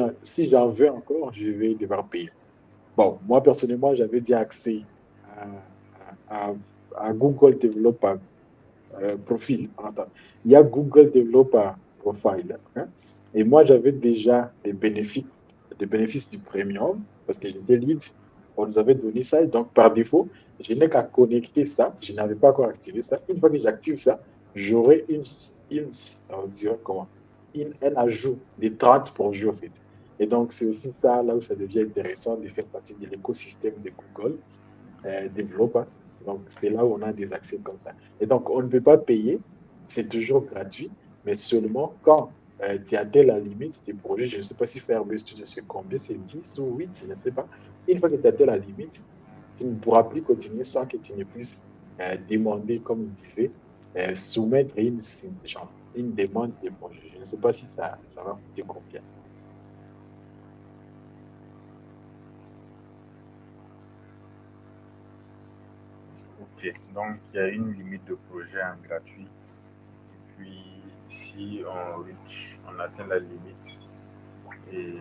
j'en veux encore, je vais devoir payer. Bon, moi personnellement, j'avais déjà accès à, à, à Google Developer Profile. Attends. Il y a Google Developer Profile, hein. Et moi, j'avais déjà des bénéfices du premium parce que j'étais lead. On nous avait donné ça. Et donc, par défaut, je n'ai qu'à connecter ça. Je n'avais pas encore activé ça. Une fois que j'active ça, j'aurai on dirait comment? Un ajout de 30 projets, en fait. Et donc, c'est aussi ça, là où ça devient intéressant de faire partie de l'écosystème de Google développe, hein. Donc, c'est là où on a des accès comme ça. Et donc, on ne peut pas payer, c'est toujours gratuit, mais seulement quand tu atteins la limite des projets. Je ne sais pas si Firebase Studio, c'est combien, c'est 10 ou 8, je ne sais pas. Une fois que tu atteins la limite, tu ne pourras plus continuer sans que tu ne puisses demander, comme il disait, soumettre genre, une demande des projets. Je ne sais pas si ça va coûter combien. Ok, donc il y a une limite de projet en gratuit. Et puis, si on atteint la limite et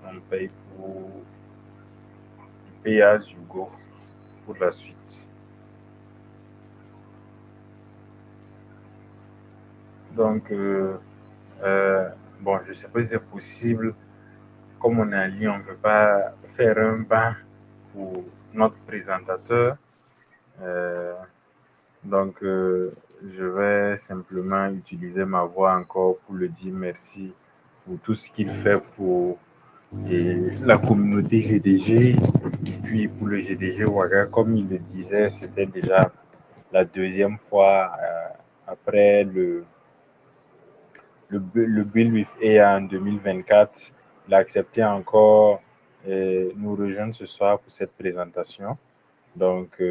on paye pay as you go pour la suite. Donc, bon, je ne sais pas si c'est possible. Comme on est en ligne, on ne peut pas faire un banc pour notre présentateur. Donc, je vais simplement utiliser ma voix encore pour le dire merci pour tout ce qu'il fait pour la communauté GDG. Et puis pour le GDG Ouaga, comme il le disait, c'était déjà la deuxième fois après le Build with AI en 2024. Il a accepté encore nous rejoindre ce soir pour cette présentation. Donc,